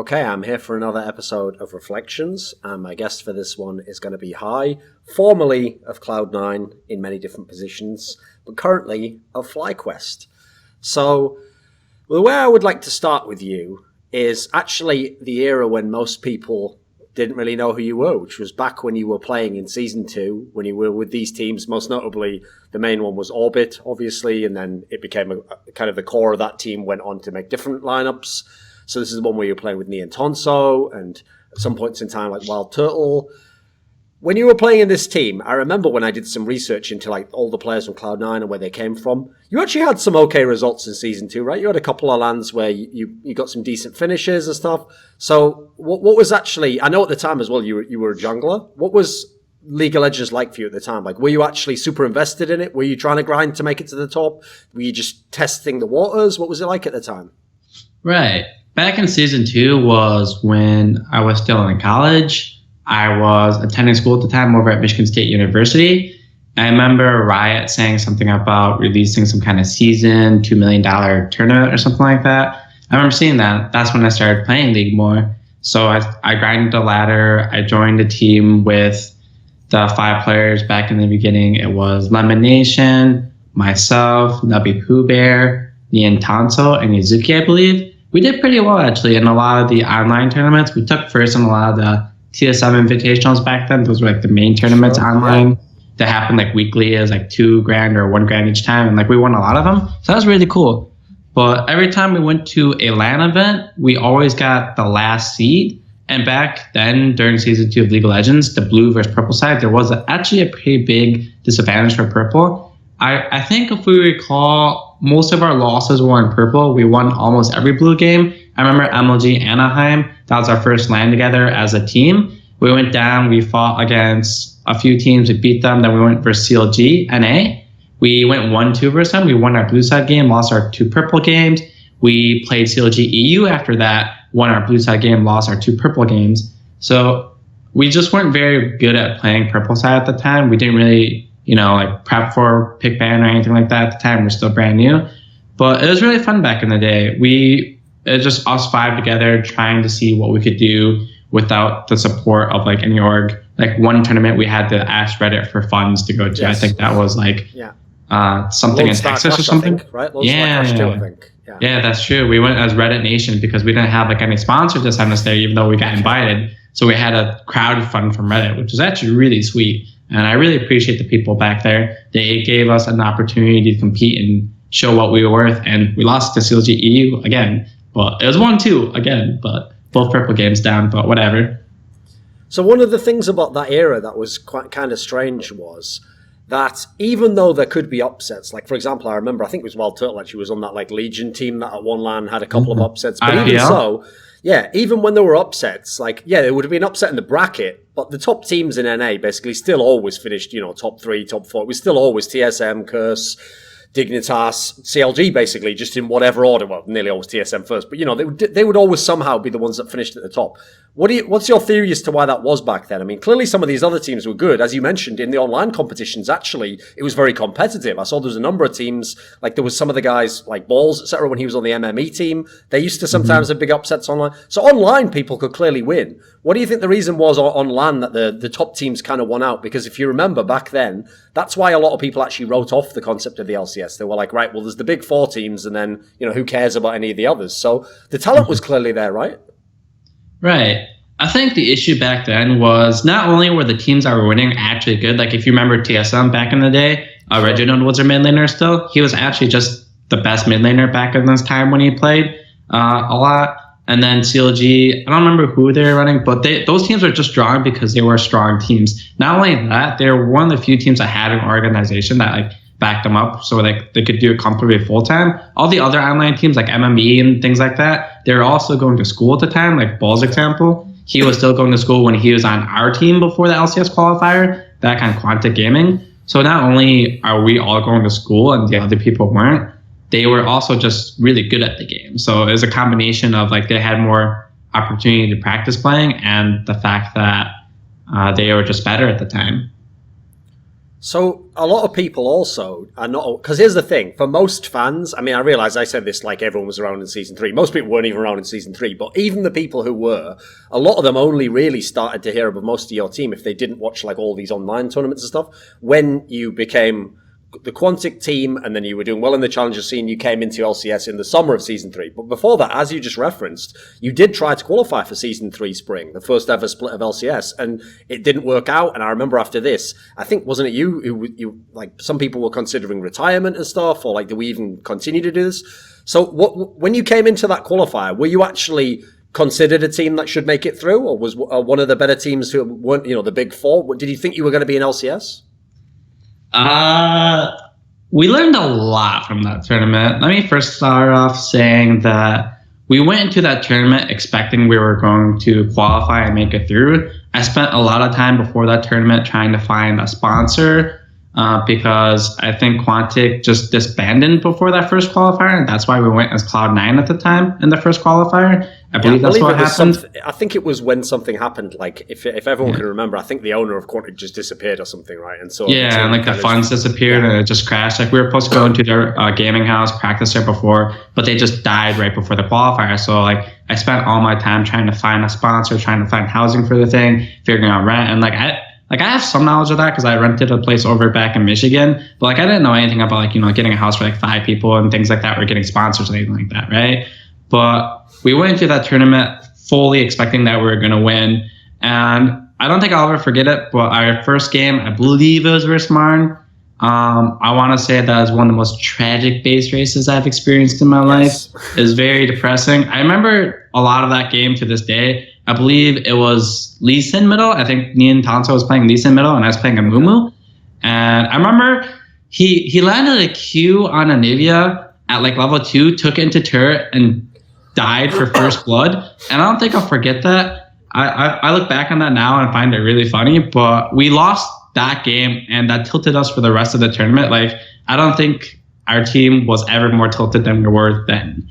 Okay, I'm here for another episode of Reflections, and my guest for this one is going to be Hai, formerly of Cloud9 in many different positions, but currently of FlyQuest. So, the way I would like to start with you is actually the era when most people didn't really know who you were, which was back when you were playing in Season 2, when you were with these teams. Most notably, the main one was Orbit, obviously, and then it became a kind of the core of that team went on to make different lineups. So this is the one where you're playing with Neon Tonso, and at some points in time, like WildTurtle. When you were playing in this team, I remember when I did some research into like all the players from Cloud9 and where they came from, you actually had some okay results in Season 2, right? You had a couple of lands where you got some decent finishes and stuff. So what was actually, I know at the time as well, you were a jungler. What was League of Legends like for you at the time? Like, were you actually super invested in it? Were you trying to grind to make it to the top? Were you just testing the waters? What was it like at the time? Right. Back in Season 2 was when I was still in college. I was attending school at the time over at Michigan State University. I remember Riot saying something about releasing some kind of season, $2 million tournament or something like that. I remember seeing that. That's when I started playing League more. So I grinded the ladder. I joined a team with the 5 players back in the beginning. It was Lemon Nation, myself, Nubby Pooh Bear, Nian Tanso, and Yuzuki, I believe. We did pretty well, actually, in a lot of the online tournaments. We took first in a lot of the TSM invitationals back then. Those were like the main tournaments online that happened like weekly. It was like $2,000 or $1,000 each time. And like we won a lot of them. So that was really cool. But every time we went to a LAN event, we always got the last seed. And back then during Season 2 of League of Legends, the blue versus purple side, there was actually a pretty big disadvantage for purple. I think if we recall, most of our losses were in purple. We won almost every blue game. I remember MLG Anaheim. That was our first LAN together as a team. We went down. We fought against a few teams. We beat them. Then we went versus CLG NA. We went 1-2 versus them. We won our blue side game, lost our 2 purple games. We played CLG EU after that, won our blue side game, lost our 2 purple games. So we just weren't very good at playing purple side at the time. We didn't really, like prep for pick ban or anything like that at the time. We're still brand new. But it was really fun back in the day. It was just us 5 together trying to see what we could do without the support of like any org. Like one tournament we had to ask Reddit for funds to go to. Yes. I think that was like something in Texas or something. Right? I think. Yeah, that's true. We went as Reddit Nation because we didn't have like any sponsors to send us there, even though we got invited. So we had a crowdfund from Reddit, which was actually really sweet. And I really appreciate the people back there. They gave us an opportunity to compete and show what we were worth. And we lost to CLG EU again. But it was 1-2 again, but both purple games down, but whatever. So one of the things about that era that was quite kind of strange was that even though there could be upsets, like for example, I remember, I think it was WildTurtle actually was on that like Legion team that at one LAN had a couple of upsets. But even so, even when there were upsets, there would have been upset in the bracket, but the top teams in NA basically still always finished, top 3, top 4. It was still always TSM, Curse, Dignitas, CLG, basically, just in whatever order. Well, nearly always TSM first, but they would always somehow be the ones that finished at the top. What's your theory as to why that was back then? I mean, clearly some of these other teams were good. As you mentioned, in the online competitions, actually, it was very competitive. I saw there was a number of teams, like there was some of the guys like Balls, etc. when he was on the MME team. They used to sometimes have big upsets online. So online, people could clearly win. What do you think the reason was on LAN that the top teams kind of won out? Because if you remember back then, that's why a lot of people actually wrote off the concept of the LCS. They were like, right, well, there's the big 4 teams, and then, who cares about any of the others? So the talent was clearly there, right? Right. I think the issue back then was not only were the teams that were winning actually good, like if you remember TSM back in the day, Reginald was their mid laner still. He was actually just the best mid laner back in this time when he played a lot. And then CLG, I don't remember who they were running, but those teams were just strong because they were strong teams. Not only that, they were one of the few teams that had an organization that like backed them up so like they could do it comfortably full time. All the other online teams like MME and things like that, they were also going to school at the time, like Ball's example. He was still going to school when he was on our team before the LCS qualifier, that kind of Quantic Gaming. So not only are we all going to school and the other people weren't, they were also just really good at the game. So it was a combination of like they had more opportunity to practice playing and the fact that they were just better at the time. So a lot of people also are not, because here's the thing, for most fans, I mean, I realize I said this like everyone was around in season 3. Most people weren't even around in season 3, but even the people who were, a lot of them only really started to hear about most of your team if they didn't watch like all these online tournaments and stuff when you became the Quantic team, and then you were doing well in the Challenger scene. You came into LCS in the summer of Season 3. But before that, as you just referenced, you did try to qualify for Season 3 Spring, the first ever split of LCS, and it didn't work out. And I remember after this, I think, wasn't it you who like, some people were considering retirement and stuff, or like, do we even continue to do this? So when you came into that qualifier, were you actually considered a team that should make it through, or was one of the better teams who weren't, the big four? Did you think you were going to be in LCS? We learned a lot from that tournament. Let me first start off saying that we went into that tournament expecting we were going to qualify and make it through. I spent a lot of time before that tournament trying to find a sponsor because I think Quantic just disbanded before that first qualifier, and that's why we went as Cloud9 at the time in the first qualifier. I believe that's what happened. I think it was when something happened, like if everyone can remember, I think the owner of Quantic just disappeared or something, right? And so and like the funds disappeared and it just crashed. Like we were supposed to go into their gaming house, practice there before, but they just died right before the qualifier. So like I spent all my time trying to find a sponsor, trying to find housing for the thing, figuring out rent, and I have some knowledge of that because I rented a place over back in Michigan, but like I didn't know anything about getting a house for like 5 people and things like that, or getting sponsors or anything like that, right? But we went into that tournament fully expecting that we were going to win, and I don't think I'll ever forget it. But our first game, I believe it was versus Marn. I want to say that was one of the most tragic base races I've experienced in my life. It was very depressing. I remember a lot of that game to this day. I believe it was Lee Sin middle. I think Nian Tanso was playing Lee Sin middle, and I was playing a Mumu. And I remember he landed a Q on a Nivea at like level 2, took it into turret, and died for first blood. And I don't think I'll forget that. I look back on that now and find it really funny, but we lost that game, and that tilted us for the rest of the tournament. Like, I don't think our team was ever more tilted than we were then,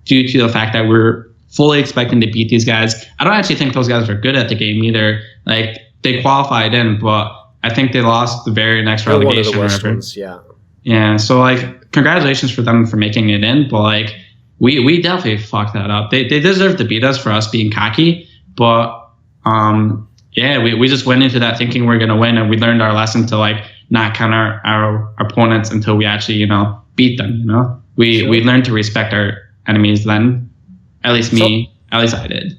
due to the fact that we're fully expecting to beat these guys. I don't actually think those guys were good at the game either. Like, they qualified in, but I think they lost the very next relegation. One of the worst ones, yeah. Yeah, so like, congratulations for them for making it in, but like, we definitely fucked that up. They deserve to beat us for us being cocky, but we just went into that thinking we're gonna win, and we learned our lesson to like not counter our opponents until we actually beat them. We learned to respect our enemies then. At least at least I did.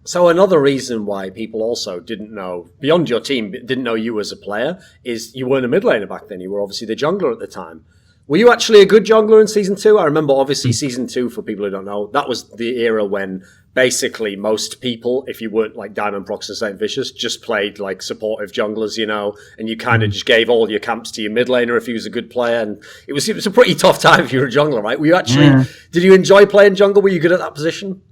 So another reason why people also didn't know, beyond your team, didn't know you as a player, is you weren't a mid laner back then. You were obviously the jungler at the time. Were you actually a good jungler in Season 2? I remember, obviously, Season 2, for people who don't know, that was the era when basically most people, if you weren't like Diamond Prox or St. Vicious, just played like supportive junglers, and you kind of just gave all your camps to your mid laner if he was a good player. And it was a pretty tough time if you were a jungler, right? Were you actually, did you enjoy playing jungle? Were you good at that position?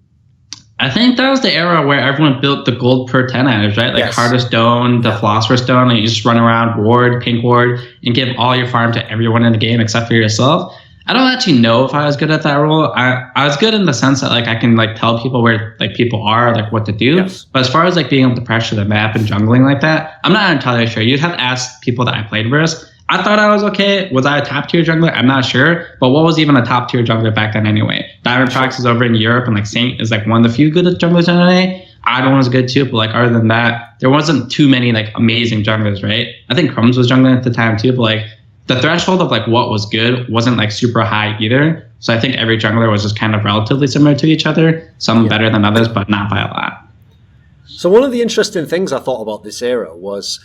I think that was the era where everyone built the gold per 10 items, right? Like Hardest Stone, the Philosopher's Stone, and you just run around, ward, pink ward, and give all your farm to everyone in the game except for yourself. I don't actually know if I was good at that role. I was good in the sense that like I can like tell people where like people are, like what to do. Yes. But as far as like being able to pressure the map and jungling like that, I'm not entirely sure. You'd have to ask people that I played versus. I thought I was okay. Was I a top tier jungler? I'm not sure. But what was even a top tier jungler back then anyway? Diamond Prox is over in Europe, and like Saint is like one of the few good junglers in NA. Idol was good too, but like other than that, there wasn't too many like amazing junglers, right? I think Crumbs was jungling at the time too, but like the threshold of like what was good wasn't like super high either. So I think every jungler was just kind of relatively similar to each other. Some better than others, but not by a lot. So one of the interesting things I thought about this era was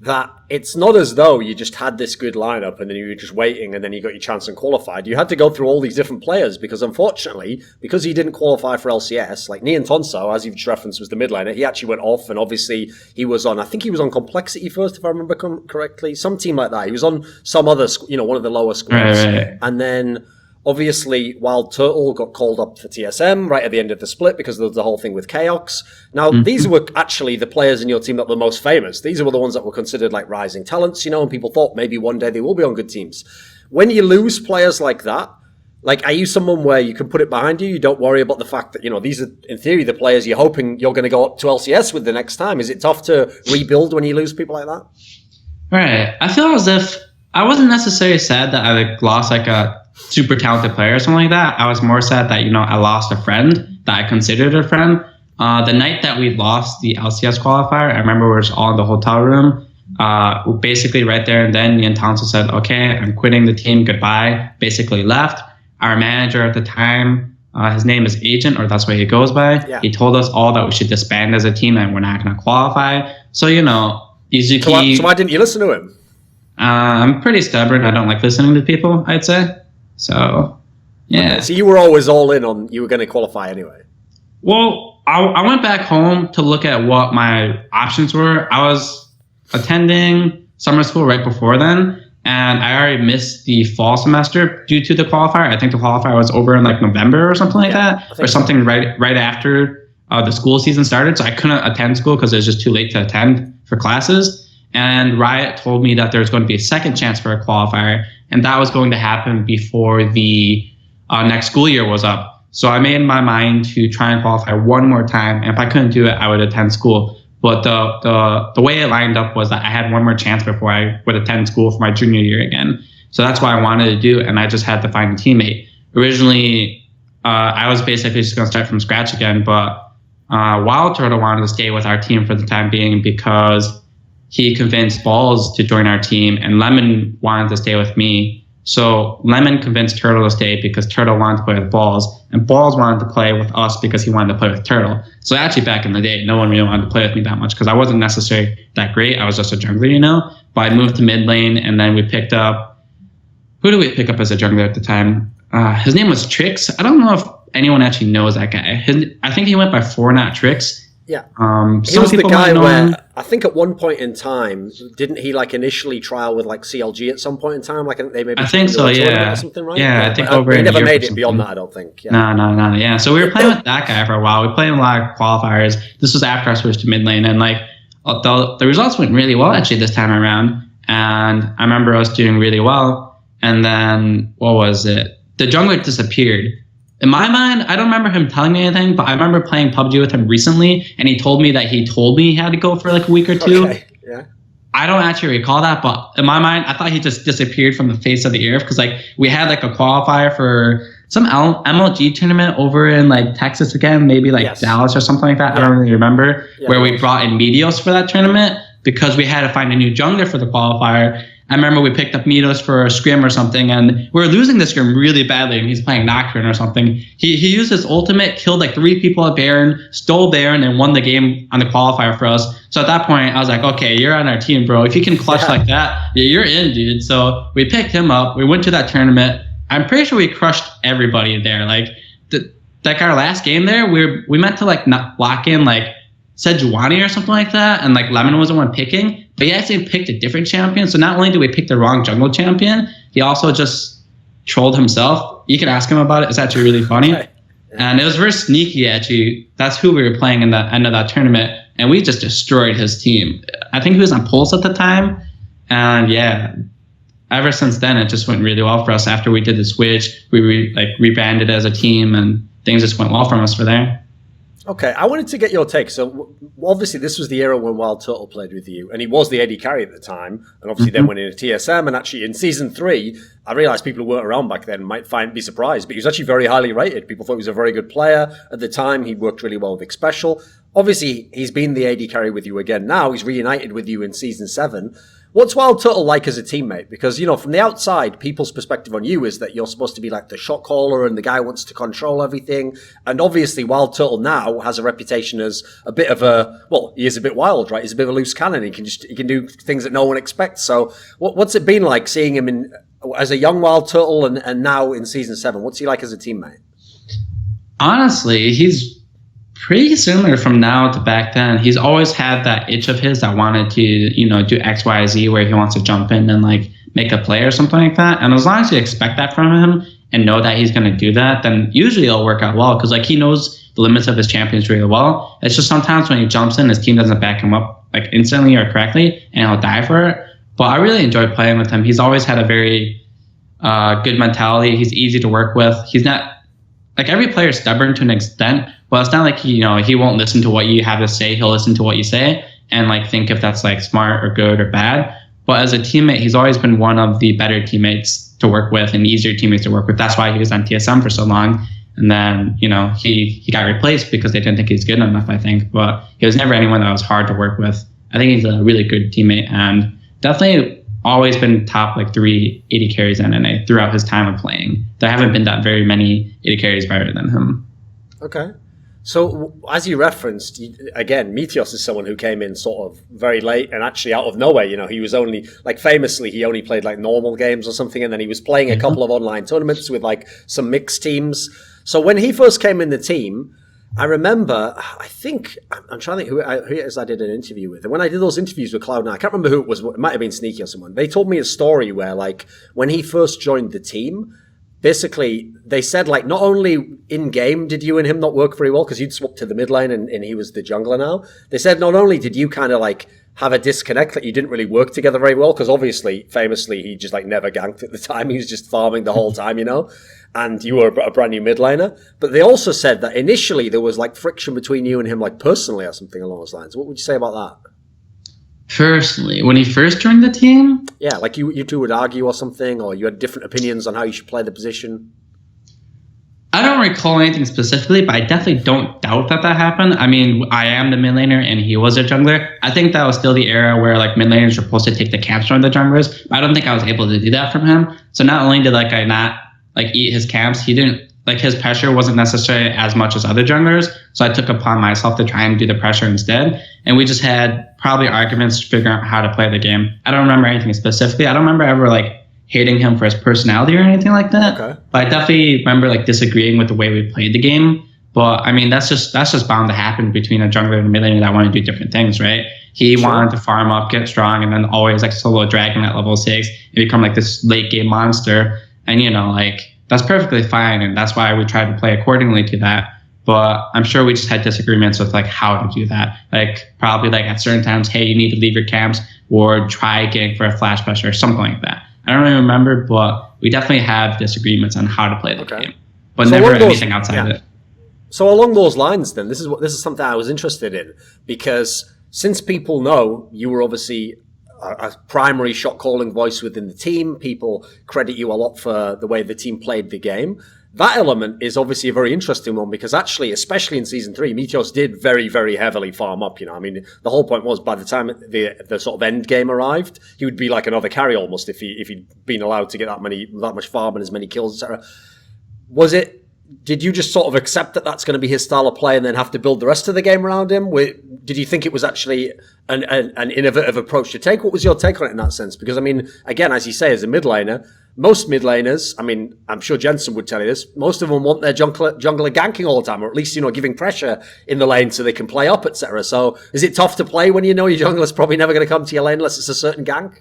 that it's not as though you just had this good lineup and then you were just waiting and then you got your chance and qualified. You had to go through all these different players because unfortunately, because he didn't qualify for LCS, like Nian Tonso, as you've just referenced, was the mid laner. He actually went off, and obviously he was on, I think he was on Complexity first, if I remember correctly, some team like that. He was on some other, one of the lower squads. Right. And then obviously, WildTurtle got called up for TSM right at the end of the split because of the whole thing with Chaos. Now, these were actually the players in your team that were the most famous. These were the ones that were considered like rising talents, and people thought maybe one day they will be on good teams. When you lose players like that, like, are you someone where you can put it behind you? You don't worry about the fact that, these are, in theory, the players you're hoping you're going to go up to LCS with the next time. Is it tough to rebuild when you lose people like that? Right. I feel as if I wasn't necessarily sad that I like lost like a super talented player or something like that. I was more sad that, I lost a friend that I considered a friend. The night that we lost the LCS qualifier, I remember we were all in the hotel room. Basically right there and then, Ian Townsend said, okay, I'm quitting the team. Goodbye. Basically left. Our manager at the time, his name is Agent, or that's what he goes by. Yeah. He told us all that we should disband as a team and we're not going to qualify. So, Izuki... So why didn't you listen to him? I'm pretty stubborn. I don't like listening to people, I'd say. So, yeah. Okay, so you were always all in on you were going to qualify anyway. Well, I went back home to look at what my options were. I was attending summer school right before then, and I already missed the fall semester due to the qualifier. I think the qualifier was over in like November or something like that, or something right after the school season started. So I couldn't attend school because it was just too late to attend for classes. And Riot told me that there was going to be a second chance for a qualifier, and that was going to happen before the next school year was up. So I made my mind to try and qualify one more time. And if I couldn't do it, I would attend school. But the way it lined up was that I had one more chance before I would attend school for my junior year again. So that's what I wanted to do, and I just had to find a teammate. Originally, I was basically just going to start from scratch again, but WildTurtle wanted to stay with our team for the time being because he convinced Balls to join our team, and Lemon wanted to stay with me. So Lemon convinced Turtle to stay because Turtle wanted to play with Balls, and Balls wanted to play with us because he wanted to play with Turtle. So actually back in the day, no one really wanted to play with me that much because I wasn't necessarily that great. I was just a jungler, But I moved to mid lane, and then we picked up... Who did we pick up as a jungler at the time? His name was Trix. I don't know if anyone actually knows that guy. I think he went by Fortnite Trix. Yeah. He was the guy where I think at one point in time, didn't he like initially trial with like CLG at some point in time? Like they maybe I think so, yeah. Or something, right? Yeah, I think over he in never Europe made or it beyond something. that, I don't think. Yeah. No. Yeah. So we were playing with that guy for a while. We played in a lot of qualifiers. This was after I switched to mid lane, and like the results went really well actually this time around. And I remember us doing really well. And then what was it? The jungler disappeared. In my mind, I don't remember him telling me anything, but I remember playing PUBG with him recently, and he told me that he told me he had to go for like a week or two. Okay. Yeah. I don't actually recall that, but in my mind, I thought he just disappeared from the face of the earth because like we had like a qualifier for some MLG tournament over in like Texas again, maybe like Dallas or something like that. Yeah. I don't really remember where we brought in Meteos for that tournament because we had to find a new jungler for the qualifier. I remember we picked up Meteos for a scrim or something, and we were losing the scrim really badly, and he's playing Nocturne or something. He used his ultimate, killed like 3 people at Baron, stole Baron, and won the game on the qualifier for us. So at that point, I was like, okay, you're on our team, bro. If you can clutch like that, you're in, dude. So we picked him up. We went to that tournament. I'm pretty sure we crushed everybody there. Like, like our last game there, we meant to like not lock in like Sejuani or something like that, and like Lemon was the one picking. But he actually picked a different champion. So not only did we pick the wrong jungle champion, he also just trolled himself. You can ask him about it. It's actually really funny. Okay. And it was very sneaky, actually. That's who we were playing in the end of that tournament. And we just destroyed his team. I think he was on Pulse at the time. And yeah, ever since then, it just went really well for us. After we did the switch, we rebranded as a team, and things just went well from us for there. Okay, I wanted to get your take. So obviously this was the era when WildTurtle played with you, and he was the AD carry at the time, and obviously then went into TSM, and actually in Season 3, I realised people who weren't around back then might be surprised, but he was actually very highly rated. People thought he was a very good player. At the time, he worked really well with Xpecial. Obviously, he's been the AD carry with you again now. He's reunited with you in Season 7. What's WildTurtle like as a teammate? Because, from the outside, people's perspective on you is that you're supposed to be like the shot caller and the guy who wants to control everything. And obviously, WildTurtle now has a reputation as a bit of he is a bit wild, right? He's a bit of a loose cannon. He can do things that no one expects. So what's it been like seeing him as a young WildTurtle and now in Season 7? What's he like as a teammate? Honestly, he's pretty similar from now to back then. He's always had that itch of his that wanted to, do X, Y, Z, where he wants to jump in and like make a play or something like that. And as long as you expect that from him and know that he's going to do that, then usually it'll work out well because like he knows the limits of his champions really well. It's just sometimes when he jumps in, his team doesn't back him up like instantly or correctly, and he'll die for it. But I really enjoy playing with him. He's always had a very good mentality. He's easy to work with. He's not like every player is stubborn to an extent. Well, it's not like he won't listen to what you have to say. He'll listen to what you say and like think if that's like smart or good or bad. But as a teammate, he's always been one of the better teammates to work with and easier teammates to work with. That's why he was on TSM for so long. And then, he got replaced because they didn't think he's good enough, I think. But he was never anyone that was hard to work with. I think he's a really good teammate and definitely always been top 3 AD carries in NA throughout his time of playing. There haven't been that very many AD carries better than him. Okay. So, as you referenced, again, Meteos is someone who came in sort of very late and actually out of nowhere. He was only, famously, he only played normal games or something, and then he was playing a couple of online tournaments with some mixed teams. So when he first came in the team, I remember, I'm trying to think who it is I did an interview with. And when I did those interviews with Cloud9, I can't remember who it was. It might have been Sneaky or someone. They told me a story where, when he first joined the team, basically, they said, not only in-game did you and him not work very well, because you'd swapped to the mid lane and he was the jungler now. They said not only did you kind of, have a disconnect, that you didn't really work together very well, because obviously, famously, he just, never ganked at the time. He was just farming the whole time, and you were a brand new mid laner. But they also said that initially there was, friction between you and him, personally or something along those lines. What would you say about that? Personally, when he first joined the team? Yeah, you two would argue or something, or you had different opinions on how you should play the position. I don't recall anything specifically, but I definitely don't doubt that happened. I mean, I am the mid laner and he was a jungler. I think that was still the era where mid laners were supposed to take the camps from the junglers. But I don't think I was able to do that from him. So not only did I not eat his camps, he didn't his pressure wasn't necessarily as much as other junglers. So I took upon myself to try and do the pressure instead. And we just had probably arguments figuring out how to play the game. I don't remember anything specifically. I don't remember ever hating him for his personality or anything like that. Okay. But I definitely remember disagreeing with the way we played the game. But I mean, that's just bound to happen between a jungler and a mid laner that want to do different things, right? He wanted to farm up, get strong, and then always solo dragon at level 6 and become this late game monster. And that's perfectly fine, and that's why we tried to play accordingly to that. But I'm sure we just had disagreements with how to do that. Probably at certain times, hey, you need to leave your camps or try getting for a flash push or something like that. I don't really remember, but we definitely have disagreements on how to play the game, but never anything outside of it. So along those lines, then, this is something I was interested in, because since people know you were obviously a primary shot calling voice within the team, people credit you a lot for the way the team played the game. That element is obviously a very interesting one, because actually, especially in Season 3, Meteos did very, very heavily farm up. I mean, the whole point was by the time the sort of end game arrived, he would be like another carry almost if he'd been allowed to get that much farm and as many kills, etc. Did you just sort of accept that that's going to be his style of play and then have to build the rest of the game around him? Did you think it was actually an innovative approach to take? What was your take on it in that sense? Because, I mean, again, as you say, as a mid laner, most mid laners, I mean, I'm sure Jensen would tell you this, most of them want their jungler ganking all the time, or at least, giving pressure in the lane so they can play up, etc. So is it tough to play when you know your jungler's probably never going to come to your lane unless it's a certain gank?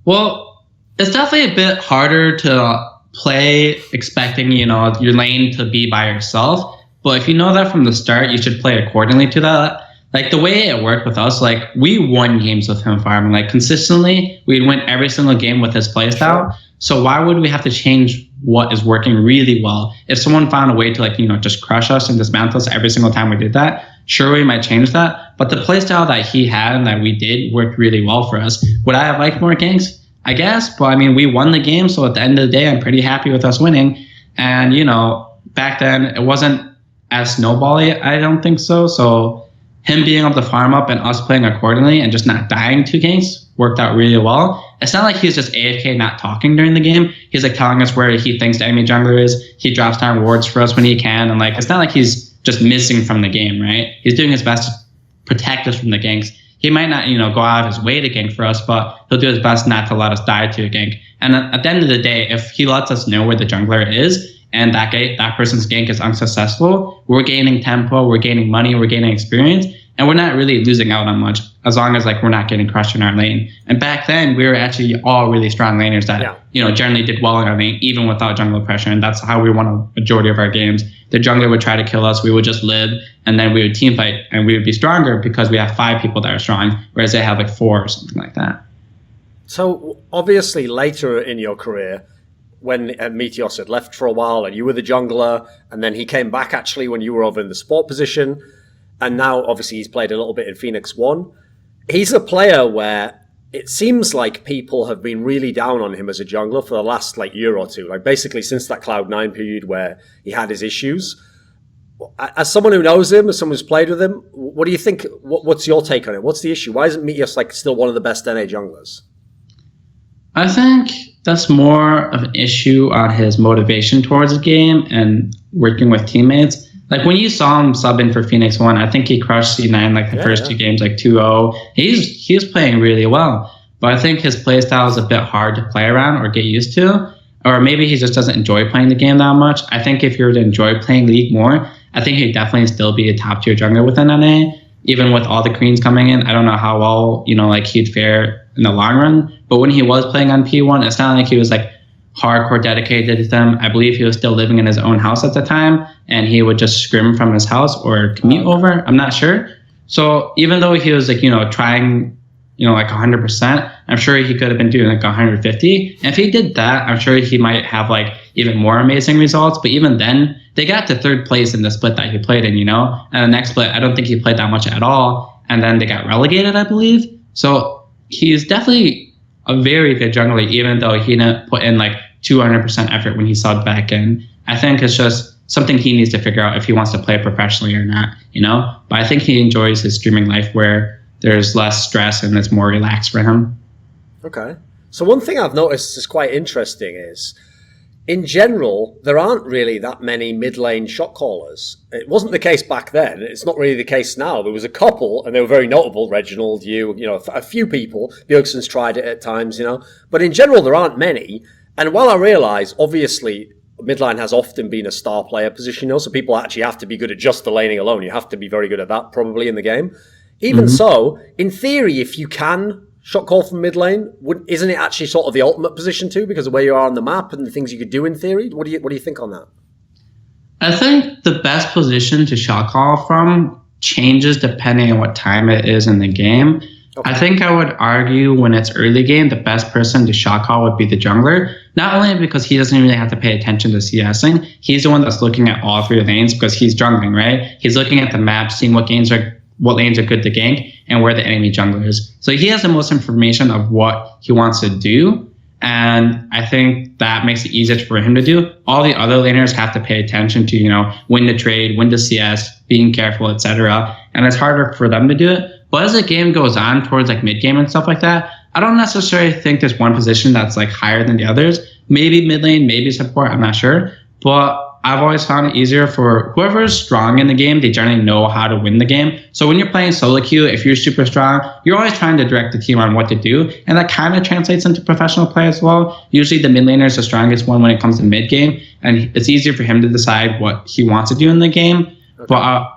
Well, it's definitely a bit harder to play expecting, your lane to be by yourself. But if you know that from the start, you should play accordingly to that. The way it worked with us, we won games with him farming. Consistently, we'd win every single game with his playstyle. Sure. So why would we have to change what is working really well? If someone found a way to, just crush us and dismantle us every single time we did that, sure, we might change that. But the playstyle that he had and that we did worked really well for us. Would I have liked more ganks? I guess, but I mean, we won the game, so at the end of the day, I'm pretty happy with us winning. And, back then, it wasn't as snowbally, I don't think so. So him being able to farm up and us playing accordingly and just not dying 2 games worked out really well. It's not like he's just AFK not talking during the game. He's telling us where he thinks the enemy jungler is. He drops down wards for us when he can. And it's not like he's just missing from the game, right? He's doing his best to protect us from the ganks. He might not, go out of his way to gank for us, but he'll do his best not to let us die to a gank. And at the end of the day, if he lets us know where the jungler is and that person's gank is unsuccessful, we're gaining tempo, we're gaining money, we're gaining experience, and we're not really losing out on much as long as we're not getting crushed in our lane. And back then, we were actually all really strong laners that generally did well in our lane, even without jungle pressure, and that's how we won a majority of our games. The jungler would try to kill us, we would just live, and then we would team fight, and we would be stronger because we have 5 people that are strong, whereas they have 4 or something like that. So obviously later in your career, when Meteos had left for a while and you were the jungler, and then he came back actually when you were over in the support position, and now obviously he's played a little bit in Phoenix 1. He's a player where it seems like people have been really down on him as a jungler for the last like year or two, like basically since that Cloud9 period where he had his issues. As someone who knows him, as someone who's played with him, what do you think? What's your take on it? What's the issue? Why isn't Meteos like still one of the best NA junglers? I think that's more of an issue on his motivation towards the game and working with teammates. Like when you saw him sub in for Phoenix 1, I think he crushed C9 like the first two games, like 2-0. He was playing really well. But I think his playstyle is a bit hard to play around or get used to. Or maybe he just doesn't enjoy playing the game that much. I think if you were to enjoy playing League more, I think he'd definitely still be a top tier jungler within NA. Even with all the Queens coming in, I don't know how well, like he'd fare in the long run. But when he was playing on P1, it's not like he was like hardcore dedicated to them. I believe he was still living in his own house at the time, and he would just scrim from his house or commute over. I'm not sure. So even though he was like, trying, like 100%, I'm sure he could have been doing like 150. And if he did that, I'm sure he might have like even more amazing results. But even then, they got to third place in the split that he played in, And the next split, I don't think he played that much at all. And then they got relegated, I believe. So he's definitely a very good jungler, even though he didn't put in like 200% effort when he subbed back in. I think it's just something he needs to figure out if he wants to play professionally or not, But I think he enjoys his streaming life where there's less stress and it's more relaxed for him. Okay. So one thing I've noticed is quite interesting is, in general, there aren't really that many mid-lane shot callers. It wasn't the case back then. It's not really the case now. There was a couple, and they were very notable. Reginald, a few people. Bjergsen's tried it at times, But in general, there aren't many. And while I realise, obviously, mid-lane has often been a star player position, so people actually have to be good at just the laning alone. You have to be very good at that, probably, in the game. Even so, in theory, if you can shot call from mid lane, isn't it actually sort of the ultimate position too, because of where you are on the map and the things you could do in theory? What do you think on that? I think the best position to shot call from changes depending on what time it is in the game. Okay. I think I would argue when it's early game, the best person to shot call would be the jungler. Not only because he doesn't really have to pay attention to CSing, he's the one that's looking at all three lanes because he's jungling, right? He's looking at the map, seeing what lanes are good to gank and where the enemy jungler is. So he has the most information of what he wants to do. And I think that makes it easier for him to do. All the other laners have to pay attention to, when to trade, when to CS, being careful, etc. And it's harder for them to do it. But as the game goes on towards like mid game and stuff like that, I don't necessarily think there's one position that's like higher than the others. Maybe mid lane, maybe support, I'm not sure. But I've always found it easier for whoever is strong in the game. They generally know how to win the game. So when you're playing solo queue, if you're super strong, you're always trying to direct the team on what to do. And that kind of translates into professional play as well. Usually the mid laner is the strongest one when it comes to mid game. And it's easier for him to decide what he wants to do in the game. Okay. But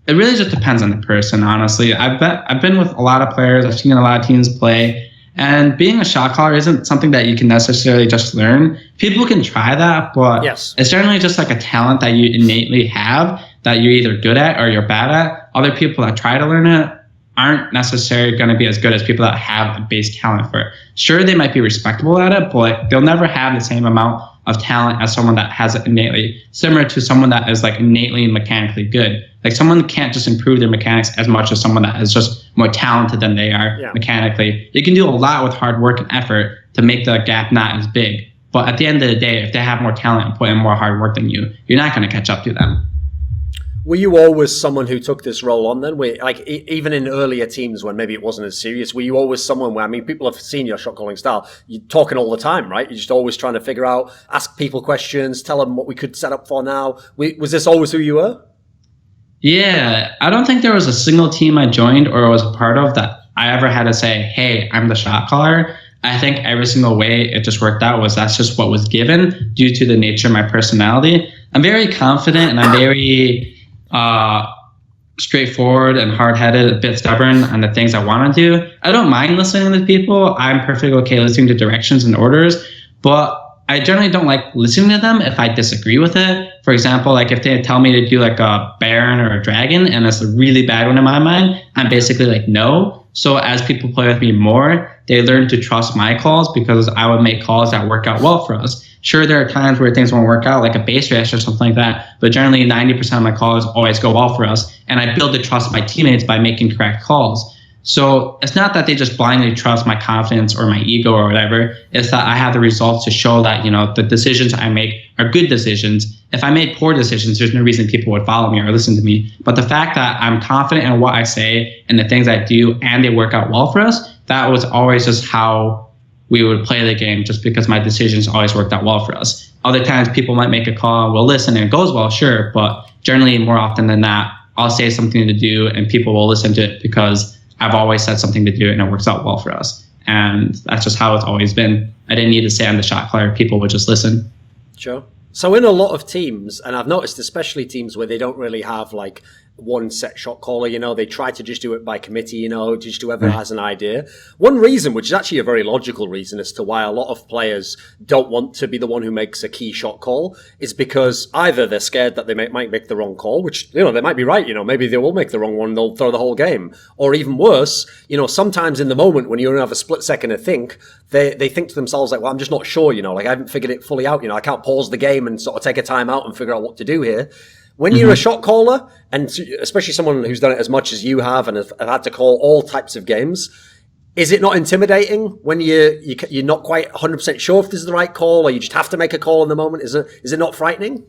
it really just depends on the person, honestly. I've been with a lot of players. I've seen a lot of teams play. And being a shot caller isn't something that you can necessarily just learn. People can try that, but It's generally just like a talent that you innately have that you're either good at or you're bad at. Other people that try to learn it aren't necessarily going to be as good as people that have a base talent for it. Sure, they might be respectable at it, but they'll never have the same amount of talent as someone that has it innately, similar to someone that is like innately and mechanically good. Like someone can't just improve their mechanics as much as someone that is just more talented than they are mechanically. You can do a lot with hard work and effort to make the gap not as big. But at the end of the day, if they have more talent and put in more hard work than you, you're not going to catch up to them. Were you always someone who took this role on then? Even in earlier teams when maybe it wasn't as serious, were you always someone where, people have seen your shot calling style, you're talking all the time, right? You're just always trying to figure out, ask people questions, tell them what we could set up for now. Was this always who you were? Yeah, I don't think there was a single team I joined or was a part of that I ever had to say, hey, I'm the shot caller. I think every single way it just worked out was that's just what was given due to the nature of my personality. I'm very confident and I'm very straightforward and hard-headed, a bit stubborn on the things I want to do. I don't mind listening to people. I'm perfectly okay listening to directions and orders, but I generally don't like listening to them if I disagree with it. For example, like if they tell me to do like a Baron or a Dragon and it's a really bad one in my mind, I'm basically like, no. So as people play with me more, they learn to trust my calls because I would make calls that work out well for us. Sure, there are times where things won't work out, like a base rash or something like that, but generally 90% of my calls always go well for us. And I build the trust of my teammates by making correct calls. So it's not that they just blindly trust my confidence or my ego or whatever. It's that I have the results to show that, the decisions I make are good decisions. If I made poor decisions, there's no reason people would follow me or listen to me. But the fact that I'm confident in what I say and the things I do and they work out well for us, that was always just how we would play the game, just because my decisions always worked out well for us. Other times people might make a call and we'll listen and it goes well, sure. But generally, more often than not, I'll say something to do and people will listen to it because I've always said something to do and it works out well for us. And that's just how it's always been. I didn't need to say I'm the shot caller. People would just listen. Sure. So in a lot of teams, and I've noticed especially teams where they don't really have like one set shot caller, they try to just do it by committee, just whoever has an idea. One reason, which is actually a very logical reason as to why a lot of players don't want to be the one who makes a key shot call, is because either they're scared that they might make the wrong call, which, they might be right, maybe they will make the wrong one, they'll throw the whole game. Or even worse, sometimes in the moment when you only have a split second to think, they think to themselves like, well, I'm just not sure, I haven't figured it fully out, I can't pause the game and sort of take a time out and figure out what to do here. When you're a shot caller, and especially someone who's done it as much as you have and have had to call all types of games, is it not intimidating when you're not quite 100% sure if this is the right call, or you just have to make a call in the moment? Is it not frightening?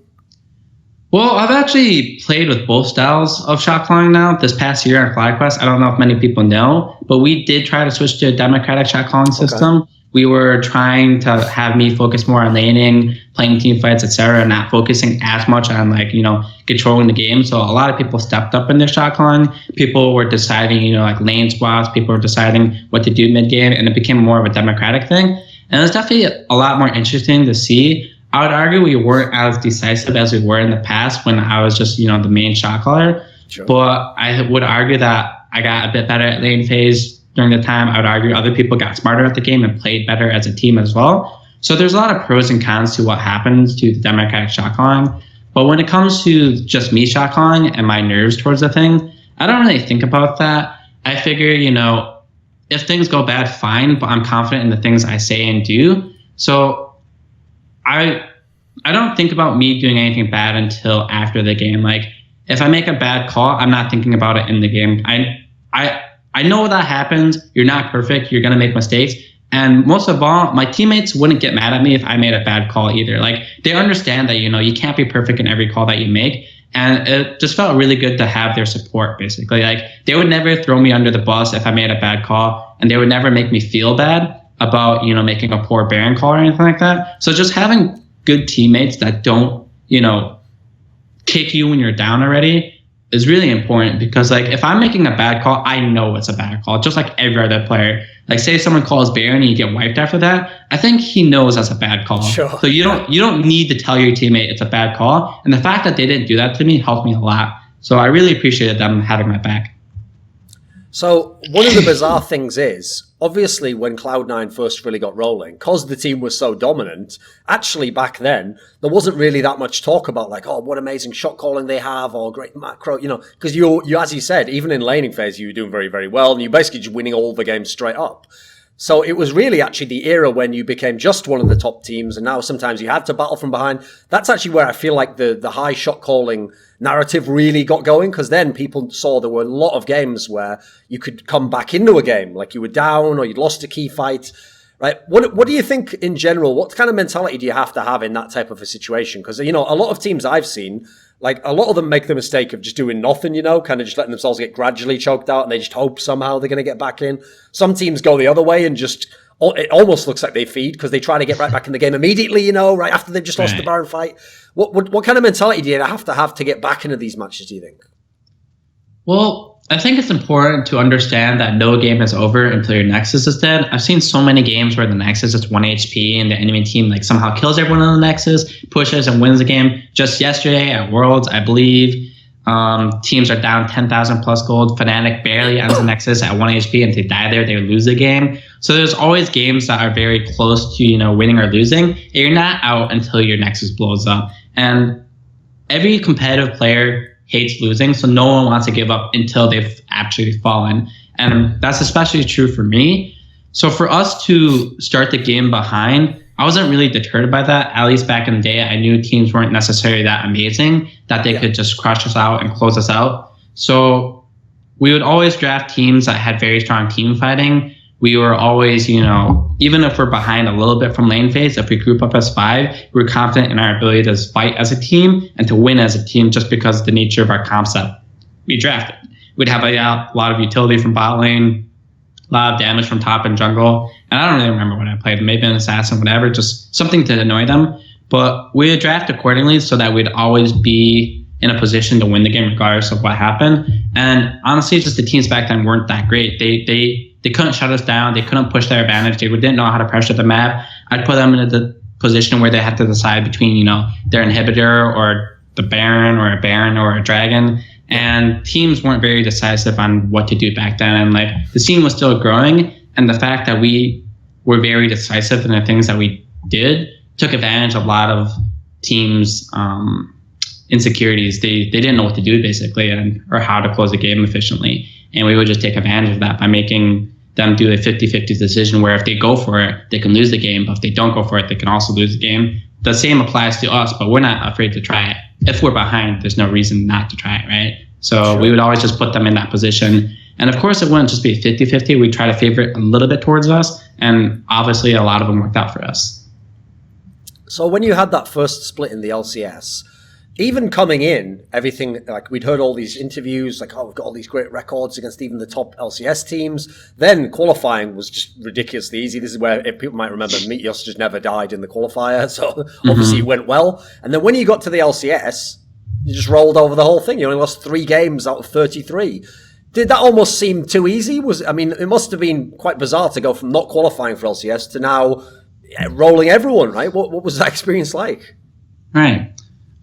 Well, I've actually played with both styles of shot calling now. This past year on FlyQuest, I don't know if many people know, but we did try to switch to a democratic shot calling system. Okay. We were trying to have me focus more on laning, playing team fights, etc., not focusing as much on controlling the game. So a lot of people stepped up in their shot calling. People were deciding, lane swaps. People were deciding what to do mid game, and it became more of a democratic thing. And it was definitely a lot more interesting to see. I would argue we weren't as decisive as we were in the past when I was just, the main shot caller. Sure. But I would argue that I got a bit better at lane phase during the time. I would argue other people got smarter at the game and played better as a team as well. So there's a lot of pros and cons to what happens to the democratic shot calling. But when it comes to just me shot calling and my nerves towards the thing, I don't really think about that. I figure, if things go bad, fine, but I'm confident in the things I say and do. So I don't think about me doing anything bad until after the game. Like, if I make a bad call, I'm not thinking about it in the game. I know that happens. You're not perfect. You're going to make mistakes. And most of all, my teammates wouldn't get mad at me if I made a bad call either. Like, they understand that, you can't be perfect in every call that you make. And it just felt really good to have their support, basically. Like, they would never throw me under the bus if I made a bad call. And they would never make me feel bad about, making a poor Baron call or anything like that. So just having good teammates that don't, kick you when you're down already is really important, because if I'm making a bad call, I know it's a bad call, just like every other player. Like, say someone calls Baron and you get wiped after that, I think he knows that's a bad call. Sure. So you don't need to tell your teammate it's a bad call. And the fact that they didn't do that to me helped me a lot. So I really appreciated them having my back. So one of the bizarre things is, obviously when Cloud9 first really got rolling, because the team was so dominant, actually back then, there wasn't really that much talk about what amazing shot calling they have, or great macro, because you as you said, even in laning phase, you were doing very, very well, and you basically just winning all the games straight up. So it was really actually the era when you became just one of the top teams, and now sometimes you had to battle from behind. That's actually where I feel like the high shot calling narrative really got going, because then people saw there were a lot of games where you could come back into a game, like you were down or you'd lost a key fight, right? What do you think in general? What kind of mentality do you have to have in that type of a situation? Because, a lot of teams I've seen, a lot of them make the mistake of just doing nothing, kind of just letting themselves get gradually choked out, and they just hope somehow they're going to get back in. Some teams go the other way and just, it almost looks like they feed because they try to get right back in the game immediately, right after they've just lost the Baron fight. What kind of mentality do you have to get back into these matches, do you think? Well, I think it's important to understand that no game is over until your Nexus is dead. I've seen so many games where the Nexus is 1 HP and the enemy team somehow kills everyone on the Nexus, pushes and wins the game. Just yesterday at Worlds, I believe, teams are down 10,000 plus gold. Fnatic barely ends the Nexus at 1 HP, and if they die there, they lose the game. So there's always games that are very close to, winning or losing. And you're not out until your Nexus blows up. And every competitive player hates losing, so no one wants to give up until they've actually fallen. And that's especially true for me. So for us to start the game behind, I wasn't really deterred by that. At least back in the day, I knew teams weren't necessarily that amazing that they could just crush us out and close us out. So we would always draft teams that had very strong team fighting. We were always, even if we're behind a little bit from lane phase, if we group up as 5, we were confident in our ability to fight as a team and to win as a team just because of the nature of our comps that we drafted. We'd have a lot of utility from bot lane, a lot of damage from top and jungle. And I don't really remember what I played, maybe an assassin, whatever, just something to annoy them. But we would draft accordingly so that we'd always be in a position to win the game regardless of what happened. And honestly, just the teams back then weren't that great. They couldn't shut us down. They couldn't push their advantage. They didn't know how to pressure the map. I'd put them into the position where they had to decide between, their inhibitor or the Baron or a Baron or a Dragon. And teams weren't very decisive on what to do back then. And the scene was still growing. And the fact that we were very decisive in the things that we did took advantage of a lot of teams' insecurities. They didn't know what to do basically, or how to close a game efficiently. And we would just take advantage of that by making them do a 50-50 decision where if they go for it, they can lose the game. But if they don't go for it, they can also lose the game. The same applies to us, but we're not afraid to try it. If we're behind, there's no reason not to try it, right? So we would always just put them in that position. And of course, it wouldn't just be 50-50. We'd try to favor it a little bit towards us. And obviously, a lot of them worked out for us. So when you had that first split in the LCS, even coming in, everything, we'd heard all these interviews, we've got all these great records against even the top LCS teams. Then qualifying was just ridiculously easy. This is where, if people might remember, Meteos just never died in the qualifier. So obviously it went well. And then when you got to the LCS, you just rolled over the whole thing. You only lost 3 games out of 33. Did that almost seem too easy? It must have been quite bizarre to go from not qualifying for LCS to now rolling everyone, right? What was that experience like? Right.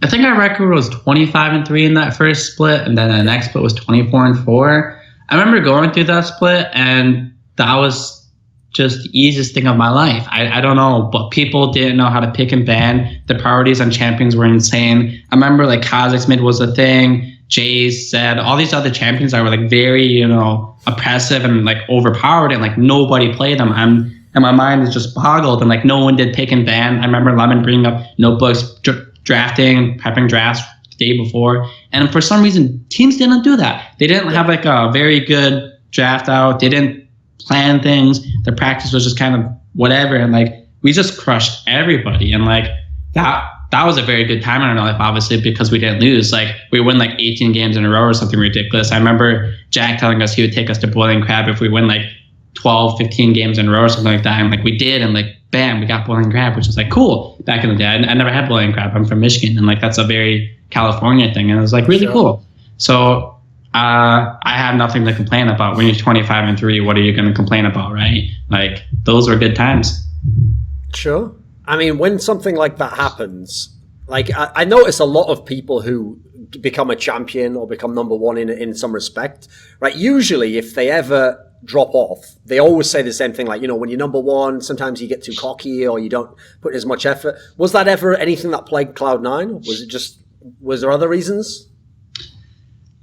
I think our record was 25-3 in that first split, and then the next split was 24-4. I remember going through that split, and that was just the easiest thing of my life. I don't know, but people didn't know how to pick and ban. The priorities on champions were insane. I remember Kazakh's mid was a thing. Jace said all these other champions that were very, oppressive and overpowered, and nobody played them. And my mind is just boggled, and no one did pick and ban. I remember Lemon bringing up notebooks, drafting, prepping drafts the day before. And for some reason, teams didn't do that. They didn't have a very good draft out. They didn't plan things. The practice was just kind of whatever. And we just crushed everybody. And that was a very good time in our life, obviously, because we didn't lose. We win 18 games in a row or something ridiculous. I remember Jack telling us he would take us to Boiling Crab if we win 12, 15 games in a row or something like that. And we did, and bam, we got Boiling Crab, which was cool back in the day. I never had Boiling Crab. I'm from Michigan, and that's a very California thing. And it was really cool. So I have nothing to complain about. When you're 25-3, what are you going to complain about, right? Those were good times. Sure. When something like that happens, I notice a lot of people who become a champion or become number one in some respect, right? Usually, if they ever drop off, they always say the same thing, when you're number one, sometimes you get too cocky or you don't put as much effort. Was that ever anything that plagued Cloud9? Was there other reasons?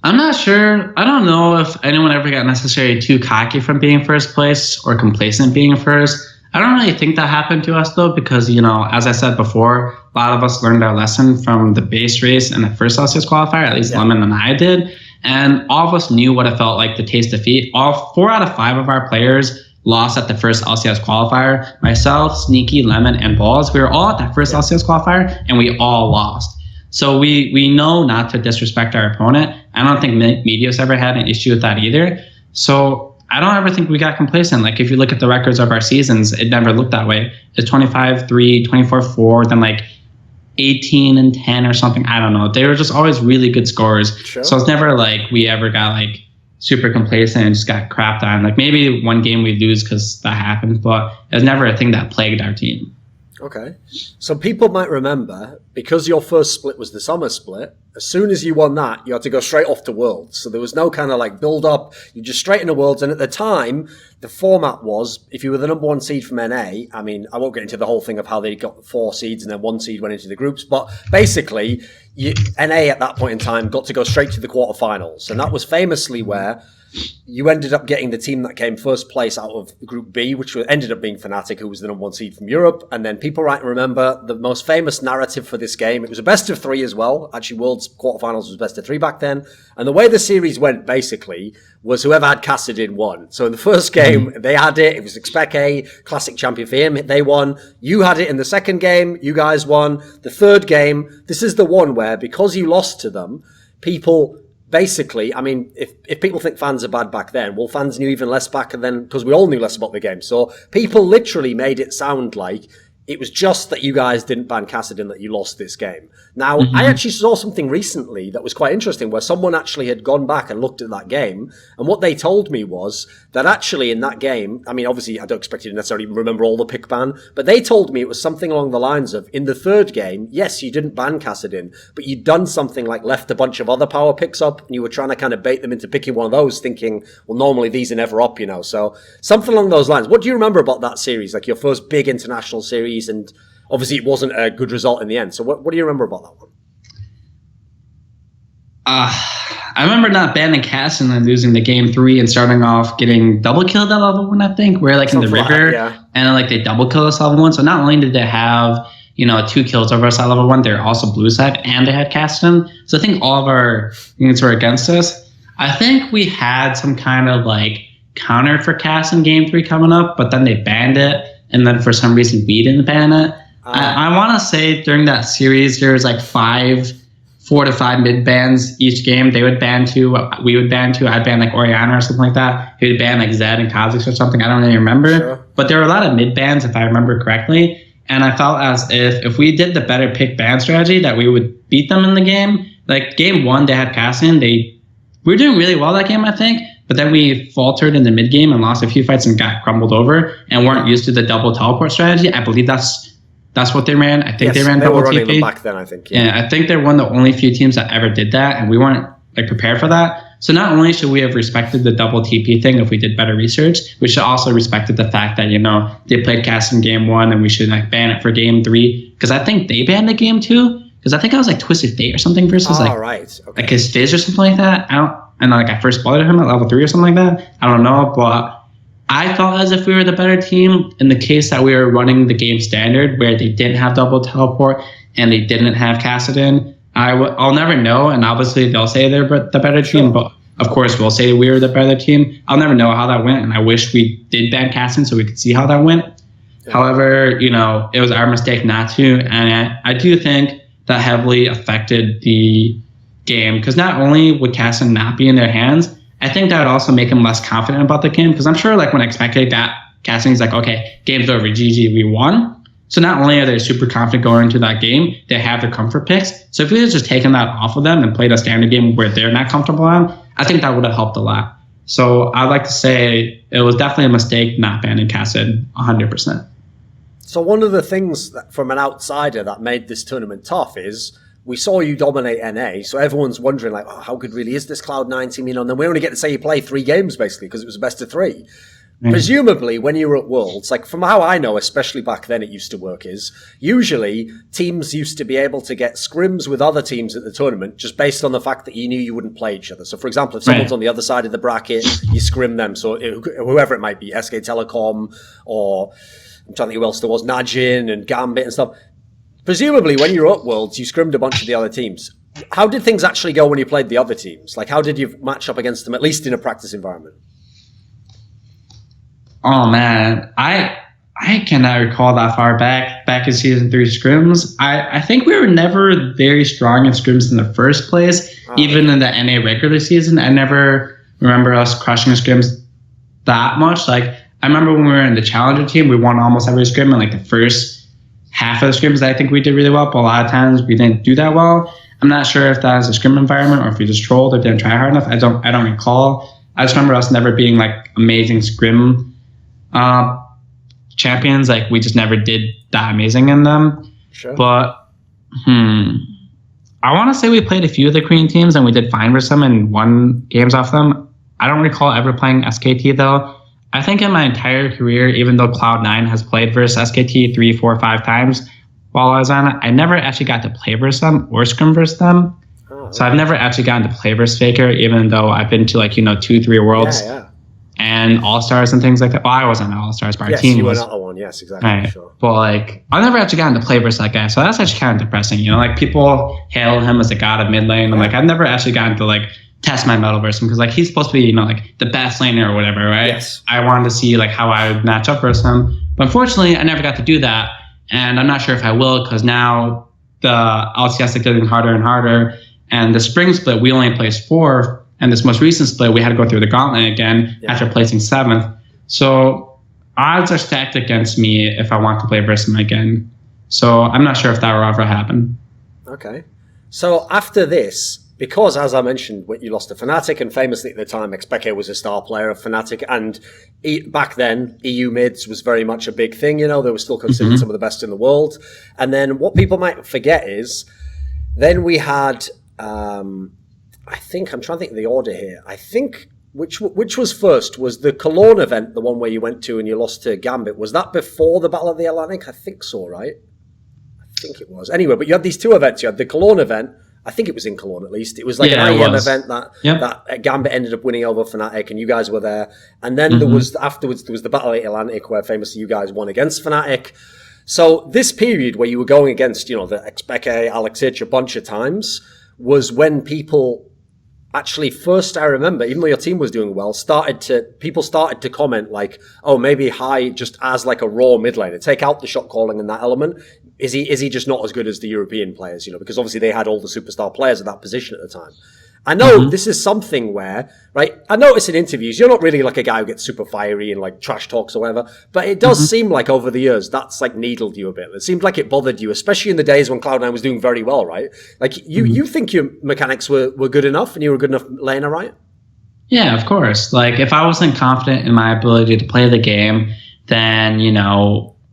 I'm not sure. I don't know if anyone ever got necessarily too cocky from being first place or complacent being first. I don't really think that happened to us though, because, as I said before, a lot of us learned our lesson from the base race and the first LCS qualifier, at least Lemon and I did. And all of us knew what it felt like to taste defeat. All 4 out of 5 of our players lost at the first LCS qualifier. Myself, Sneaky, Lemon, and Balls, we were all at that first LCS qualifier, and we all lost. So we know not to disrespect our opponent. I don't think Meteos ever had an issue with that either. So I don't ever think we got complacent. If you look at the records of our seasons, it never looked that way. It's 25-3, 24-4, then 18-10 or something. I don't know. They were just always really good scores. Sure. So it's never we ever got super complacent and just got crapped on. Maybe one game we lose because that happened, but it was never a thing that plagued our team. Okay. So people might remember, because your first split was the summer split, as soon as you won that, you had to go straight off to Worlds. So there was no kind of build up. You just straight into Worlds. And at the time, the format was, if you were the number 1 seed from NA, I won't get into the whole thing of how they got 4 seeds and then 1 seed went into the groups, but basically, NA at that point in time got to go straight to the quarterfinals. And that was famously where you ended up getting the team that came first place out of Group B, which ended up being Fnatic, who was the #1 seed from Europe. And then people might remember the most famous narrative for this game. It was a best of 3 as well. Actually, World's quarterfinals was best of 3 back then. And the way the series went, basically, was whoever had Kassadin won. So in the first game, they had it. It was Xpeke, classic champion for him. They won. You had it in the second game. You guys won. The third game, this is the one where, because you lost to them, people... Basically, I mean, if people think fans are bad back then, well, fans knew even less back then because we all knew less about the game. So people literally made it sound like it was just that you guys didn't ban Kassadin that you lost this game. Now, I actually saw something recently that was quite interesting where someone actually had gone back and looked at that game. And what they told me was that actually in that game, I mean, obviously I don't expect you to necessarily remember all the pick ban, but they told me it was something along the lines of, in the third game, yes, you didn't ban Kassadin, but you'd done something like left a bunch of other power picks up and you were trying to kind of bait them into picking one of those thinking, well, normally these are never up, you know. So something along those lines. What do you remember about that series? Like your first big international series, and obviously it wasn't a good result in the end. So what do you remember about that one? I remember not banning Cass and then losing the game 3 and starting off getting double killed at level 1, I think. Where like something in the river, and then like they double killed us level 1. So not only did they have 2 kills over us at level 1, they're also blue side and they had Caston. So I think all of our units were against us. I think we had some kind of like counter for Cass in game 3 coming up, but then they banned it, and then for some reason we didn't ban it. I want to say during that series there was like 4 to 5 mid bans each game. They would ban 2, we would ban 2. I'd ban like Oriana or something like that. He would ban like Zed and Kha'Zix or something. I don't really remember. Sure. But there were a lot of mid bans if I remember correctly. And I felt as if we did the better pick ban strategy that we would beat them in the game. Like game 1, they had Cassian. We were doing really well that game, I think. But then we faltered in the mid game and lost a few fights and got crumbled over and weren't used to the double teleport strategy. I believe that's what they ran. I think they ran double TP back then. I think. Yeah, I think they're one of the only few teams that ever did that, and we weren't like prepared for that. So not only should we have respected the double TP thing if we did better research, we should also respected the fact that they played Cass in game 1, and we should like ban it for game 3 because I think they banned the game 2 because I think I was like Twisted Fate or something versus like his Fizz or something like that. I first spotted him at level 3 or something like that. I don't know, but I felt as if we were the better team in the case that we were running the game standard where they didn't have double teleport and they didn't have Kassadin. I'll never know, and obviously they'll say they're the better team, but of course we'll say we were the better team. I'll never know how that went, and I wish we did ban Kassadin so we could see how that went. Yeah. However, it was our mistake not to, and I do think that heavily affected the game because not only would Kassadin not be in their hands, I think that would also make him less confident about the game because I'm sure like when Xpeke got Casting, he's like, okay, game's over, GG, we won. So not only are they super confident going into that game, they have their comfort picks. So if we had just taken that off of them and played a standard game where they're not comfortable on, I think that would have helped a lot. So I'd like to say it was definitely a mistake not banning Cassid 100%. So one of the things that, from an outsider that made this tournament tough is we saw you dominate NA, so everyone's wondering, like, oh, how good really is this Cloud9 team? And then we only get to say you play 3 games, basically, because it was a best of 3. Presumably, when you were at Worlds, like from how I know, especially back then it used to work, is usually teams used to be able to get scrims with other teams at the tournament just based on the fact that you knew you wouldn't play each other. So, for example, if someone's on the other side of the bracket, you scrim them. So whoever it might be, SK Telecom, or I'm trying to think who else there was, Najin and Gambit and stuff. Presumably, when you were at Worlds, you scrimmed a bunch of the other teams. How did things actually go when you played the other teams? Like, how did you match up against them, at least in a practice environment? Oh man, I cannot recall that far back in season 3 scrims. I think we were never very strong in scrims in the first place. Even in the NA regular season, I never remember us crushing scrims that much. Like I remember when we were in the challenger team, we won almost every scrim in like the first half of the scrims. I think we did really well, but a lot of times we didn't do that well. I'm not sure if that was a scrim environment or if we just trolled or didn't try hard enough. I don't recall. I just remember us never being like amazing scrim champions. Like we just never did that amazing in them. Sure. But I want to say we played a few of the Korean teams and we did fine versus them and won games off them. I don't recall ever playing SKT though. I think in my entire career, even though Cloud9 has played versus SKT 3, 4, 5 times while I was on it, I never actually got to play versus them or scrim versus them. So I've never actually gotten to play versus Faker, even though I've been to like, 2-3 worlds and All-Stars and things like that. Well, I wasn't an All-Stars, but our team was. Yes, you were not the one. Yes, exactly. Right. Sure. But like, I've never actually gotten to play versus that guy. So that's actually kind of depressing. Like people hail him as the god of mid lane. I'm like, I've never actually gotten to like test my metal versus him because like he's supposed to be, like the best laner or whatever, right? Yes. I wanted to see like how I would match up versus him. But unfortunately, I never got to do that. And I'm not sure if I will because now the LCS is getting harder and harder. And the spring split, we only placed 4th. And this most recent split, we had to go through the gauntlet again after placing 7th. So odds are stacked against me if I want to play versus him again. So I'm not sure if that will ever happen. Okay. So after this, because as I mentioned, when you lost to Fnatic, and famously at the time, Xpeke was a star player of Fnatic, and back then, EU mids was very much a big thing. They were still considered some of the best in the world. And then what people might forget is, then we had... I think I'm trying to think of the order here. I think which was first was the Cologne event, the one where you went to and you lost to Gambit. Was that before the Battle of the Atlantic? I think so, right? I think it was. Anyway, but you had these 2 events. You had the Cologne event. I think it was in Cologne at least. It was like an IEM event that Gambit ended up winning over Fnatic, and you guys were there. And then there was afterwards there was the Battle of the Atlantic where famously you guys won against Fnatic. So this period where you were going against the Xpeke, Alexic a bunch of times was when people. Actually, first I remember, even though your team was doing well, people started to comment like, "Oh, maybe High just as like a raw mid laner, take out the shot calling in that element. Is he just not as good as the European players? Because obviously they had all the superstar players at that position at the time." I know this is something where, right? I notice in interviews, you're not really like a guy who gets super fiery and like trash talks or whatever, but it does seem like over the years that's like needled you a bit. It seemed like it bothered you, especially in the days when Cloud9 was doing very well, right? Like you think your mechanics were good enough and you were a good enough laner, right? Yeah, of course. Like if I wasn't confident in my ability to play the game, then,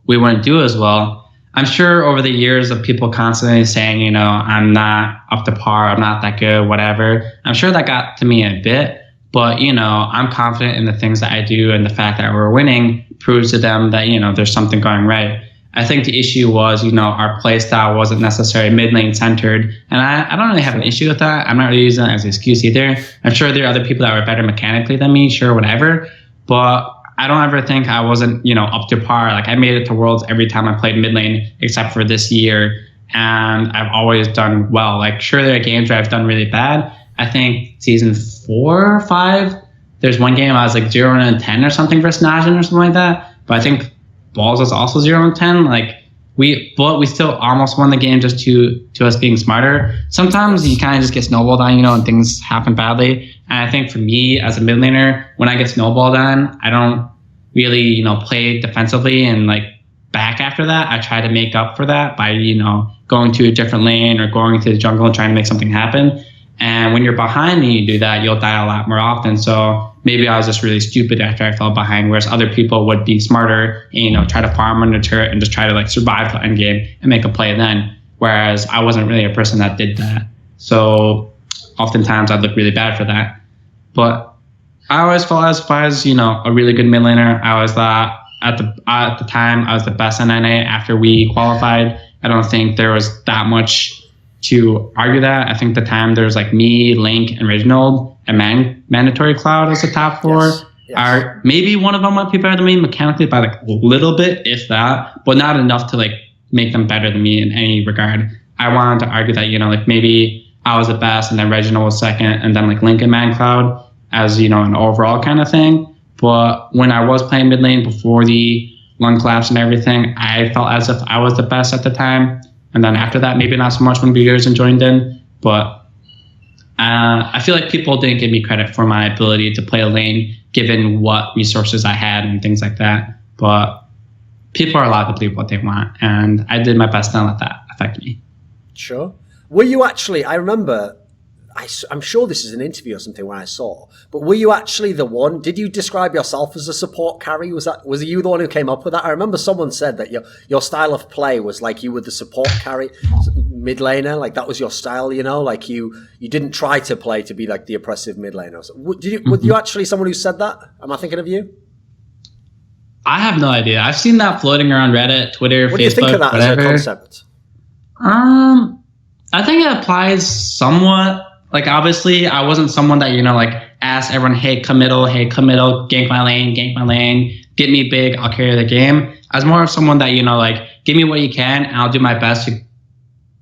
we wouldn't do as well. I'm sure over the years of people constantly saying, I'm not up to par, I'm not that good, whatever. I'm sure that got to me a bit, but, I'm confident in the things that I do, and the fact that we're winning proves to them that, there's something going right. I think the issue was, our play style wasn't necessarily mid lane centered, and I don't really have an issue with that. I'm not really using that as an excuse either. I'm sure there are other people that were better mechanically than me, sure, whatever, but I don't ever think I wasn't, up to par. Like I made it to Worlds every time I played mid lane, except for this year. And I've always done well. Like sure, there are games where I've done really bad. I think season 4 or 5, there's one game I was like 0-10 or something versus Najin or something like that. But I think Balls was also 0-10. Like we still almost won the game just to us being smarter. Sometimes you kind of just get snowballed on, and things happen badly. And I think for me as a mid laner, when I get snowballed on, I don't really, play defensively and like back after that. I try to make up for that by, going to a different lane or going to the jungle and trying to make something happen. And when you're behind and you do that, you'll die a lot more often. So maybe I was just really stupid after I fell behind, whereas other people would be smarter and, try to farm on the turret and just try to like survive the end game and make a play then. Whereas I wasn't really a person that did that. So oftentimes I'd look really bad for that. But I always felt as if I was, a really good mid laner. I always thought at the time I was the best in NA after we qualified. I don't think there was that much to argue that. I think the time there was like me, Link, and Reginald, and Mandatory Cloud as the top 4. Yes. Maybe one of them might be better than me mechanically by like a little bit, if that, but not enough to like make them better than me in any regard. I wanted to argue that, like maybe I was the best and then Reginald was second and then like Link and Man Cloud as, an overall kind of thing. But when I was playing mid lane before the lung collapse and everything, I felt as if I was the best at the time. And then after that, maybe not so much when Bjergsen joined in, but I feel like people didn't give me credit for my ability to play a lane given what resources I had and things like that. But people are allowed to believe what they want, and I did my best to not let that affect me. Sure. Were you actually, I remember, I'm sure this is an interview or something where I saw, but were you actually the one, did you describe yourself as a support carry? Was you the one who came up with that? I remember someone said that your style of play was like you were the support carry, mid laner, like that was your style, like you didn't try to play to be like the oppressive mid laner. Were you actually someone who said that? Am I thinking of you? I have no idea. I've seen that floating around Reddit, Twitter, what Facebook, do you think of that whatever. as a concept? I think it applies somewhat. Like, obviously, I wasn't someone that, like, asked everyone, hey, come middle, gank my lane, get me big, I'll carry the game. I was more of someone that, like, give me what you can, and I'll do my best to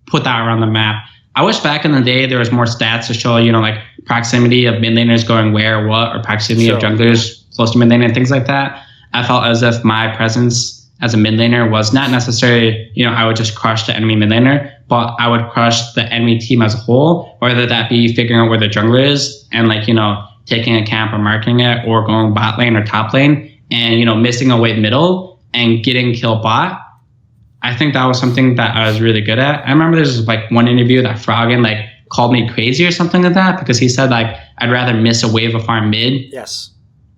put that around the map. I wish back in the day there was more stats to show, like, proximity of mid laners going where or what, or proximity of junglers close to mid lane and things like that. I felt as if my presence as a mid laner was not necessarily, I would just crush the enemy mid laner, but I would crush the enemy team as a whole, whether that be figuring out where the jungler is and, like, taking a camp or marking it, or going bot lane or top lane and, missing away middle and getting kill bot. I think that was something that I was really good at. I remember there's like one interview that Froggen like called me crazy or something like that, because he said like I'd rather miss a wave of farm mid. Yes.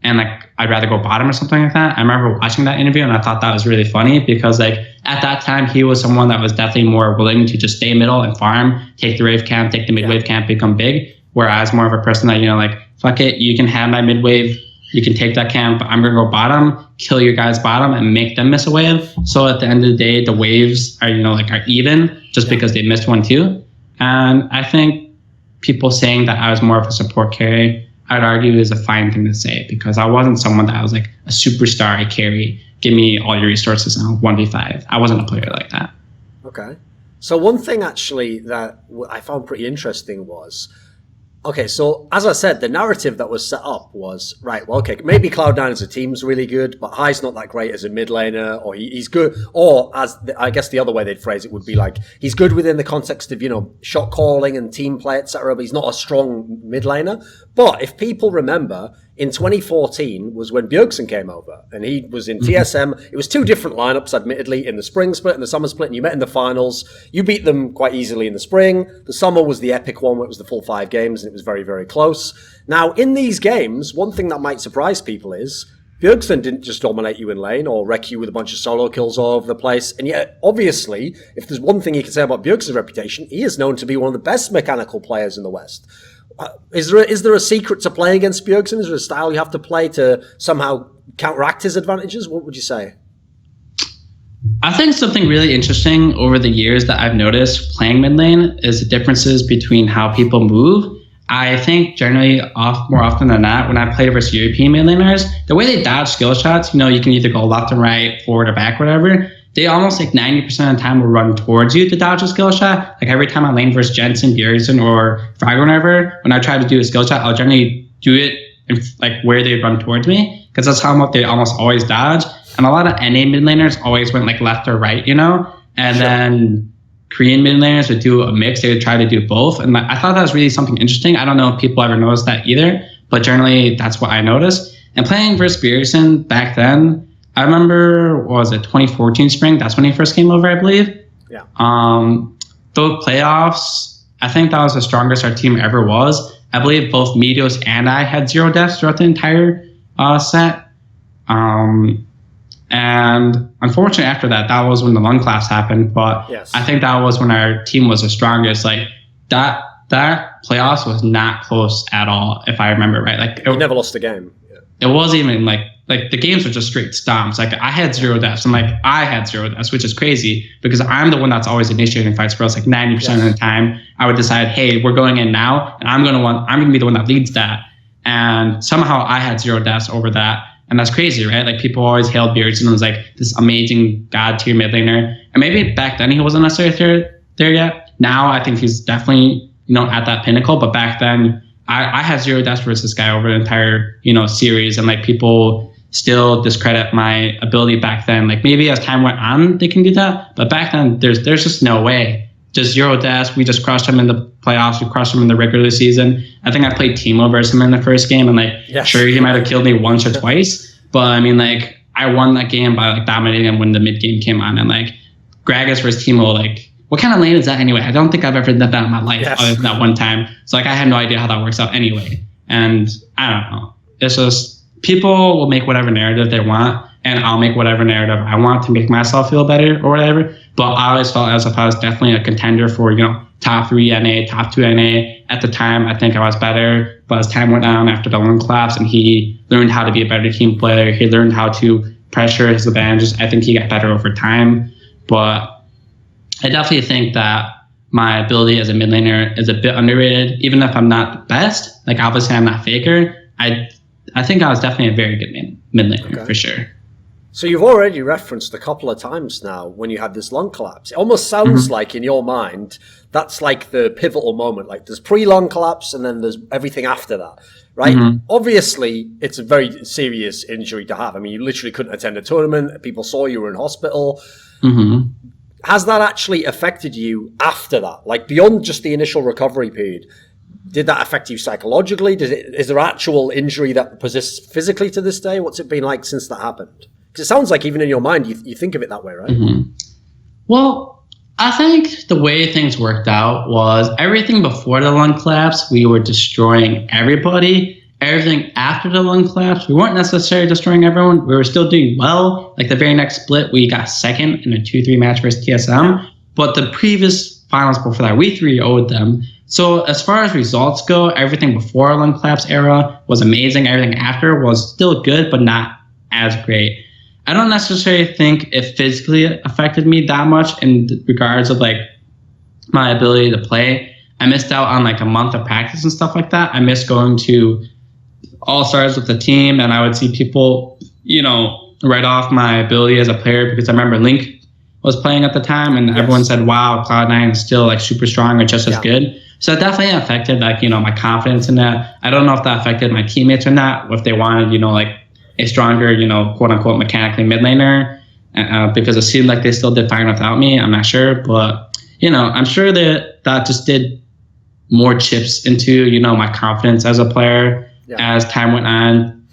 And like I'd rather go bottom or something like that. I remember watching that interview and I thought that was really funny, because like at that time he was someone that was definitely more willing to just stay middle and farm, take the wave camp, take the mid wave camp, become big. Whereas more of a person that, like, fuck it, you can have my mid wave, you can take that camp, I'm gonna go bottom, kill your guys bottom and make them miss a wave. So at the end of the day, the waves are, are even just because they missed one too. And I think people saying that I was more of a support carry, I'd argue is a fine thing to say, because I wasn't someone that was like a superstar, I carry, give me all your resources now, 1v5. I wasn't a player like that. Okay. So one thing actually that I found pretty interesting was, okay, so as I said, the narrative that was set up was, right, well, okay, maybe Cloud9 as a team's really good, but High's not that great as a mid laner, or he's good, or as I guess the other way they'd phrase it would be like, he's good within the context of, shot calling and team play, etc., but he's not a strong mid laner. But if people remember, in 2014 was when Bjergsen came over, and he was in TSM. It was two different lineups, admittedly, in the spring split and the summer split, and you met in the finals. You beat them quite easily in the spring. The summer was the epic one, where it was the full 5 games, and it was very, very close. Now, in these games, one thing that might surprise people is Bjergsen didn't just dominate you in lane or wreck you with a bunch of solo kills all over the place. And yet, obviously, if there's one thing you can say about Bjergsen's reputation, he is known to be one of the best mechanical players in the West. Is there a secret to playing against Bjergsen? Is there a style you have to play to somehow counteract his advantages? What would you say? I think something really interesting over the years that I've noticed playing mid lane is the differences between how people move. I think generally more often than not, when I played versus European mid laners, the way they dodge skill shots, you can either go left and right, forward or back, whatever. They almost like 90% of the time will run towards you to dodge a skill shot. Like every time I lane versus Jensen, Bjergsen, or Frog or whatever, when I try to do a skill shot, I'll generally do it in like where they run towards me, because that's how much they almost always dodge. And a lot of NA mid laners always went like left or right, and then Korean mid laners would do a mix. They would try to do both. And I thought that was really something interesting. I don't know if people ever noticed that either, but generally that's what I noticed. And playing versus Bjergsen back then, I remember, what was it, 2014 spring? That's when he first came over, I believe. Yeah. Those playoffs, I think that was the strongest our team ever was. I believe both Meteos and I had 0 deaths throughout the entire set. And unfortunately after that, that was when the lung collapse happened. But yes. I think that was when our team was the strongest. Like that playoffs was not close at all, if I remember right. Like you never lost a game. Yeah. It wasn't even like the games were just straight stomps. Like I had 0 deaths, and like I had 0 deaths, which is crazy because I'm the one that's always initiating fights for us. Like 90% of the time, I would decide, hey, we're going in now, and I'm gonna be the one that leads that. And somehow I had 0 deaths over that, and that's crazy, right? Like people always hailed Bjergsen as like this amazing god tier mid laner, and maybe back then he wasn't necessarily there yet. Now I think he's definitely at that pinnacle, but back then I had 0 deaths versus this guy over the entire series, and like people still discredit my ability back then. Like maybe as time went on, they can do that. But back then, there's just no way. Just 0 deaths. We just crushed him in the playoffs. We crushed him in the regular season. I think I played Teemo versus him in the first game. And sure, he might have killed me once or twice. But I mean, like, I won that game by like dominating him when the mid game came on. And like, Gragas versus Teemo, like, what kind of lane is that anyway? I don't think I've ever done that in my life other than that one time. So like, I had no idea how that works out anyway. And I don't know. It's just, people will make whatever narrative they want, and I'll make whatever narrative I want to make myself feel better or whatever. But I always felt as if I was definitely a contender for, top 3 NA, top 2 NA. At the time, I think I was better. But as time went on after the lung collapse and he learned how to be a better team player, he learned how to pressure his advantages. I think he got better over time. But I definitely think that my ability as a mid laner is a bit underrated, even if I'm not the best. Like obviously I'm not Faker. I think I was definitely a very good mid laner for sure. So you've already referenced a couple of times now when you had this lung collapse. It almost sounds like in your mind, that's like the pivotal moment. Like there's pre-lung collapse and then there's everything after that, right? Obviously, it's a very serious injury to have. I mean, you literally couldn't attend a tournament. People saw you were in hospital. Has that actually affected you after that? Like beyond just the initial recovery period, did that affect you psychologically? Is there actual injury that persists physically to this day? What's it been like since that happened? Because it sounds like even in your mind, you think of it that way, right? Well, I think the way things worked out was everything before the lung collapse, we were destroying everybody. Everything after the lung collapse, we weren't necessarily destroying everyone. We were still doing well. Like the very next split, we got second in a 2-3 match versus TSM. But the previous finals before that, we 3-0'd them. So as far as results go, everything before our lung collapse era was amazing. Everything after was still good, but not as great. I don't necessarily think it physically affected me that much in regards of like my ability to play. I missed out on like a month of practice and stuff like that. I missed going to all-stars with the team, and I would see people, write off my ability as a player because I remember Link was playing at the time and everyone said, wow, Cloud9 is still like super strong or just as good. So it definitely affected like, my confidence in that. I don't know if that affected my teammates or not, or if they wanted, like a stronger, quote unquote, mechanically mid laner, because it seemed like they still did fine without me. I'm not sure, but, I'm sure that just did more chips into, my confidence as a player as time went on.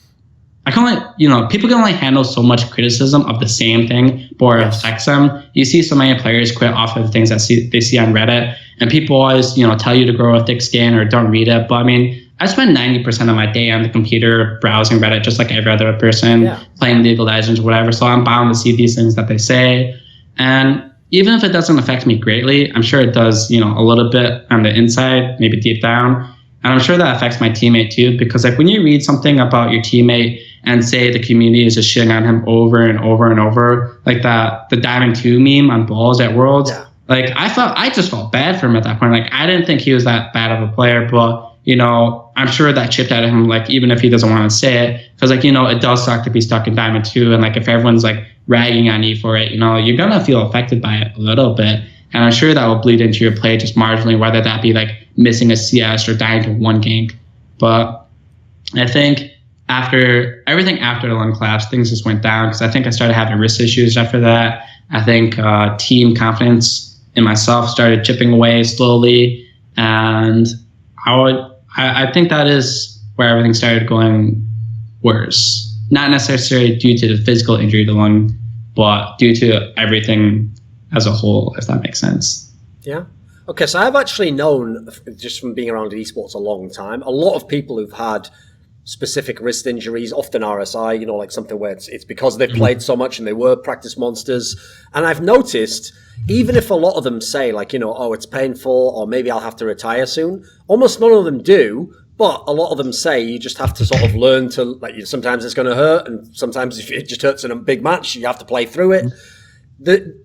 I can only, people can only handle so much criticism of the same thing before it affects them. You see so many players quit off of things that they see on Reddit, and people always, tell you to grow a thick skin or don't read it. But I mean, I spend 90% of my day on the computer browsing Reddit, just like every other person, playing League of Legends or whatever. So I'm bound to see these things that they say. And even if it doesn't affect me greatly, I'm sure it does, a little bit on the inside, maybe deep down. And I'm sure that affects my teammate too, because like when you read something about your teammate and say the community is just shitting on him over and over and over, like the Diamond 2 meme on Balls at Worlds, like I just felt bad for him at that point. Like I didn't think he was that bad of a player, but I'm sure that chipped out of him, like even if he doesn't want to say it, because like, it does suck to be stuck in Diamond 2, and like if everyone's like ragging on you for it, you're gonna feel affected by it a little bit. And I'm sure that will bleed into your play just marginally, whether that be like missing a CS or dying to one gank. But I think everything after the lung collapse, things just went down, because I think I started having wrist issues after that. I think team confidence in myself started chipping away slowly, and I think that is where everything started going worse. Not necessarily due to the physical injury to the lung, but due to everything as a whole, if that makes sense. Yeah. Okay, so I've actually known, just from being around esports a long time, a lot of people who've had specific wrist injuries, often RSI, like something where it's because they've played so much and they were practice monsters. And I've noticed, even if a lot of them say like, oh, it's painful, or maybe I'll have to retire soon, almost none of them do. But a lot of them say you just have to sort of learn to, like, sometimes it's going to hurt, and sometimes if it just hurts in a big match, you have to play through it.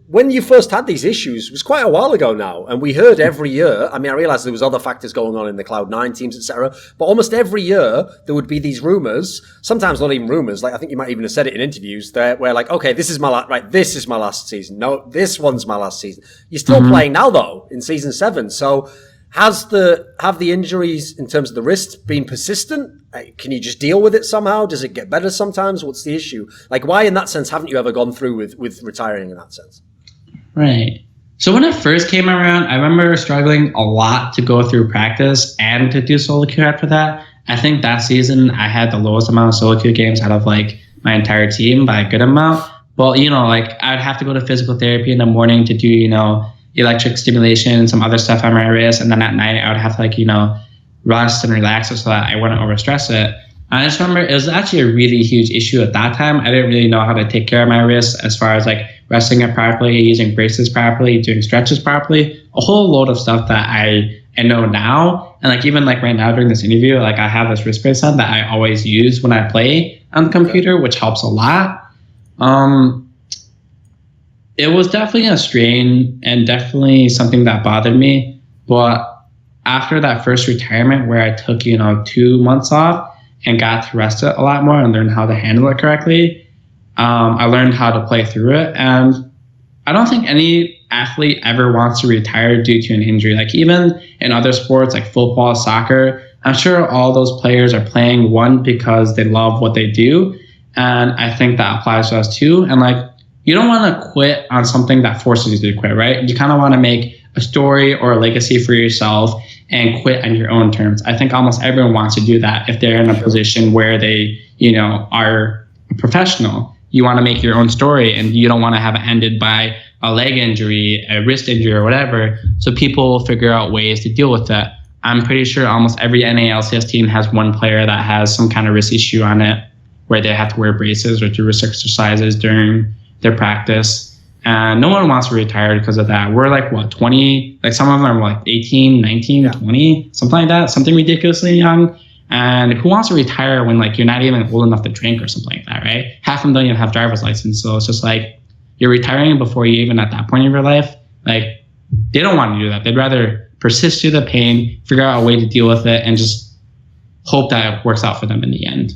When you first had these issues, it was quite a while ago now, and we heard every year, I mean, I realized there was other factors going on in the Cloud9 teams, etc., but almost every year there would be these rumors, sometimes not even rumors, like I think you might even have said it in interviews, where like, okay, this is my last season. No, this one's my last season. You're still playing now, though, in Season 7, so have the injuries in terms of the wrist been persistent? Can you just deal with it somehow? Does it get better sometimes? What's the issue? Like, why in that sense haven't you ever gone through with retiring in that sense? Right. So when it first came around, I remember struggling a lot to go through practice and to do solo queue after that. I think that season I had the lowest amount of solo queue games out of like my entire team by a good amount. Well, like I'd have to go to physical therapy in the morning to do, electric stimulation and some other stuff on my wrist. And then at night I would have to like, rest and relax so that I wouldn't overstress it. I just remember it was actually a really huge issue at that time. I didn't really know how to take care of my wrist as far as like resting it properly, using braces properly, doing stretches properly, a whole load of stuff that I know now. And like even like right now during this interview, like I have this wrist brace on that I always use when I play on the computer, which helps a lot. It was definitely a strain and definitely something that bothered me. But after that first retirement where I took, 2 months off and got to rest it a lot more and learn how to handle it correctly, I learned how to play through it. And I don't think any athlete ever wants to retire due to an injury. Like even in other sports like football, soccer, I'm sure all those players are playing one because they love what they do. And I think that applies to us too. And like, you don't want to quit on something that forces you to quit, right? You kind of want to make a story or a legacy for yourself and quit on your own terms. I think almost everyone wants to do that if they're in a position where they, are a professional. You want to make your own story and you don't want to have it ended by a leg injury, a wrist injury or whatever. So people will figure out ways to deal with that. I'm pretty sure almost every NALCS team has one player that has some kind of wrist issue on it where they have to wear braces or do wrist exercises during their practice. And no one wants to retire because of that. We're like, 20? Like some of them are like 18, 19, 20, something like that, something ridiculously young. And who wants to retire when like you're not even old enough to drink or something like that, right? Half of them don't even have driver's license. So it's just like you're retiring before you even at that point in your life. Like they don't want to do that. They'd rather persist through the pain, figure out a way to deal with it, and just hope that it works out for them in the end.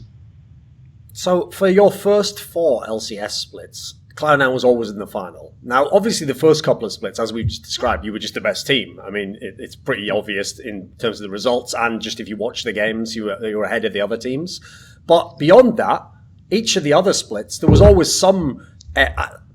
So for your first 4 LCS splits, Cloud9 was always in the final. Now, obviously, the first couple of splits, as we've just described, you were just the best team. I mean, it's pretty obvious in terms of the results, and just if you watch the games, you were ahead of the other teams. But beyond that, each of the other splits, there was always some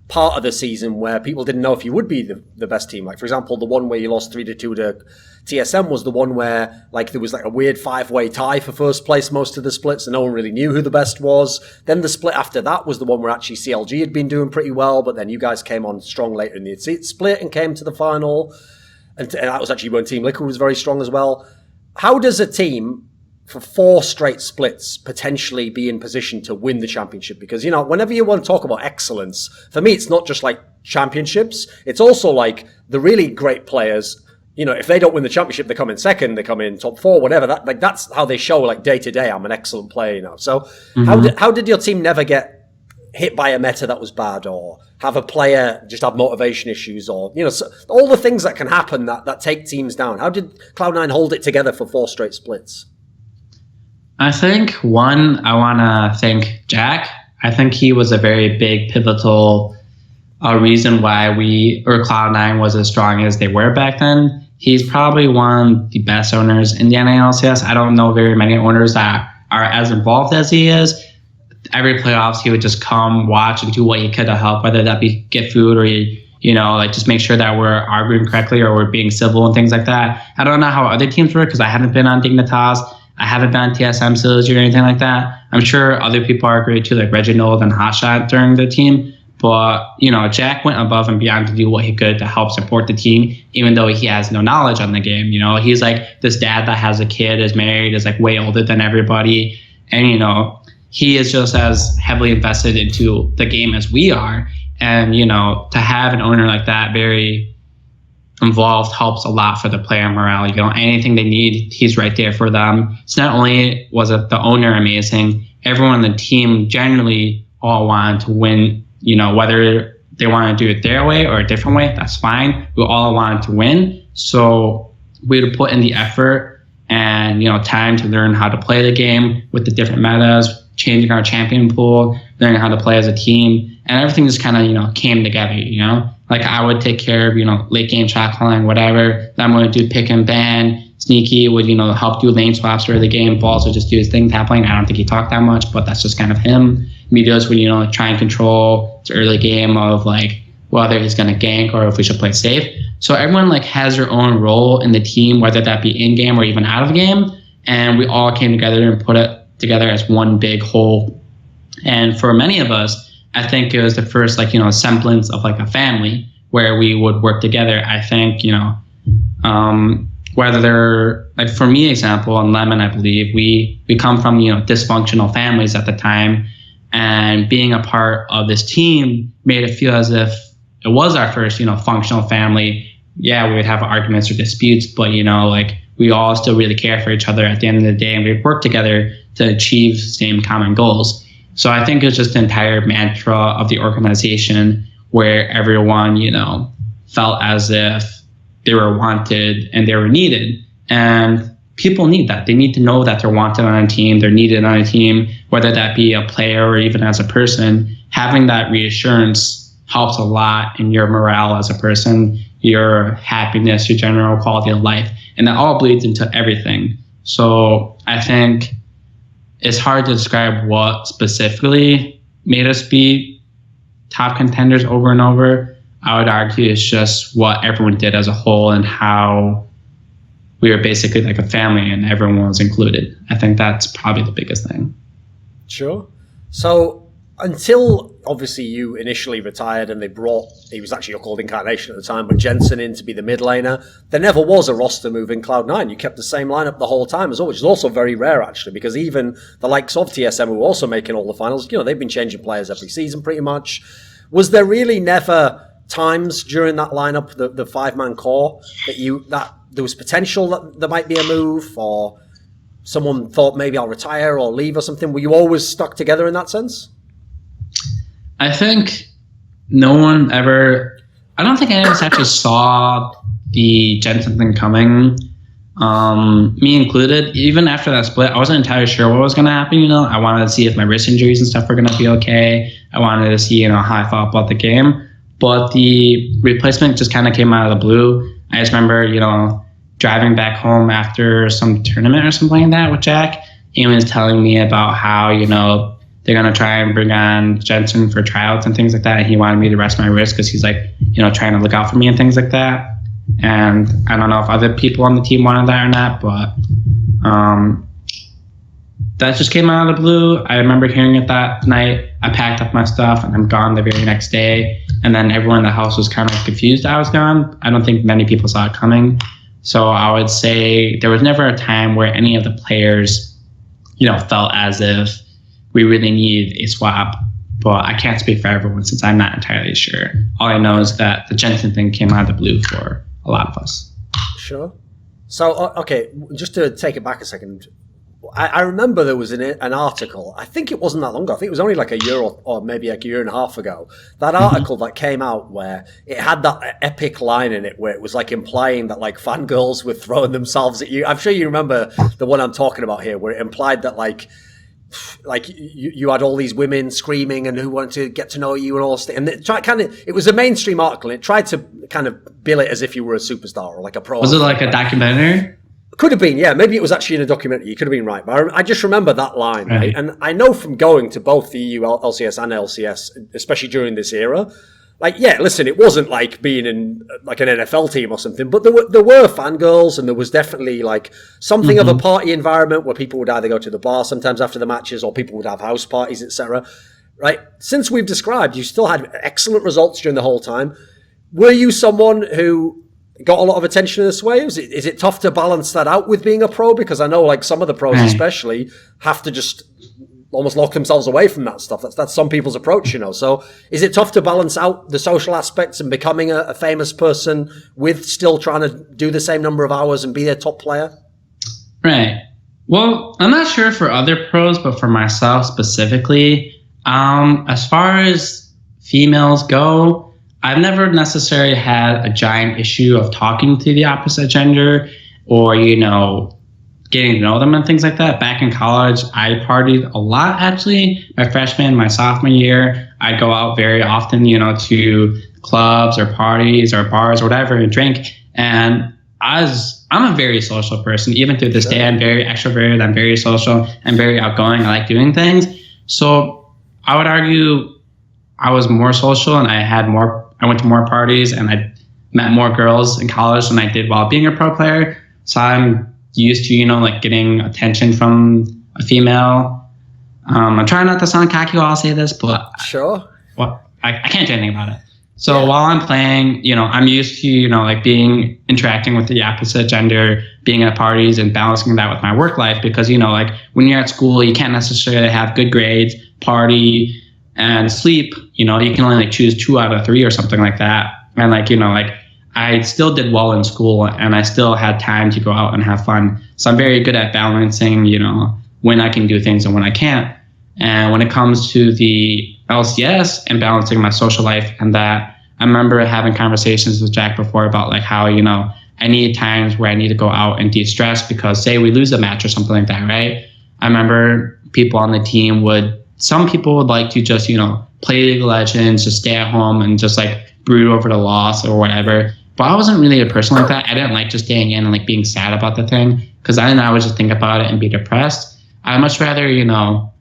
part of the season where people didn't know if you would be the best team. Like, for example, the one where you lost 3-2 to TSM was the one where like there was like a weird 5-way tie for first place most of the splits and no one really knew who the best was. Then the split after that was the one where actually CLG had been doing pretty well, but then you guys came on strong later in the split and came to the final. And that was actually when Team Liquid was very strong as well. How does a team for 4 straight splits potentially be in position to win the championship? Because, whenever you want to talk about excellence, for me, it's not just like championships. It's also like the really great players, if they don't win the championship, they come in second, they come in top 4, whatever. That's how they show like day to day, I'm an excellent player, So how did your team never get hit by a meta that was bad, or have a player just have motivation issues, or, so all the things that can happen that take teams down? How did Cloud9 hold it together for 4 straight splits? I think one, I want to thank Jack. I think he was a very big pivotal reason why Cloud9 was as strong as they were back then. He's probably one of the best owners in the NALCS. I don't know very many owners that are as involved as he is. Every playoffs, he would just come, watch, and do what he could to help, whether that be get food or just make sure that we're arguing correctly or we're being civil and things like that. I don't know how other teams were because I haven't been on Dignitas. I haven't been on TSM Synergy or anything like that. I'm sure other people are great too, like Reginald and Hotshot during the team. But, Jack went above and beyond to do what he could to help support the team, even though he has no knowledge on the game. He's like this dad that has a kid, is married, is like way older than everybody. And, he is just as heavily invested into the game as we are. And, to have an owner like that, very involved, helps a lot for the player morale. Anything they need, he's right there for them. So not only was it the owner amazing, everyone on the team generally all wanted to win, whether they want to do it their way or a different way, that's fine. We all wanted to win. So we had to put in the effort and, time to learn how to play the game with the different metas, changing our champion pool, learning how to play as a team, and everything just kind of, came together, Like I would take care of, late game shot calling, whatever. Then I'm going to do pick and ban. Sneaky would, help do lane swaps for the game. Balls would just do his thing, tap lane. I don't think he talked that much, but that's just kind of him. Meteos would, try and control the early game of like whether he's going to gank or if we should play safe. So everyone like has their own role in the team, whether that be in game or even out of game. And we all came together and put it together as one big whole. And for many of us, I think it was the first semblance of like a family where we would work together. I think, whether they're like, for me, example, and Lemon, I believe we come from, dysfunctional families at the time, and being a part of this team made it feel as if it was our first, functional family. Yeah, we would have arguments or disputes, but, we all still really care for each other at the end of the day, and we work together to achieve same common goals. So I think it's just the entire mantra of the organization where everyone, felt as if they were wanted and they were needed. And people need that. They need to know that they're wanted on a team, they're needed on a team, whether that be a player or even as a person. Having that reassurance helps a lot in your morale as a person, your happiness, your general quality of life. And that all bleeds into everything. So I think it's hard to describe what specifically made us be top contenders over and over. I would argue it's just what everyone did as a whole and how we were basically like a family and everyone was included. I think that's probably the biggest thing. Sure. So until obviously you initially retired and they brought, he was actually your called Incarnation at the time, but Jensen in to be the mid laner, there never was a roster move in Cloud9. You kept the same lineup the whole time as well, which is also very rare actually, because even the likes of TSM who were also making all the finals, they've been changing players every season pretty much. Was there really never times during that lineup, the 5-man core, that there was potential that there might be a move, or someone thought maybe I'll retire or leave or something? Were you always stuck together in that sense? I think I don't think any of us actually saw the Jensen thing coming, me included. Even after that split, I wasn't entirely sure what was going to happen. I wanted to see if my wrist injuries and stuff were going to be okay. I wanted to see, how I felt about the game. But the replacement just kind of came out of the blue. I just remember, driving back home after some tournament or something like that with Jack. He was telling me about how, they're going to try and bring on Jensen for tryouts and things like that. And he wanted me to rest my wrist because he's like, trying to look out for me and things like that. And I don't know if other people on the team wanted that or not, but that just came out of the blue. I remember hearing it that night. I packed up my stuff and I'm gone the very next day. And then everyone in the house was kind of confused I was gone. I don't think many people saw it coming. So I would say there was never a time where any of the players, felt as if we really need a swap. But I can't speak for everyone since I'm not entirely sure. All I know is that the Jensen thing came out of the blue for a lot of us. Sure. So, okay, just to take it back a second, I remember there was an article, I think it wasn't that long ago, I think it was only like a year or maybe like a year and a half ago, that article that came out where it had that epic line in it where it was like implying that like fangirls were throwing themselves at you. I'm sure you remember the one I'm talking about here, where it implied that like you had all these women screaming and who wanted to get to know you and all this. And it was a mainstream article and it tried to kind of bill it as if you were a superstar or like a pro. Was it like a documentary? Could have been, yeah. Maybe it was actually in a documentary. You could have been right. But I just remember that line, right? And I know from going to both the EU LCS and LCS, especially during this era, like, yeah, listen, it wasn't like being in like an NFL team or something, but there were fangirls and there was definitely like something of a party environment where people would either go to the bar sometimes after the matches or people would have house parties, etc. Right? Since we've described, you still had excellent results during the whole time. Were you someone who got a lot of attention this way? Is it tough to balance that out with being a pro? Because I know like some of the pros especially have to just almost lock themselves away from that stuff. That's some people's approach, So is it tough to balance out the social aspects and becoming a famous person with still trying to do the same number of hours and be a top player? Right. Well, I'm not sure for other pros, but for myself specifically, as far as females go, I've never necessarily had a giant issue of talking to the opposite gender or, getting to know them and things like that. Back in college, I partied a lot, actually. My freshman, my sophomore year, I'd go out very often, to clubs or parties or bars or whatever and drink. And I'm a very social person. Even to this day, I'm very extroverted. I'm very social. I'm very outgoing. I like doing things. So I would argue I was more social and I went to more parties and I met more girls in college than I did while being a pro player. So I'm used to, getting attention from a female. I'm trying not to sound cocky while I say this, but sure. I can't do anything about it. So while I'm playing, I'm used to, interacting with the opposite gender, being at parties and balancing that with my work life because, when you're at school, you can't necessarily have good grades, party, and sleep. You can only choose 2 out of 3 or something like that. And I still did well in school and I still had time to go out and have fun. So I'm very good at balancing, when I can do things and when I can't. And when it comes to the LCS and balancing my social life, and that I remember having conversations with Jack before about like how, you know, I need times where I need to go out and de-stress because say we lose a match or something like that, right? I remember people on the team some people would like to just, you know, play League of Legends, just stay at home and just like brood over the loss or whatever. But I wasn't really a person like that. I didn't like just staying in and like being sad about the thing because then I would just think about it and be depressed. I'd much rather, you know,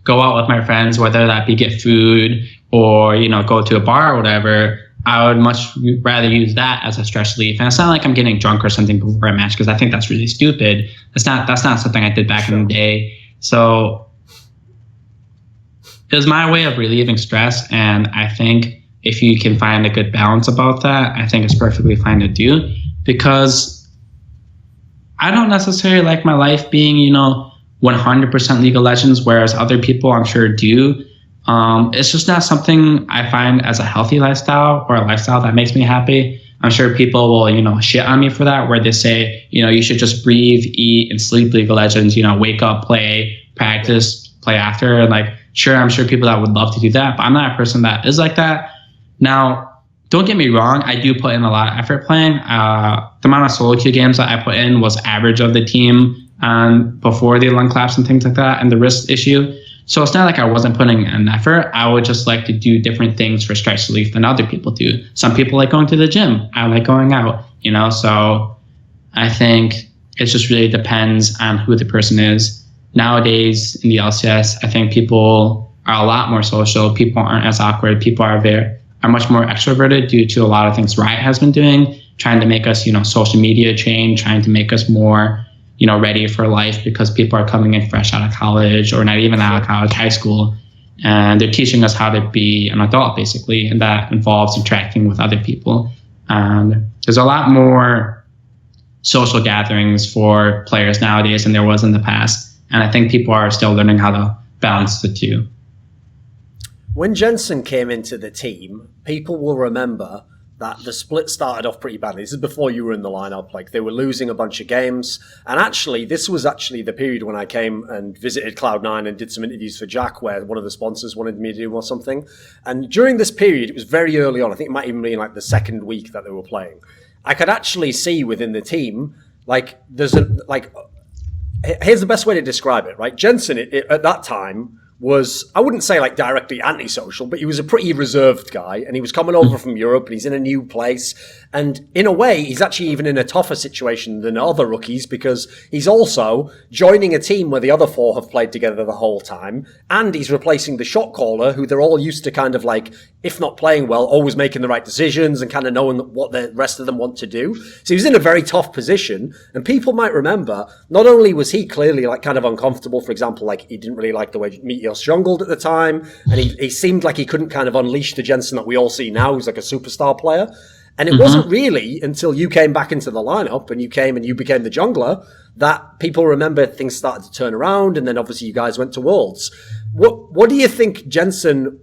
go out with my friends, whether that be get food or, you know, go to a bar or whatever. I would much rather use that as a stress relief. And it's not like I'm getting drunk or something before a match because I think that's really stupid. That's not something I did back in the day. So it was my way of relieving stress. And I think if you can find a good balance about that, I think it's perfectly fine to do because I don't necessarily like my life being, you know, 100% League of Legends, whereas other people I'm sure do. It's just not something I find as a healthy lifestyle or a lifestyle that makes me happy. I'm sure people will, you know, shit on me for that, where they say, you know, you should just breathe, eat, and sleep League of Legends, you know, wake up, play, practice, play after. And like, sure, I'm sure people that would love to do that, but I'm not a person that is like that. Now, don't get me wrong, I do put in a lot of effort playing. The amount of solo queue games that I put in was average of the team before the lung claps and things like that and the wrist issue. So it's not like I wasn't putting in effort. I would just like to do different things for stress relief than other people do. Some people like going to the gym. I like going out, you know? So I think it just really depends on who the person is. Nowadays in the LCS, I think people are a lot more social. People aren't as awkward. People are much more extroverted due to a lot of things Riot has been doing, trying to make us, you know, social media trained, trying to make us more, you know, ready for life because people are coming in fresh out of college or not even out of college, high school. And they're teaching us how to be an adult, basically. And that involves interacting with other people. There's a lot more social gatherings for players nowadays than there was in the past. And I think people are still learning how to balance the two. When Jensen came into the team, people will remember that the split started off pretty badly. This is before you were in the lineup. Like, they were losing a bunch of games. And actually, this was actually the period when I came and visited Cloud9 and did some interviews for Jack, where one of the sponsors wanted me to do or something. And during this period, it was very early on. I think it might even be like the second week that they were playing. I could actually see within the team, like, here's the best way to describe it, right? Jensen, at that time, was, I wouldn't say like directly antisocial, but he was a pretty reserved guy, and he was coming over from Europe and he's in a new place. And in a way, he's actually even in a tougher situation than other rookies because he's also joining a team where the other four have played together the whole time. And he's replacing the shot caller, who they're all used to kind of like, if not playing well, always making the right decisions and kind of knowing what the rest of them want to do. So he was in a very tough position. And people might remember, not only was he clearly like kind of uncomfortable, for example, like he didn't really like the way Meteos jungled at the time, and he seemed like he couldn't kind of unleash the Jensen that we all see now, who's like a superstar player. And it wasn't really until you came back into the lineup and you came and you became the jungler that people remember things started to turn around, and then obviously you guys went to Worlds. What do you think Jensen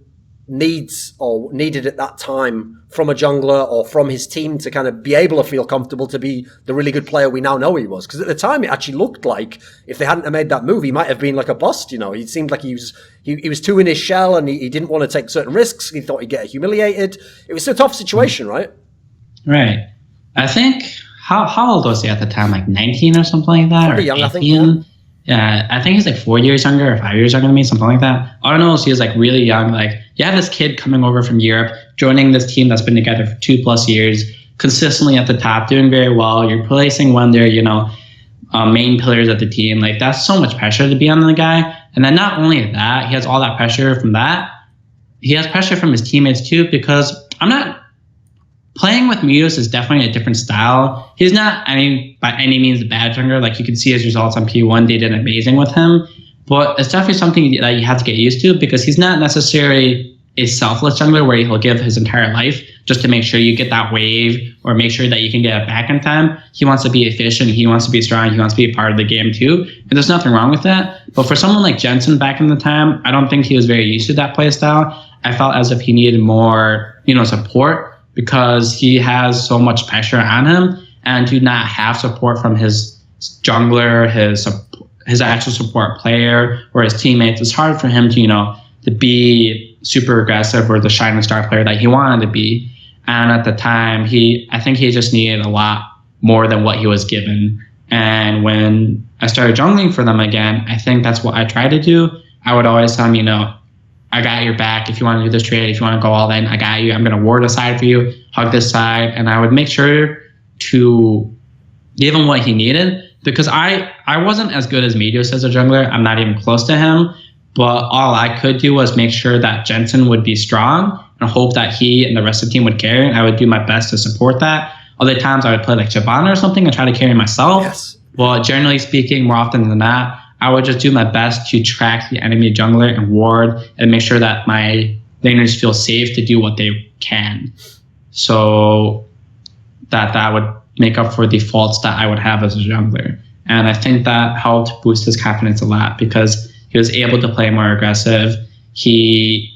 needs or needed at that time from a jungler or from his team to kind of be able to feel comfortable to be the really good player we now know he was? Because at the time it actually looked like if they hadn't have made that move, he might have been like a bust, you know. He seemed like he was too in his shell, and he didn't want to take certain risks. He thought he'd get humiliated. It was a tough situation, right? Right. I think, how old was he at the time? Like 19 or something like that? Pretty or young, 18? I think. Yeah, I think he's like 4 years younger or 5 years younger than me, something like that. All I know is he was like really young. Like, you have this kid coming over from Europe, joining this team that's been together for 2+ years, consistently at the top, doing very well. You're placing one of their, you know, main pillars of the team. Like, that's so much pressure to be on the guy. And then not only that, he has all that pressure from that. He has pressure from his teammates too, because playing with Meteos is definitely a different style. He's not, I mean, by any means a bad jungler. Like, you can see his results on P1. They did amazing with him. But it's definitely something that you have to get used to, because he's not necessarily a selfless jungler where he'll give his entire life just to make sure you get that wave or make sure that you can get it back in time. He wants to be efficient. He wants to be strong. He wants to be a part of the game too. And there's nothing wrong with that. But for someone like Jensen back in the time, I don't think he was very used to that play style. I felt as if he needed more, you know, support, because he has so much pressure on him, and to not have support from his jungler, his actual support player or his teammates, it's hard for him to, you know, to be super aggressive or the shining star player that he wanted to be. And at the time, I think he just needed a lot more than what he was given. And when I started jungling for them again, I think that's what I tried to do. I would always tell him, I got your back. If you want to do this trade, if you want to go all in, I got you. I'm going to ward a side for you, hug this side. And I would make sure to give him what he needed, because I wasn't as good as Meteos as a jungler. I'm not even close to him. But all I could do was make sure that Jensen would be strong and hope that he and the rest of the team would carry. And I would do my best to support that. Other times I would play like Shyvana or something and try to carry myself. Yes. But generally speaking, more often than not, I would just do my best to track the enemy jungler and ward and make sure that my laners feel safe to do what they can. So that would make up for the faults that I would have as a jungler. And I think that helped boost his confidence a lot because he was able to play more aggressive. He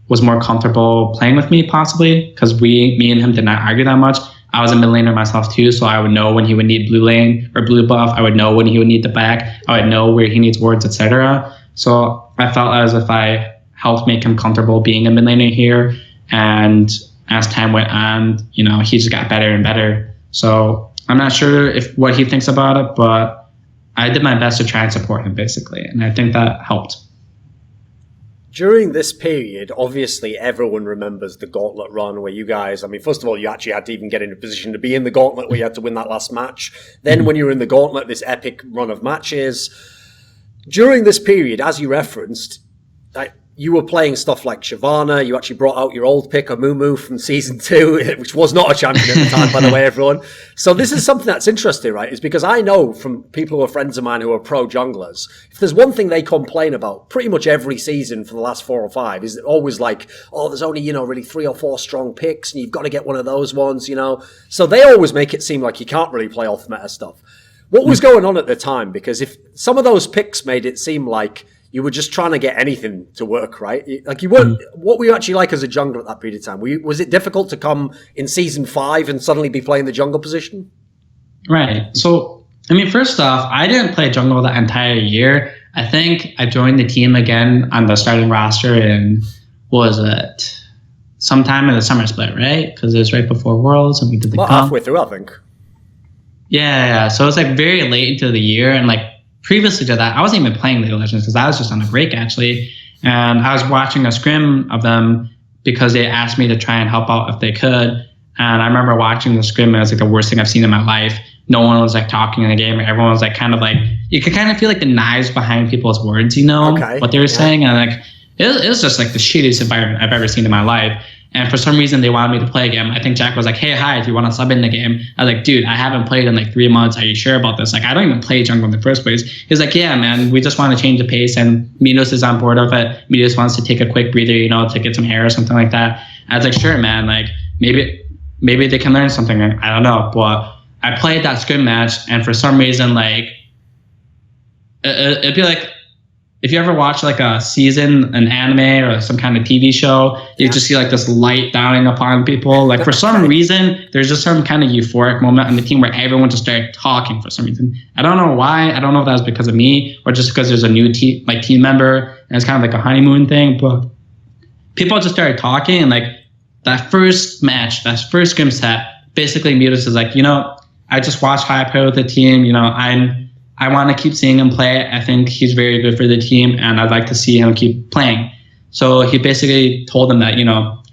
was more comfortable playing with me possibly because me and him did not argue that much. I was a mid laner myself too, so I would know when he would need blue lane or blue buff. I would know when he would need the back. I would know where he needs wards, etc. So I felt as if I helped make him comfortable being a mid laner here. And as time went on, he just got better and better. So I'm not sure what he thinks about it, but I did my best to try and support him basically. And I think that helped. During this period, obviously everyone remembers the gauntlet run where you guys, first of all, you actually had to even get in a position to be in the gauntlet where you had to win that last match. Then when you were in the gauntlet, this epic run of matches. During this period, as you referenced, you were playing stuff like Shyvana. You actually brought out your old pick, Amumu, from Season 2, which was not a champion at the time, by the way, everyone. So this is something that's interesting, right? Is because I know from people who are friends of mine who are pro junglers, if there's one thing they complain about pretty much every season for the last 4 or 5, is always like, there's only, really 3 or 4 strong picks, and you've got to get one of those ones, So they always make it seem like you can't really play off-meta stuff. What was going on at the time? Because if some of those picks made it seem like you were just trying to get anything to work, right? Like you weren't. What were you actually like as a jungler at that period of time? Was it difficult to come in Season 5 and suddenly be playing the jungle position? Right. So, first off, I didn't play jungle that entire year. I think I joined the team again on the starting roster in, sometime in the summer split, right? Because it was right before Worlds and we did the comp. Halfway through, I think. Yeah. So it was like very late into the year, and like previously to that, I wasn't even playing League of Legends because I was just on a break actually. And I was watching a scrim of them because they asked me to try and help out if they could. And I remember watching the scrim and it was like the worst thing I've seen in my life. No one was like talking in the game. Everyone was like kind of like, you could kind of feel like the knives behind people's words, what they were saying. And like, it was just like the shittiest environment I've ever seen in my life. And for some reason, they wanted me to play a game. I think Jack was like, hey, hi, if you want to sub in the game. I was like, dude, I haven't played in like 3 months. Are you sure about this? Like, I don't even play jungle in the first place. He's like, yeah, man, we just want to change the pace. And Meteos is on board of it. Meteos wants to take a quick breather, to get some air or something like that. I was like, sure, man, like maybe they can learn something. I don't know. But I played that scrim match. And for some reason, like, it'd be like, if you ever watch like a season, an anime or some kind of TV show, you just see like this light downing upon people. Like for some reason, there's just some kind of euphoric moment on the team where everyone just started talking for some reason. I don't know why. I don't know if that was because of me or just because there's a new team member and it's kind of like a honeymoon thing. But people just started talking, and like that first match, that first scrim set, basically Meteos is like, I just watched how I play with the team. I want to keep seeing him play. I think he's very good for the team, and I'd like to see him keep playing. So he basically told them that,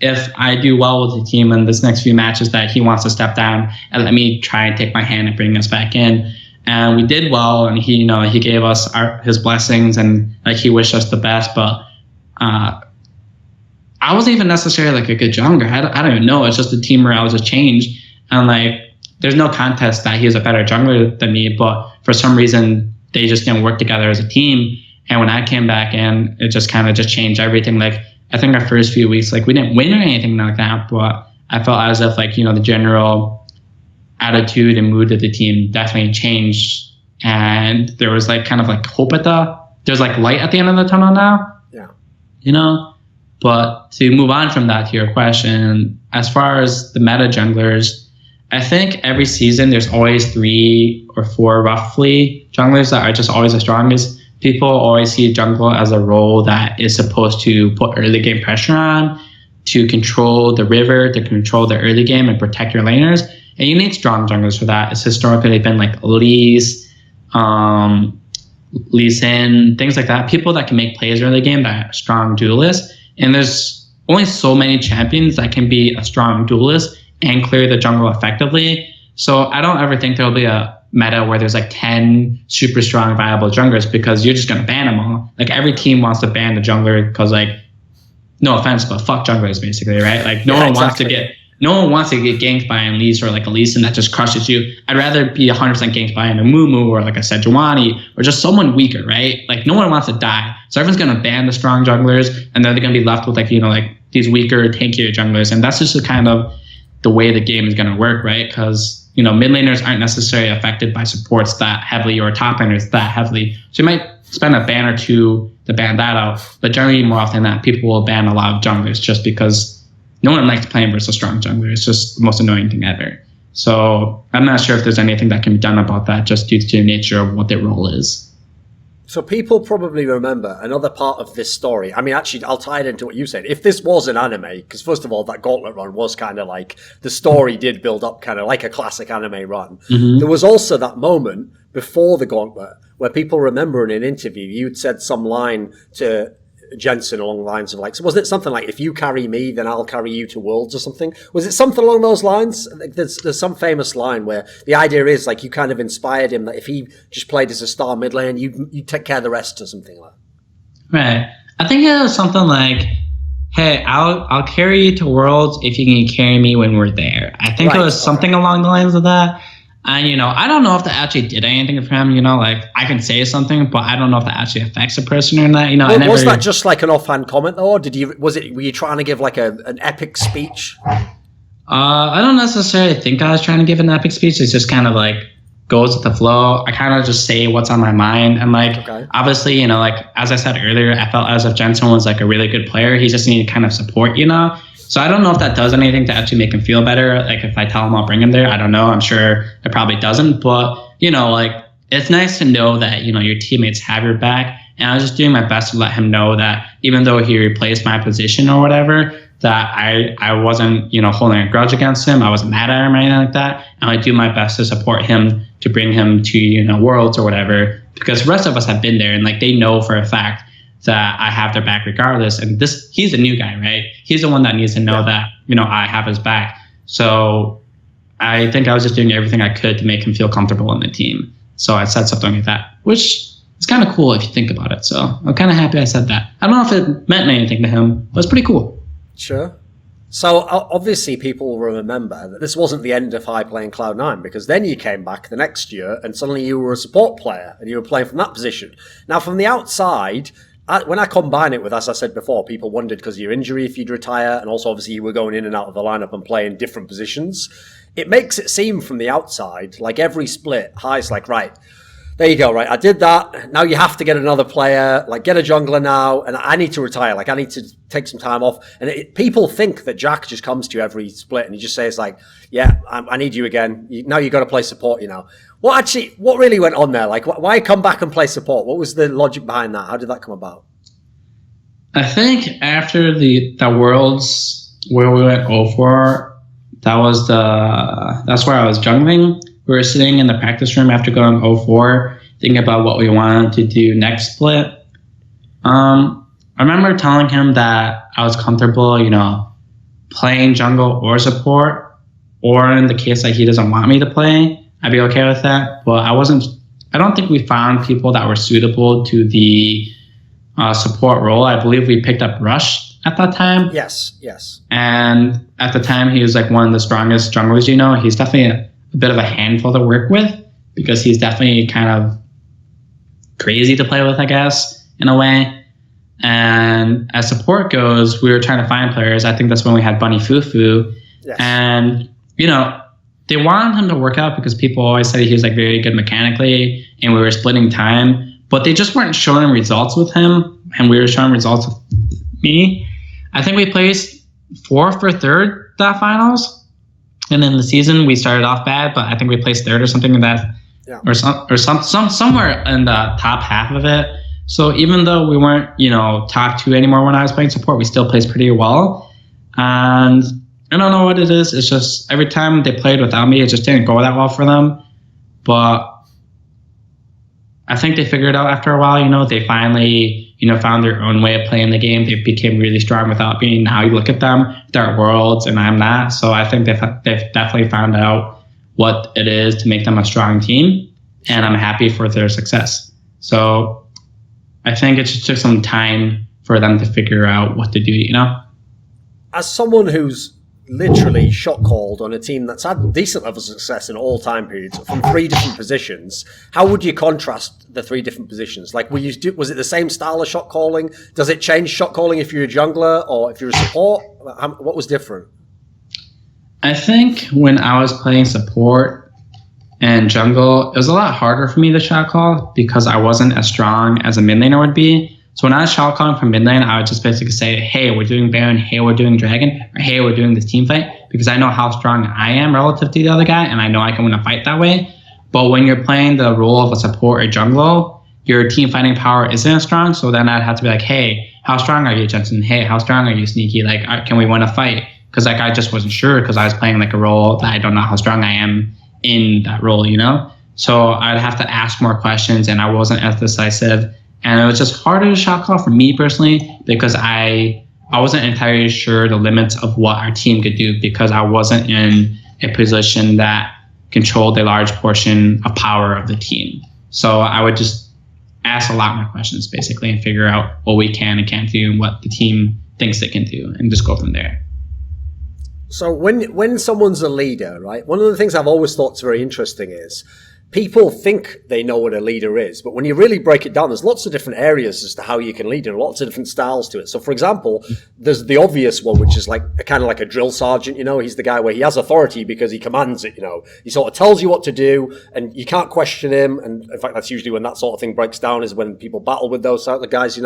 if I do well with the team in this next few matches, that he wants to step down and let me try and take my hand and bring us back in. And we did well, and he gave us his blessings, and like he wished us the best. But I wasn't even necessarily like a good jungler. I don't even know. It's just the team morale just changed, and like there's no contest that he is a better jungler than me, but for some reason, they just didn't work together as a team. And when I came back in, it just kind of just changed everything. Like, I think our first few weeks, like, we didn't win or anything like that, but I felt as if, like, the general attitude and mood of the team definitely changed. And there was, like, kind of, like, hope there's, like, light at the end of the tunnel now. Yeah. But to move on from that to your question, as far as the meta junglers, I think every season there's always 3 or 4 roughly junglers that are just always the strongest. people always see jungle as a role that is supposed to put early game pressure on, to control the river, to control the early game and protect your laners. And you need strong junglers for that. It's historically been like Lee's, Lee Sin, things like that. People that can make plays early game, that are strong duelists. And there's only so many champions that can be a strong duelist and clear the jungle effectively. So I don't ever think there'll be a meta where there's like 10 super strong viable junglers, because you're just going to ban them all. Like every team wants to ban the jungler because, like, no offense, but fuck junglers basically, right? Like no one wants to get ganked by an Elise or like a Lee Sin that just crushes you. I'd rather be 100% ganked by an Amumu or like a Sejuani or just someone weaker, right? Like no one wants to die. So everyone's going to ban the strong junglers, and then they're going to be left with like, you know, like these weaker, tankier junglers. And that's just kind of the way the game is going to work, right? Because, you know, mid laners aren't necessarily affected by supports that heavily or top laners that heavily. So you might spend a ban or two to ban that out, but generally more often than not, people will ban a lot of junglers just because no one likes playing versus a strong jungler. It's just the most annoying thing ever. So I'm not sure if there's anything that can be done about that, just due to the nature of what their role is. So people probably remember another part of this story. I mean, actually, I'll tie it into what you said. If this was an anime, because first of all, that Gauntlet run was kind of like, the story did build up kind of like a classic anime run. Mm-hmm. There was also that moment before the Gauntlet where people remember in an interview, you'd said some line to Jensen along the lines of like, so was it something like, if you carry me, then I'll carry you to Worlds or something? Was it something along those lines? There's some famous line where the idea is like you kind of inspired him that if he just played as a star mid lane, you take care of the rest or something like that. Right. I think it was something like, hey, I'll carry you to Worlds if you can carry me when we're there. I think it was something along the lines of that. And, you know, I don't know if that actually did anything for him. You know, like, I can say something, but I don't know if that actually affects a person or not. You know, well, was that just like an offhand comment, though? Or were you trying to give like an epic speech? I don't necessarily think I was trying to give an epic speech. It's just kind of like goes with the flow. I kind of just say what's on my mind. And like, obviously, you know, like, as I said earlier, I felt as if Jensen was like a really good player. He just needed kind of support, you know? So I don't know if that does anything to actually make him feel better. Like if I tell him I'll bring him there, I don't know. I'm sure it probably doesn't. But, you know, like it's nice to know that, you know, your teammates have your back. And I was just doing my best to let him know that even though he replaced my position or whatever, that I wasn't, you know, holding a grudge against him. I wasn't mad at him or anything like that. And I do my best to support him to bring him to, you know, Worlds or whatever, because the rest of us have been there and like they know for a fact that I have their back regardless. And he's a new guy, right? He's the one that needs to know that, you know, I have his back. So I think I was just doing everything I could to make him feel comfortable in the team. So I said something like that, which is kind of cool if you think about it. So I'm kind of happy I said that. I don't know if it meant anything to him, but it's pretty cool. Sure. So obviously people will remember that this wasn't the end of High playing Cloud9, because then you came back the next year and suddenly you were a support player and you were playing from that position. Now from the outside, when I combine it with, as I said before, people wondered because of your injury if you'd retire, and also obviously you were going in and out of the lineup and playing different positions. It makes it seem from the outside like every split, High's like, right, there you go, right, I did that, now you have to get another player, like get a jungler now, and I need to retire, like I need to take some time off. And people think that Jack just comes to you every split and he just says like, yeah, I need you again, now you got to play support, you know. What really went on there? Like, why come back and play support? What was the logic behind that? How did that come about? I think after the Worlds where we went 0-4, that's where I was jungling. We were sitting in the practice room after going 0-4, thinking about what we wanted to do next split. I remember telling him that I was comfortable, you know, playing jungle or support, or in the case that he doesn't want me to play, I'd be okay with that. But I don't think we found people that were suitable to the support role. I believe we picked up Rush at that time. Yes. And at the time, he was like one of the strongest junglers, you know. He's definitely a bit of a handful to work with because he's definitely kind of crazy to play with, I guess, in a way. And as support goes, we were trying to find players. I think that's when we had Bunny Fufu. Yes. And, you know, they wanted him to work out because people always said he was like very good mechanically and we were splitting time, but they just weren't showing results with him and we were showing results with me. I think we placed 4th or 3rd that finals. And in the season we started off bad, but I think we placed 3rd or something like that, or somewhere in the top half of it. So even though we weren't, top 2 anymore when I was playing support, we still placed pretty well. And I don't know what it is. It's just every time they played without me, it just didn't go that well for them. But I think they figured it out after a while. They finally, found their own way of playing the game. They became really strong without me. Now you look at them, they're worlds, and I'm not. So I think they've definitely found out what it is to make them a strong team. And I'm happy for their success. So I think it just took some time for them to figure out what to do, As someone who's literally shot called on a team that's had decent level of success in all time periods from 3 different positions, how would you contrast the 3 different positions? Like, was it the same style of shot calling? Does it change shot calling if you're a jungler or if you're a support? What was different? I think when I was playing support and jungle, it was a lot harder for me to shot call because I wasn't as strong as a mid laner would be. So when I was shot calling from mid lane, I would just basically say, hey, we're doing Baron, hey, we're doing Dragon, or hey, we're doing this team fight, because I know how strong I am relative to the other guy, and I know I can win a fight that way. But when you're playing the role of a support or jungle, your team fighting power isn't as strong, so then I'd have to be like, hey, how strong are you, Jensen? Hey, how strong are you, Sneaky? Like, can we win a fight? Because I just wasn't sure, because I was playing like a role that I don't know how strong I am in that role, So I'd have to ask more questions, and I wasn't as decisive. And it was just harder to shot call for me personally because I wasn't entirely sure the limits of what our team could do because I wasn't in a position that controlled a large portion of power of the team. So I would just ask a lot more questions basically and figure out what we can and can't do and what the team thinks it can do and just go from there. So when someone's a leader, right, one of the things I've always thought is very interesting is people think they know what a leader is, but when you really break it down, there's lots of different areas as to how you can lead and lots of different styles to it. So, for example, there's the obvious one, which is like kind of like a drill sergeant, he's the guy where he has authority because he commands it, he sort of tells you what to do and you can't question him. And in fact, that's usually when that sort of thing breaks down is when people battle with those sort of guys,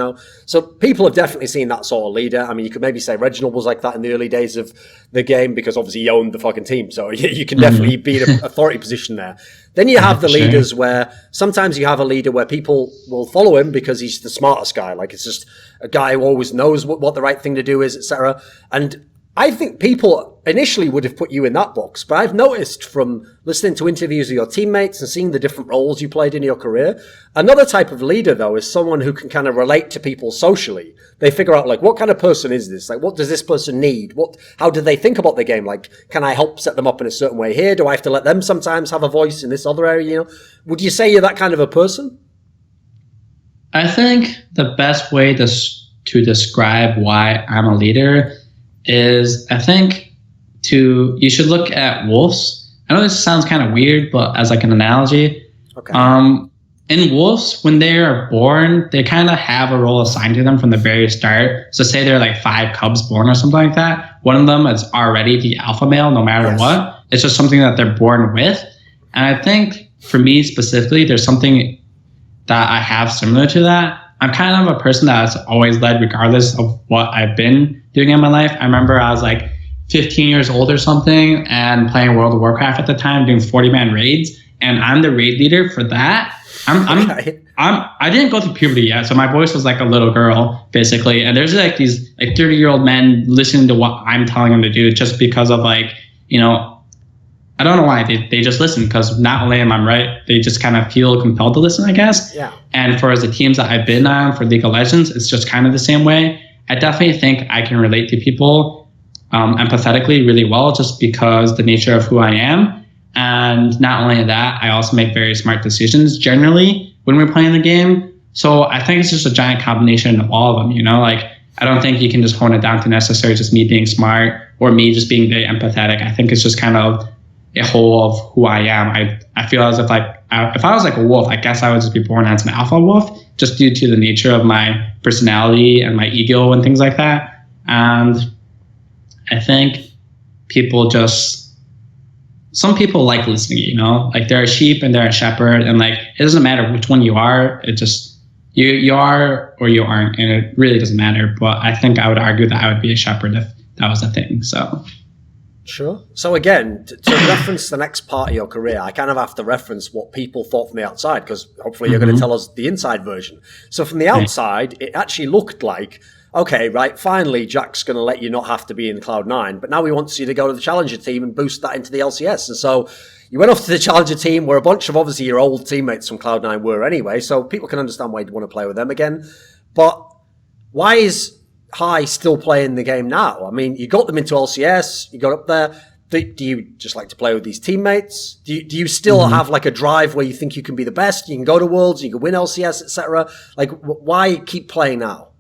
So people have definitely seen that sort of leader. I mean, you could maybe say Reginald was like that in the early days of the game because obviously he owned the fucking team. So you can definitely be in an authority position there. Then you have the leaders where sometimes you have a leader where people will follow him because he's the smartest guy. Like it's just a guy who always knows what the right thing to do is, etc. And I think people initially would have put you in that box, but I've noticed from listening to interviews of your teammates and seeing the different roles you played in your career, another type of leader, though, is someone who can kind of relate to people socially. They figure out, like, what kind of person is this? Like, what does this person need? How do they think about the game? Like, can I help set them up in a certain way here? Do I have to let them sometimes have a voice in this other area? Would you say you're that kind of a person? I think the best way to describe why I'm a leader is I think you should look at wolves. I know this sounds kind of weird, but as like an analogy, okay. In wolves, when they are born, they kind of have a role assigned to them from the very start. So say they're like 5 cubs born or something like that. One of them is already the alpha male, no matter what. It's just something that they're born with. And I think for me specifically, there's something that I have similar to that. I'm kind of a person that's always led regardless of what I've been doing in my life. I remember I was like 15 years old or something and playing World of Warcraft at the time, doing 40-man raids, and I'm the raid leader for that. I didn't go through puberty yet, so my voice was like a little girl, basically. And there's like these like 30-year-old men listening to what I'm telling them to do just because of like, I don't know why they just listen, because not only am I right, they just kind of feel compelled to listen, I guess. Yeah. And for the teams that I've been on for League of Legends, it's just kind of the same way. I definitely think I can relate to people empathetically really well, just because the nature of who I am. And not only that, I also make very smart decisions generally when we're playing the game. So I think it's just a giant combination of all of them, Like, I don't think you can just hone it down to necessarily just me being smart or me just being very empathetic. I think it's just kind of a whole of who I am. I feel as if if I was like a wolf, I guess I would just be born as an alpha wolf, just due to the nature of my personality and my ego and things like that. And I think some people like listening, like they're a sheep and they're a shepherd, and like it doesn't matter which one you are. It just you are or you aren't, and it really doesn't matter. But I think I would argue that I would be a shepherd if that was a thing. So Sure. So again, to reference the next part of your career, I kind of have to reference what people thought from the outside, because hopefully you're going to tell us the inside version. So from the outside, it actually looked like, okay, right, finally Jack's going to let you not have to be in Cloud9, but now he wants you to go to the Challenger team and boost that into the LCS. And so you went off to the Challenger team, where a bunch of obviously your old teammates from Cloud9 were anyway, so people can understand why you'd want to play with them again. But why is High still playing the game now? I mean, you got them into LCS, you got up there. Do you just like to play with these teammates? Do you still have like a drive where you think you can be the best? You can go to Worlds, you can win LCS, etc. Like, why keep playing now?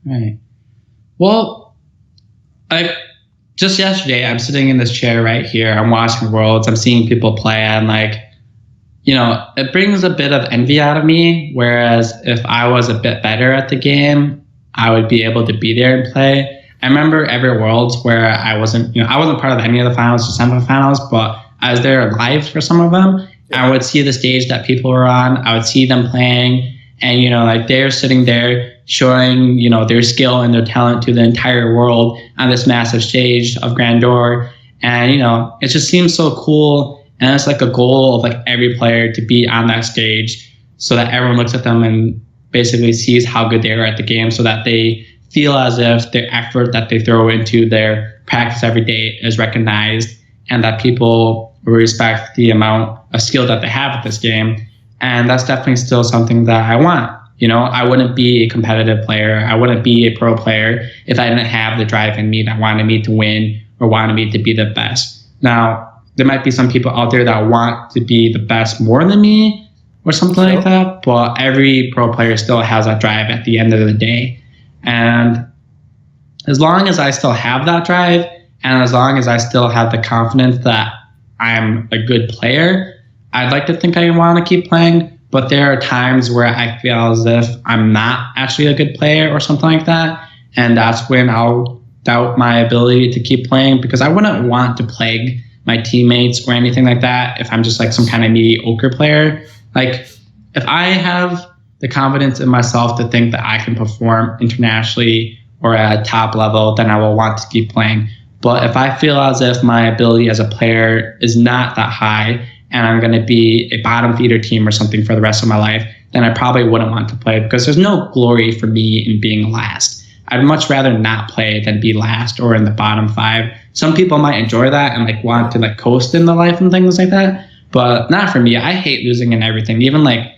Right. Well, just yesterday, I'm sitting in this chair right here. I'm watching Worlds. I'm seeing people play, and like, you know, it brings a bit of envy out of me. Whereas if I was a bit better at the game, I would be able to be there and play. I remember every Worlds where I wasn't part of any of the finals or semifinals, but I was there live for some of them. I would see the stage that people were on. I would see them playing, and you know, like they're sitting there showing, you know, their skill and their talent to the entire world on this massive stage of grandeur. And you know, it just seems so cool. And it's like a goal of like every player to be on that stage, so that everyone looks at them and basically sees how good they are at the game, so that they feel as if their effort that they throw into their practice every day is recognized, and that people respect the amount of skill that they have at this game. And that's definitely still something that I want. You know, I wouldn't be a competitive player, I wouldn't be a pro player if I didn't have the drive in me that wanted me to win or wanted me to be the best. Now, there might be some people out there that want to be the best more than me, or something like that, but every pro player still has that drive at the end of the day. And as long as I still have that drive, and as long as I still have the confidence that I'm a good player, I'd like to think I want to keep playing, but there are times where I feel as if I'm not actually a good player or something like that, and that's when I'll doubt my ability to keep playing, because I wouldn't want to plague my teammates or anything like that if I'm just like some kind of mediocre player. Like, if I have the confidence in myself to think that I can perform internationally or at a top level, then I will want to keep playing. But if I feel as if my ability as a player is not that high and I'm going to be a bottom feeder team or something for the rest of my life, then I probably wouldn't want to play, because there's no glory for me in being last. I'd much rather not play than be last or in the bottom 5. Some people might enjoy that and like want to like coast in the life and things like that. But not for me. I hate losing in everything, even like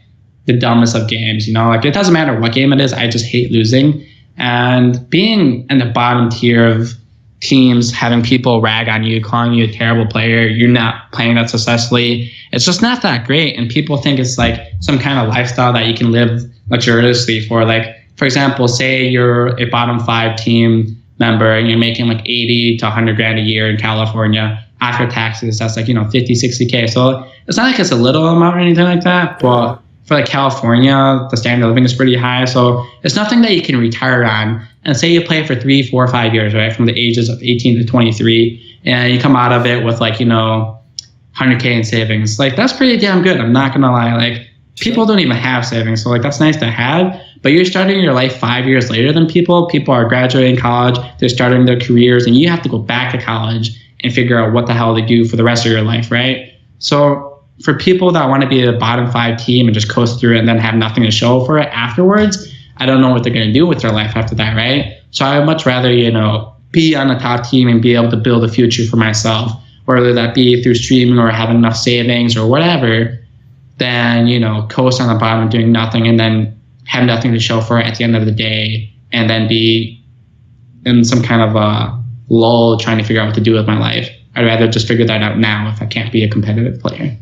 the dumbest of games, you know, like it doesn't matter what game it is. I just hate losing. And being in the bottom tier of teams, having people rag on you, calling you a terrible player, you're not playing that successfully, it's just not that great. And people think it's like some kind of lifestyle that you can live luxuriously for. Like, for example, say you're a bottom 5 team member and you're making like 80 to 100 grand a year in California. After taxes, that's like, you know, 50, 60K. So it's not like it's a little amount or anything like that, but for like California, the standard of living is pretty high. So it's nothing that you can retire on. And say you play for 3, 4, 5 years, right? From the ages of 18 to 23, and you come out of it with like, you know, 100K in savings. Like, that's pretty damn good. I'm not going to lie. Like, people don't even have savings. So like, that's nice to have, but you're starting your life 5 years later than people. People are graduating college, they're starting their careers, and you have to go back to college and figure out what the hell they do for the rest of your life, right? So for people that want to be a bottom 5 team and just coast through it and then have nothing to show for it afterwards, I don't know what they're going to do with their life after that, right? So I would much rather, you know, be on a top team and be able to build a future for myself, whether that be through streaming or having enough savings or whatever, than, you know, coast on the bottom doing nothing and then have nothing to show for it at the end of the day and then be in some kind of a lull trying to figure out what to do with my life. I'd rather just figure that out now if I can't be a competitive player.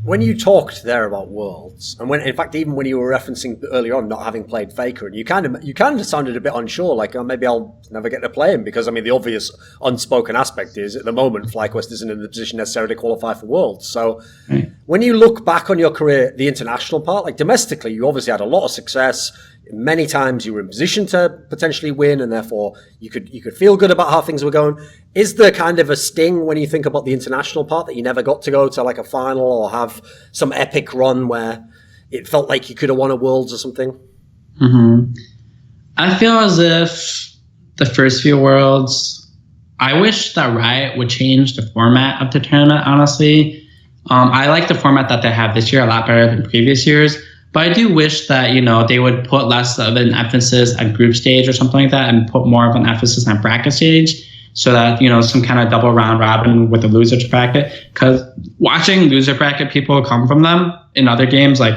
When you talked there about Worlds, and when, in fact, even when you were referencing earlier on not having played Faker, and you kind of sounded a bit unsure, like, oh, maybe I'll never get to play him, because I mean the obvious unspoken aspect is at the moment FlyQuest isn't in the position necessarily to qualify for Worlds. So when you look back on your career, the international part, like domestically, you obviously had a lot of success. Many times you were in position to potentially win, and therefore you could feel good about how things were going. Is there kind of a sting when you think about the international part that you never got to go to like a final or have some epic run where it felt like you could have won a Worlds or something? I feel as if the first few Worlds, I wish that Riot would change the format of the tournament, honestly. I like the format that they have this year a lot better than previous years. But I do wish that, they would put less of an emphasis on group stage or something like that and put more of an emphasis on bracket stage so that, some kind of double round robin with the loser bracket. Because watching loser bracket people come from them in other games like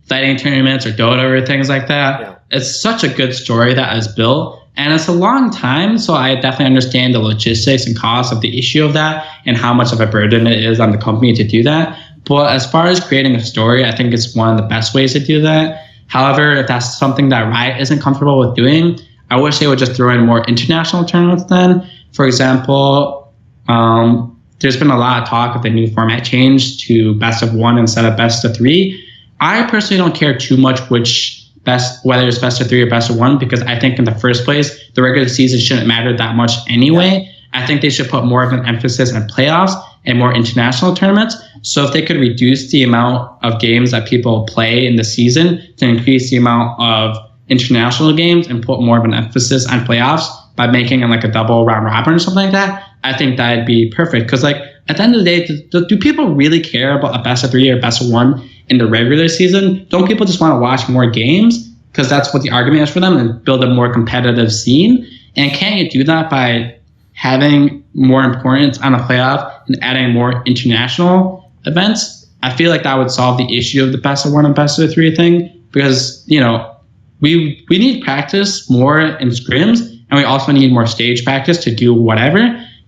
fighting tournaments or Dota or things like that, It's such a good story that is built. And it's a long time, so I definitely understand the logistics and costs of the issue of that and how much of a burden it is on the company to do that. But as far as creating a story, I think it's one of the best ways to do that. However, if that's something that Riot isn't comfortable with doing, I wish they would just throw in more international tournaments then. For example, there's been a lot of talk of the new format change to best of 1 instead of best of 3. I personally don't care too much whether it's best of 3 or best of 1, because I think in the first place, the regular season shouldn't matter that much anyway. I think they should put more of an emphasis on playoffs and more international tournaments. So if they could reduce the amount of games that people play in the season to increase the amount of international games and put more of an emphasis on playoffs by making it like a double round robin or something like that, I think that'd be perfect. Because at the end of the day, do people really care about a best of 3 or best of 1 in the regular season? Don't people just want to watch more games? Because that's what the argument is for them, and build a more competitive scene. And can't you do that by having more importance on a playoff and adding more international events? I feel like that would solve the issue of the best of 1 and best of 3 thing, because, we need practice more in scrims, and we also need more stage practice to do whatever.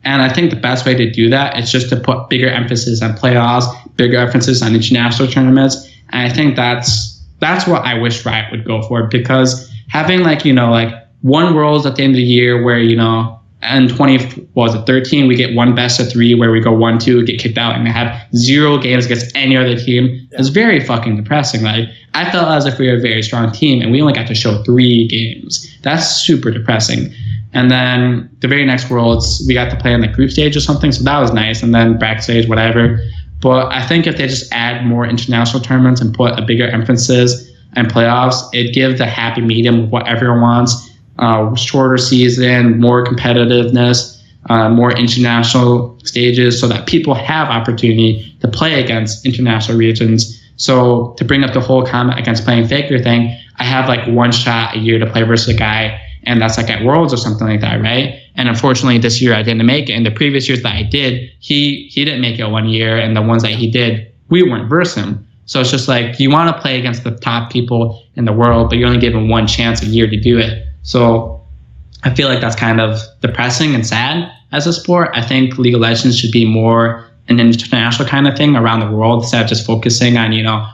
And I think the best way to do that is just to put bigger emphasis on playoffs, bigger emphasis on international tournaments. And I think that's what I wish Riot would go for, because having one Worlds at the end of the year where, in 2013, we get one best of 3 where we go 1-2, get kicked out, and have 0 games against any other team is very fucking depressing. I felt as if we were a very strong team and we only got to show 3 games. That's super depressing. And then the very next Worlds, we got to play in the group stage or something, so that was nice. And then backstage, whatever. But I think if they just add more international tournaments and put a bigger emphasis on playoffs, it gives a happy medium of what everyone wants. Shorter season, more competitiveness, more international stages, so that people have opportunity to play against international regions. So to bring up the whole comment against playing Faker thing, I have 1 shot a year to play versus a guy, and that's at Worlds or something like that, right? And unfortunately, this year I didn't make it. And the previous years that I did, he didn't make it 1 year, and the ones that he did, we weren't versus him. So it's just you want to play against the top people in the world, but you're only given 1 chance a year to do it. So I feel like that's kind of depressing and sad as a sport. I think League of Legends should be more an international kind of thing around the world instead of just focusing on,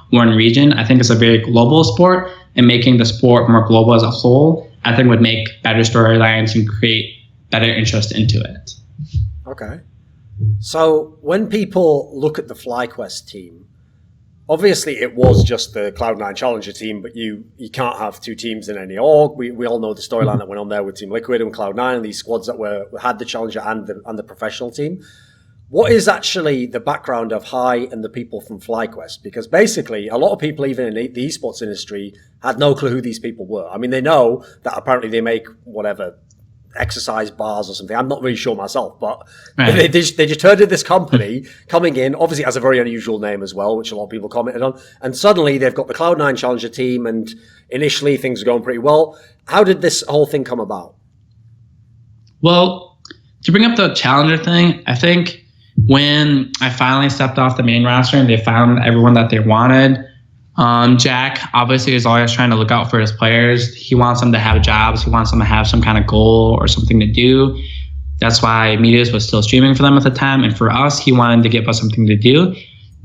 one region. I think it's a very global sport, and making the sport more global as a whole, I think would make better storylines and create better interest into it. Okay. So when people look at the FlyQuest team, obviously it was just the Cloud9 Challenger team, but you can't have 2 teams in any org. We all know the storyline that went on there with Team Liquid and Cloud9 and these squads that had the Challenger and the professional team. What is actually the background of Hai and the people from FlyQuest? Because basically, a lot of people, even in the esports industry, had no clue who these people were. I mean, they know that apparently they make whatever exercise bars or something. I'm not really sure myself, but they just heard of this company coming in. Obviously, it has a very unusual name as well, which a lot of people commented on. And suddenly, they've got the Cloud9 Challenger team, and initially things are going pretty well. How did this whole thing come about? Well, to bring up the Challenger thing, I think when I finally stepped off the main roster and they found everyone that they wanted, Jack obviously is always trying to look out for his players. He wants them to have jobs. He wants them to have some kind of goal or something to do. That's why Meteos was still streaming for them at the time. And for us, he wanted to give us something to do.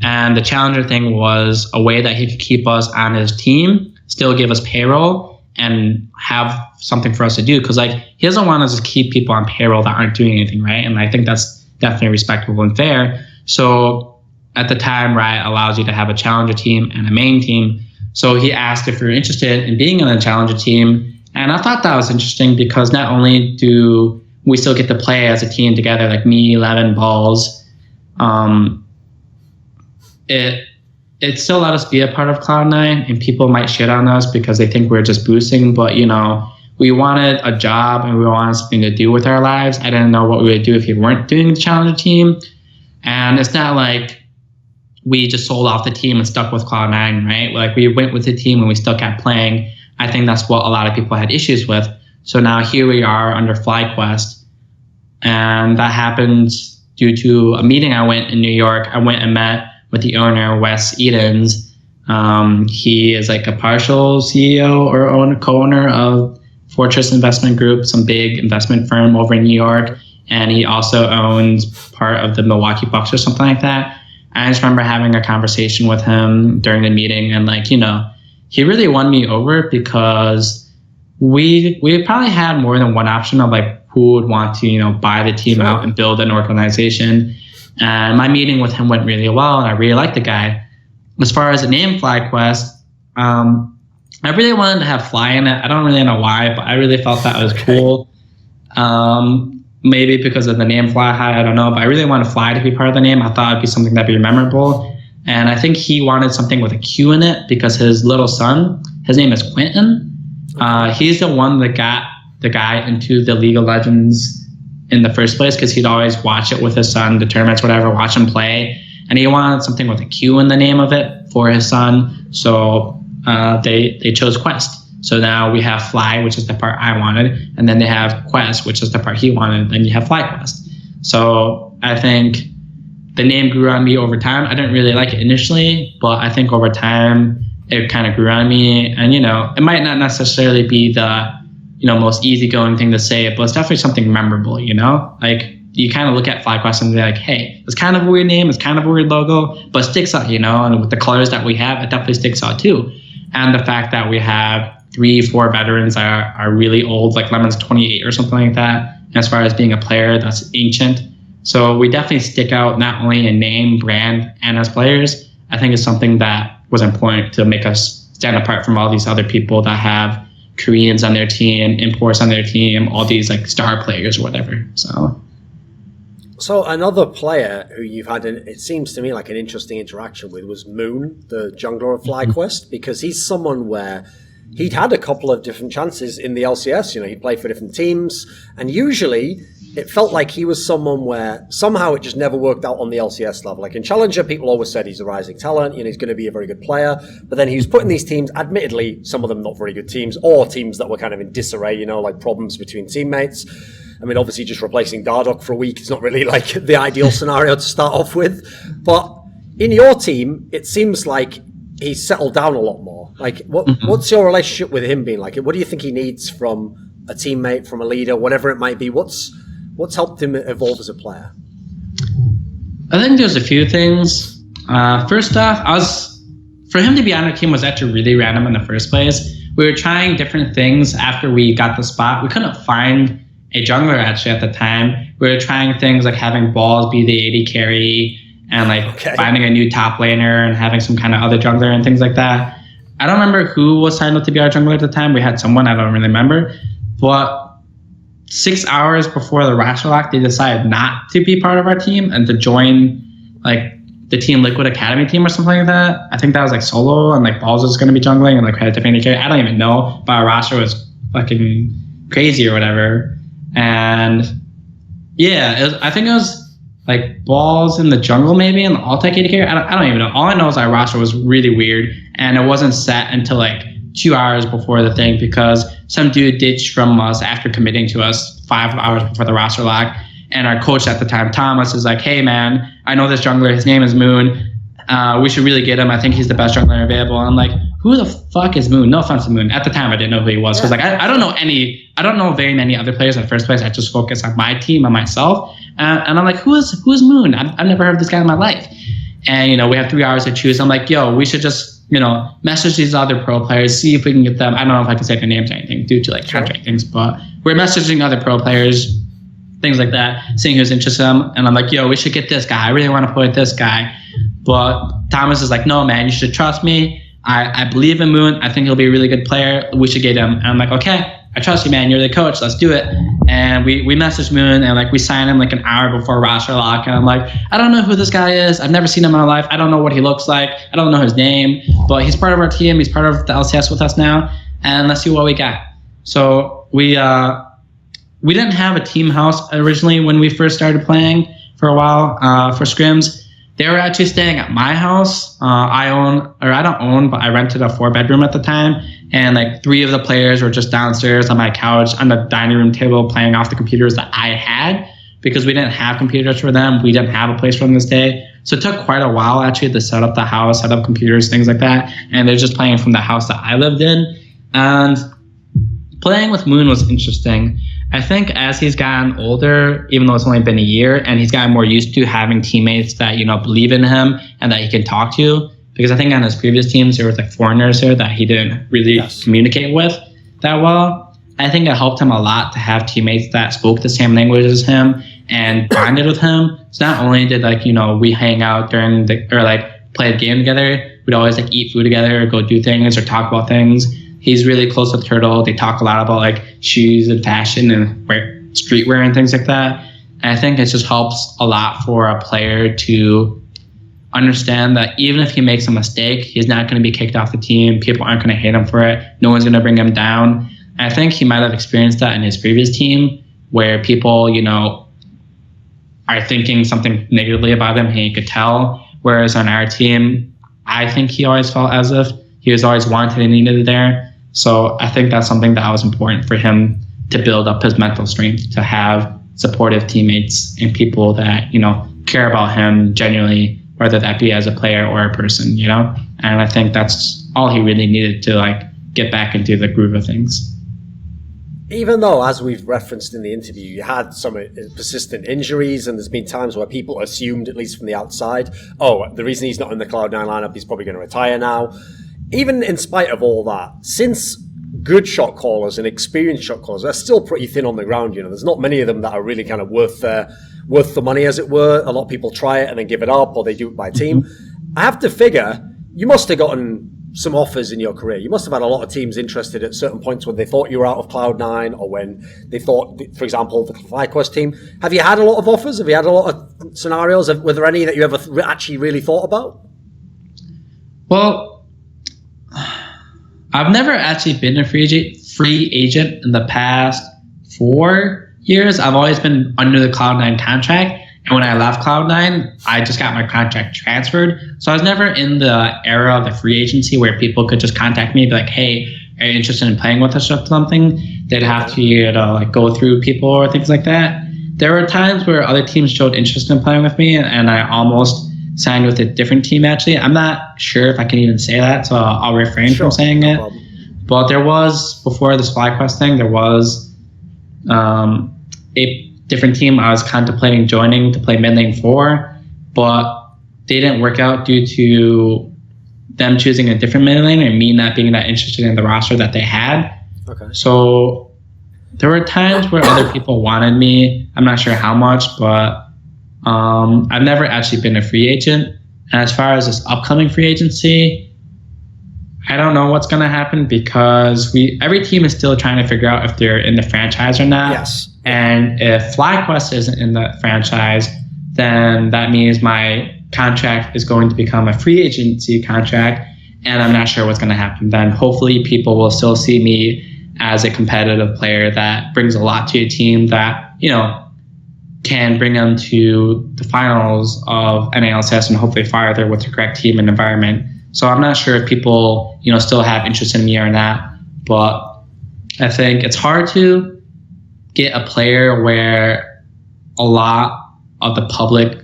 And the Challenger thing was a way that he could keep us on his team, still give us payroll, and have something for us to do. Because he doesn't want us to keep people on payroll that aren't doing anything, right? And I think that's definitely respectable and fair. So at the time, Riot allows you to have a Challenger team and a main team. So he asked if we were interested in being on the Challenger team. And I thought that was interesting because not only do we still get to play as a team together, like me, Levin, Balls, it still let us be a part of Cloud9, and people might shit on us because they think we're just boosting. But, we wanted a job and we wanted something to do with our lives. I didn't know what we would do if we weren't doing the Challenger team. And it's not like we just sold off the team and stuck with Cloud9, right? Like we went with the team and we still kept playing. I think that's what a lot of people had issues with. So now here we are under FlyQuest. And that happened due to a meeting I went in New York. I went and met with the owner, Wes Edens. He is like a partial CEO or co-owner of Fortress Investment Group, some big investment firm over in New York. And he also owns part of the Milwaukee Bucks or something like that. I just remember having a conversation with him during the meeting, and like, you know, he really won me over because we probably had more than one option of like who would want to, you know, buy the team out and build an organization. And my meeting with him went really well, and I really liked the guy. As far as the name FlyQuest, I really wanted to have fly in it. I don't really know why, but I really felt that was cool. Maybe because of the name Fly High, I don't know, but I really wanted Fly to be part of the name. I thought it'd be something that'd be memorable. And I think he wanted something with a Q in it because his little son, his name is Quentin. He's the one that got the guy into the League of Legends in the first place because he'd always watch it with his son, the tournaments, whatever, watch him play. And he wanted something with a Q in the name of it for his son. So they chose Quest. So now we have Fly, which is the part I wanted, and then they have Quest, which is the part he wanted, and then you have FlyQuest. So I think the name grew on me over time. I didn't really like it initially, but I think over time it kind of grew on me. And, you know, it might not necessarily be the, you know, most easygoing thing to say, but it's definitely something memorable, you know? Like, you kind of look at FlyQuest and be like, hey, it's kind of a weird name, it's kind of a weird logo, but it sticks out, you know? And with the colors that we have, it definitely sticks out too. And the fact that we have 3-4 veterans that are really old, like Lemon's 28 or something like that, as far as being a player that's ancient. So we definitely stick out not only in name, brand, and as players. I think it's something that was important to make us stand apart from all these other people that have Koreans on their team, imports on their team, all these like star players or whatever. So another player who you've had, it seems to me like an interesting interaction with was Moon, the jungler of FlyQuest, because he's someone where he'd had a couple of different chances in the LCS. You know, he played for different teams, and usually it felt like he was someone where somehow it just never worked out on the LCS level. Like in Challenger, people always said he's a rising talent, you know, he's going to be a very good player. But then he was put in these teams, admittedly, some of them not very good teams, or teams that were kind of in disarray, you know, like problems between teammates. I mean, obviously just replacing Dardoch for a week is not really like the ideal scenario to start off with. But in your team, it seems like he's settled down a lot more. Like, what's your relationship with him been like? What do you think he needs from a teammate, from a leader, whatever it might be? What's helped him evolve as a player? I think there's a few things. First off, for him to be on our team was actually really random in the first place. We were trying different things after we got the spot. We couldn't find a jungler actually at the time. We were trying things like having Balls be the AD carry and like finding a new top laner and having some kind of other jungler and things like that. I don't remember who was signed up to be our jungler at the time. We had someone, I don't really remember. But 6 hours before the roster lock, they decided not to be part of our team and to join like the Team Liquid Academy team or something like that. I think that was like solo, and like Balls was going to be jungling and like had a different carry. I don't even know, but our roster was fucking crazy or whatever. And yeah, I think it was like Balls in the jungle maybe and the alt-tech AD carry. I don't even know. All I know is our roster was really weird, and it wasn't set until like 2 hours before the thing because some dude ditched from us after committing to us 5 hours before the roster lock. And our coach at the time, Thomas, is like, hey man, I know this jungler, his name is Moon. We should really get him. I think he's the best jungler available. And I'm like, who the fuck is Moon? No offense to Moon. At the time, I didn't know who he was. Because like, I don't know very many other players in the first place. I just focus on my team and myself. And I'm like, who is Moon? I've never heard of this guy in my life. And, you know, we have 3 hours to choose. I'm like, yo, we should just, you know, message these other pro players, see if we can get them. I don't know if I can say their names or anything due to like contract things, but we're messaging other pro players, things like that, seeing who's interested in them. And I'm like, yo, we should get this guy. I really want to play with this guy. But Thomas is like, no, man, you should trust me. I believe in Moon. I think he'll be a really good player. We should get him. And I'm like, okay, I trust you, man. You're the coach. Let's do it. And we messaged Moon and like we signed him like an hour before roster lock. And I'm like, I don't know who this guy is. I've never seen him in my life. I don't know what he looks like. I don't know his name, but he's part of our team. He's part of the LCS with us now. And let's see what we got. So we didn't have a team house originally when we first started playing for a while for scrims. They were actually staying at my house. I don't own, but I rented a 4-bedroom at the time. And like 3 of the players were just downstairs on my couch on the dining room table playing off the computers that I had, because we didn't have computers for them. We didn't have a place for them to stay. So it took quite a while actually to set up the house, set up computers, things like that. And they're just playing from the house that I lived in. And playing with Moon was interesting. I think as he's gotten older, even though it's only been a year, and he's gotten more used to having teammates that, you know, believe in him and that he can talk to, because I think on his previous teams, there was like foreigners there that he didn't really communicate with that well. I think it helped him a lot to have teammates that spoke the same language as him and bonded with him. So not only did like, you know, we hang out during or like play a game together, we'd always like eat food together or go do things or talk about things. He's really close with Turtle. They talk a lot about like shoes and fashion and streetwear and things like that. And I think it just helps a lot for a player to understand that even if he makes a mistake, he's not going to be kicked off the team. People aren't going to hate him for it. No one's going to bring him down. And I think he might have experienced that in his previous team where people, you know, are thinking something negatively about him and he could tell. Whereas on our team, I think he always felt as if he was always wanted and needed there. So I think that's something that was important for him to build up his mental strength, to have supportive teammates and people that, you know, care about him genuinely, whether that be as a player or a person, you know? And I think that's all he really needed to like get back into the groove of things. Even though, as we've referenced in the interview, you had some persistent injuries and there's been times where people assumed, at least from the outside, oh, the reason he's not in the Cloud9 lineup, he's probably going to retire now. Even in spite of all that, since good shot callers and experienced shot callers are still pretty thin on the ground, you know, there's not many of them that are really kind of worth the money, as it were. A lot of people try it and then give it up, or they do it by team. I have to figure you must have gotten some offers in your career. You must have had a lot of teams interested at certain points when they thought you were out of Cloud9, or when they thought, for example, the FlyQuest team. Have you had a lot of offers? Have you had a lot of scenarios? Were there any that you ever actually really thought about? Well, I've never actually been a free agent in the past 4 years. I've always been under the Cloud9 contract. And when I left Cloud9, I just got my contract transferred. So I was never in the era of the free agency where people could just contact me and be like, hey, are you interested in playing with us or something? They'd have to, you know, like go through people or things like that. There were times where other teams showed interest in playing with me, and I almost signed with a different team, actually. I'm not sure if I can even say that, so I'll refrain from saying it. But there was, before this FlyQuest thing, there was a different team I was contemplating joining to play mid lane for, but they didn't work out due to them choosing a different mid lane and me not being that interested in the roster that they had. Okay. So there were times where other people wanted me. I'm not sure how much, but I've never actually been a free agent. And as far as this upcoming free agency, I don't know what's going to happen, because every team is still trying to figure out if they're in the franchise or not. Yes. And if FlyQuest isn't in the franchise, then that means my contract is going to become a free agency contract, and I'm not sure what's going to happen then. Hopefully people will still see me as a competitive player that brings a lot to a team, that, you know, can bring them to the finals of LCS and hopefully farther with the correct team and environment. So I'm not sure if people, you know, still have interest in me or not, but I think it's hard to get a player where a lot of the public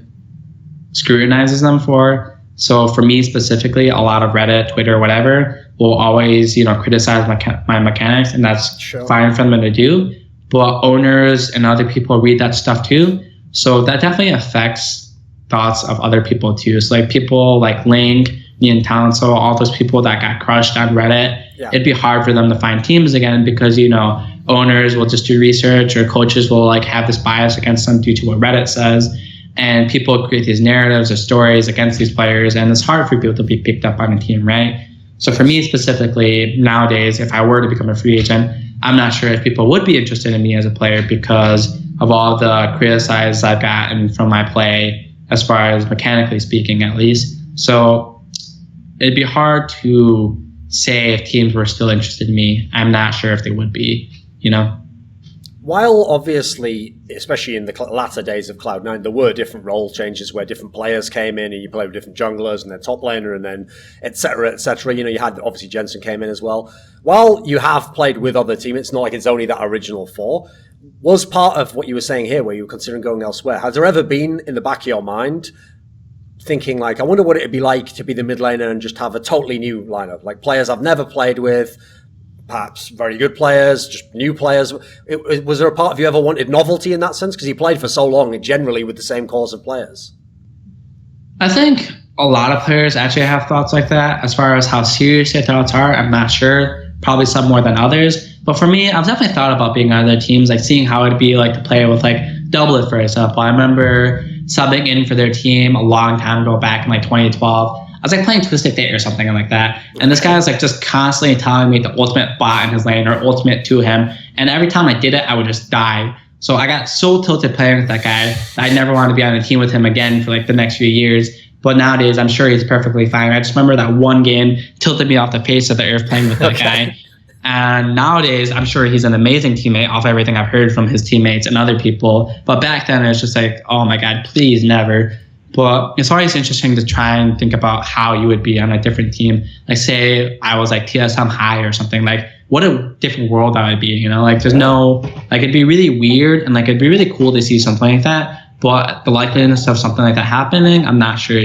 scrutinizes them for. So for me specifically, a lot of Reddit, Twitter, whatever, will always, you know, criticize my mechanics, and that's fine for them to do. But owners and other people read that stuff too. So that definitely affects thoughts of other people too. So like people like Link, me and Talonso, all those people that got crushed on Reddit, it'd be hard for them to find teams again, because, you know, owners will just do research, or coaches will like have this bias against them due to what Reddit says. And people create these narratives or stories against these players, and it's hard for people to be picked up on a team, right? So for me specifically, nowadays, if I were to become a free agent, I'm not sure if people would be interested in me as a player because of all the criticized I've gotten from my play, as far as mechanically speaking, at least. So it'd be hard to say if teams were still interested in me. I'm not sure if they would be, you know? while obviously, especially in the latter days of Cloud9, there were different role changes where different players came in and you played with different junglers and then top laner and then et cetera, et cetera. You had, obviously, Jensen came in as well. While you have played with other teams, it's not like it's only that original four. Was part of what you were saying here where you were considering going elsewhere, has there ever been in the back of your mind thinking like, I wonder what it'd be like to be the mid laner and just have a totally new lineup, like players I've never played with, perhaps very good players, just new players. Was there a part of you ever wanted novelty in that sense? Because you played for so long and generally with the same cores of players. I think a lot of players actually have thoughts like that. As far as how serious their thoughts are, I'm not sure. Probably some more than others. But for me, I've definitely thought about being on other teams, like seeing how it'd be like to play with like Doublet, for example. I remember subbing in for their team a long time ago, back in like 2012. I was like playing Twisted Fate or something like that. And this guy was like just constantly telling me the ultimate bot in his lane or ultimate to him. And every time I did it, I would just die. So I got so tilted playing with that guy that I never wanted to be on a team with him again for like the next few years. But nowadays, I'm sure he's perfectly fine. I just remember that one game tilted me off the face of the earth playing with that guy. And nowadays, I'm sure he's an amazing teammate off everything I've heard from his teammates and other people. But back then, it was just like, oh my God, please never. But it's always interesting to try and think about how you would be on a different team. Like say I was like TSM high or something, like what a different world that would be, like there's no, like it'd be really weird and like it'd be really cool to see something like that. But the likeliness of something like that happening, I'm not sure,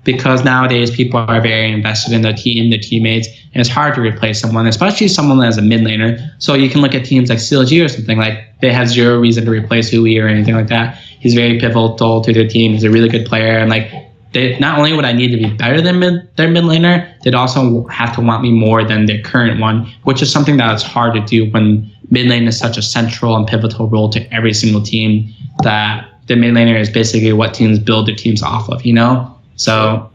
because nowadays people are very invested in the team, the teammates, and it's hard to replace someone, especially someone as a mid laner. So you can look at teams like CLG or something, like they have zero reason to replace Hui or anything like that. He's very pivotal to their team. He's a really good player. And like, they, not only would I need to be better than their mid laner, they'd also have to want me more than their current one, which is something that's hard to do when mid lane is such a central and pivotal role to every single team, that the mid laner is basically what teams build their teams off of, So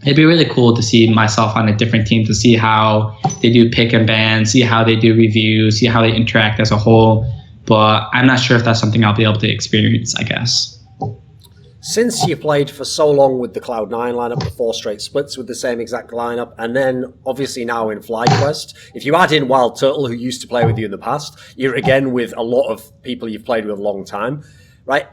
it'd be really cool to see myself on a different team, to see how they do pick and ban, see how they do reviews, see how they interact as a whole. But I'm not sure if that's something I'll be able to experience, I guess. Since you played for so long with the Cloud9 lineup, the 4 straight splits with the same exact lineup, and then obviously now in FlyQuest, if you add in WildTurtle, who used to play with you in the past, you're again with a lot of people you've played with a long time, right?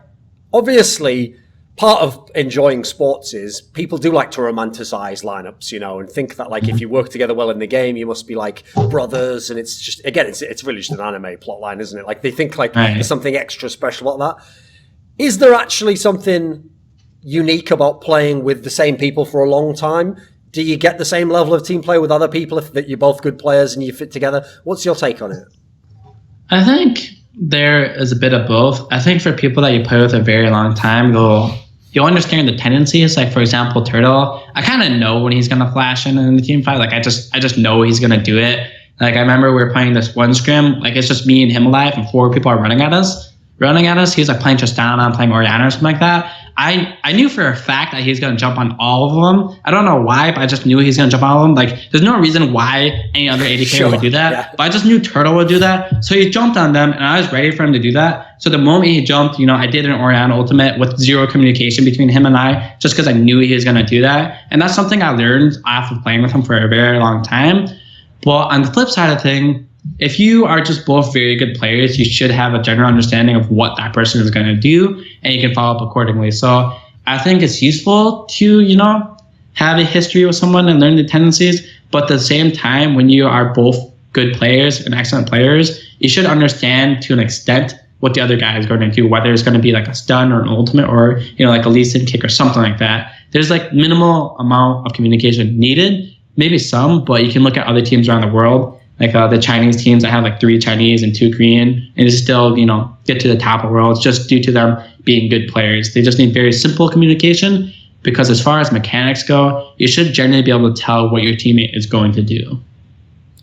Obviously, part of enjoying sports is people do like to romanticize lineups, and think that like if you work together well in the game, you must be like brothers. And it's just, again, it's really just an anime plotline, isn't it? Like they think like there's something extra special about that. Is there actually something unique about playing with the same people for a long time? Do you get the same level of team play with other people if that you're both good players and you fit together? What's your take on it? I think there is a bit of both. I think for people that you play with a very long time, you'll understand the tendencies. Like for example, Turtle, I kind of know when he's gonna flash in the team fight. Like I just know he's gonna do it. Like I remember we were playing this one scrim. Like it's just me and him alive, and 4 people are running at us. He's like playing Tristana, I'm playing Orianna or something like that. I knew for a fact that he's going to jump on all of them. I don't know why, but I just knew he's going to jump on all of them. Like, there's no reason why any other AD player would do that. Yeah. But I just knew Turtle would do that. So he jumped on them, and I was ready for him to do that. So the moment he jumped, I did an Orianna ultimate with zero communication between him and I, just because I knew he was going to do that. And that's something I learned after playing with him for a very long time. But on the flip side of things, if you are just both very good players, you should have a general understanding of what that person is going to do, and you can follow up accordingly. So I think it's useful to, have a history with someone and learn the tendencies. But at the same time, when you are both good players and excellent players, you should understand to an extent what the other guy is going to do, whether it's going to be like a stun or an ultimate or, like a Lee Sin kick or something like that. There's like minimal amount of communication needed, maybe some, but you can look at other teams around the world. Like the Chinese teams that have like 3 Chinese and 2 Korean, and still, get to the top of the world. It's just due to them being good players. They just need very simple communication, because as far as mechanics go, you should generally be able to tell what your teammate is going to do.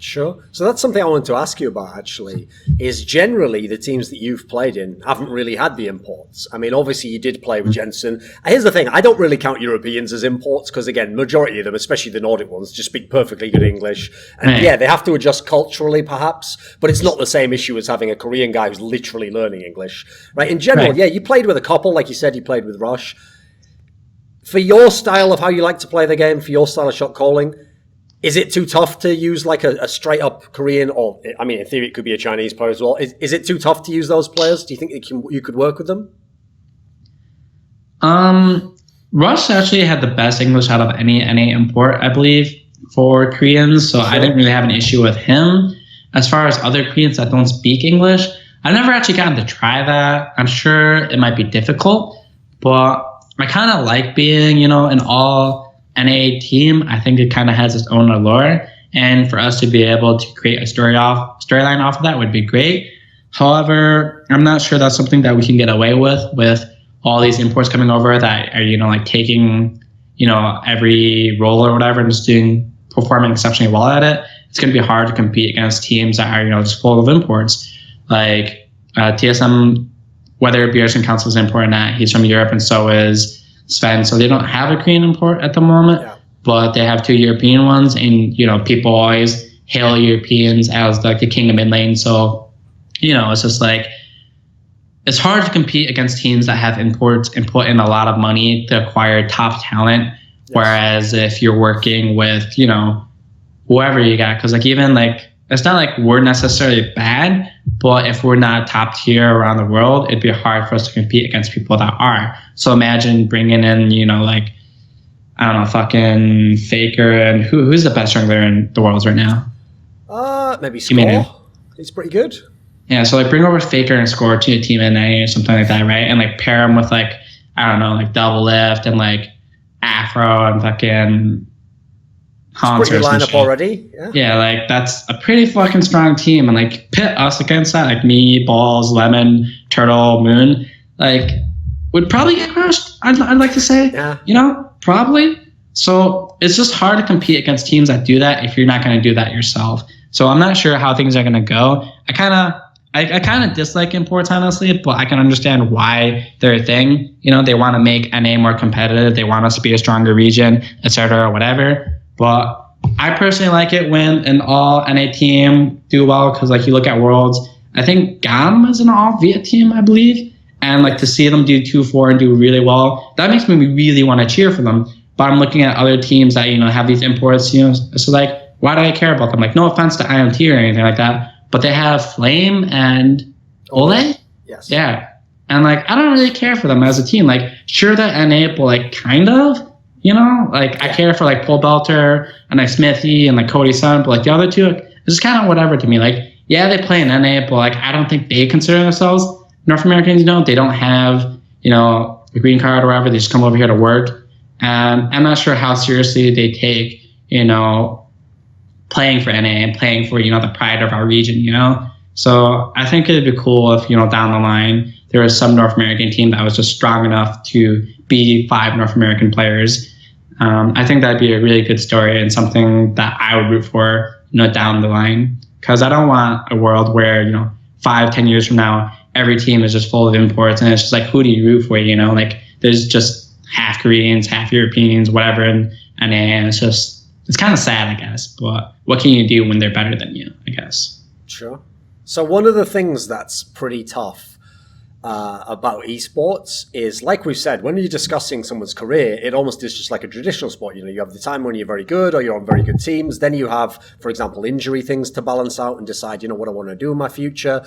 Sure. So that's something I wanted to ask you about, actually, is generally the teams that you've played in haven't really had the imports. I mean, obviously you did play with Jensen. Here's the thing. I don't really count Europeans as imports because, again, majority of them, especially the Nordic ones, just speak perfectly good English. And yeah, they have to adjust culturally, perhaps, but it's not the same issue as having a Korean guy who's literally learning English, right? In general, yeah, you played with a couple. Like you said, you played with Rush. For your style of how you like to play the game, for your style of shot calling, Is it too tough to use like a straight up Korean, or I mean, in theory, it could be a Chinese player as well. Is it too tough to use those players? Do you think you could work with them? Rush actually had the best English out of any NA import, I believe, for Koreans. So I didn't really have an issue with him. As far as other Koreans that don't speak English, I've never actually gotten to try that. I'm sure it might be difficult, but I kind of like being, an all NA team. I think it kind of has its own allure, and for us to be able to create a storyline off of that would be great. However, I'm not sure that's something that we can get away with all these imports coming over that are, like taking, every role or whatever and just performing exceptionally well at it. It's going to be hard to compete against teams that are, just full of imports. Like TSM, whether Bjergsen counts as import or not, he's from Europe, and so is Sven. So they don't have a Korean import at the moment, but they have 2 European ones, and people always hail Europeans as like the king of mid lane. So it's just like it's hard to compete against teams that have imports and put in a lot of money to acquire top talent. Whereas if you're working with whoever you got, because like even like it's not like we're necessarily bad, but if we're not top tier around the world, it'd be hard for us to compete against people that are. So imagine bringing in, like, I don't know, fucking Faker, and who's the best jungler in the world right now? Maybe Score. He's pretty good. Yeah, so like bring over Faker and Score to a team NA or something like that, right? And like pair him with like, I don't know, like Double Lift and like Afro and fucking It's pretty lineup already. Yeah, like that's a pretty fucking strong team, and like pit us against that, like me, Balls, Lemon, Turtle, Moon, like would probably get crushed. I'd like to say, probably. So it's just hard to compete against teams that do that if you're not going to do that yourself. So I'm not sure how things are going to go. I kind of dislike imports, honestly, but I can understand why they're a thing. They want to make NA more competitive. They want us to be a stronger region, etc., or whatever. But I personally like it when an all NA team do well, because like you look at Worlds, I think GAM is an all Viet team, I believe. And like to see them do 2-4 and do really well, that makes me really want to cheer for them. But I'm looking at other teams that, have these imports, so like, why do I care about them? Like, no offense to IMT or anything like that, but they have Flame and Ole? Yes. Yeah. And like, I don't really care for them as a team. Like, sure, they're NA, but like, kind of. I care for like Paul Belter and like Smithy and like Cody Sun, but like the other two, it's just kind of whatever to me. Like, yeah, they play in NA, but like I don't think they consider themselves North Americans. They don't have a green card or whatever. They just come over here to work, and I'm not sure how seriously they take playing for NA and playing for the pride of our region. So I think it'd be cool if down the line there was some North American team that was just strong enough to be 5 North American players. I think that'd be a really good story and something that I would root for, down the line. Because I don't want a world where, 5-10 years from now, every team is just full of imports, and it's just like, who do you root for? Like there's just half Koreans, half Europeans, whatever, and it's kind of sad, I guess. But what can you do when they're better than you, I guess? Sure. So one of the things that's pretty tough about esports is, like we've said, when you're discussing someone's career, it almost is just like a traditional sport. You have the time when you're very good or you're on very good teams. Then you have, for example, injury things to balance out and decide, what I want to do in my future.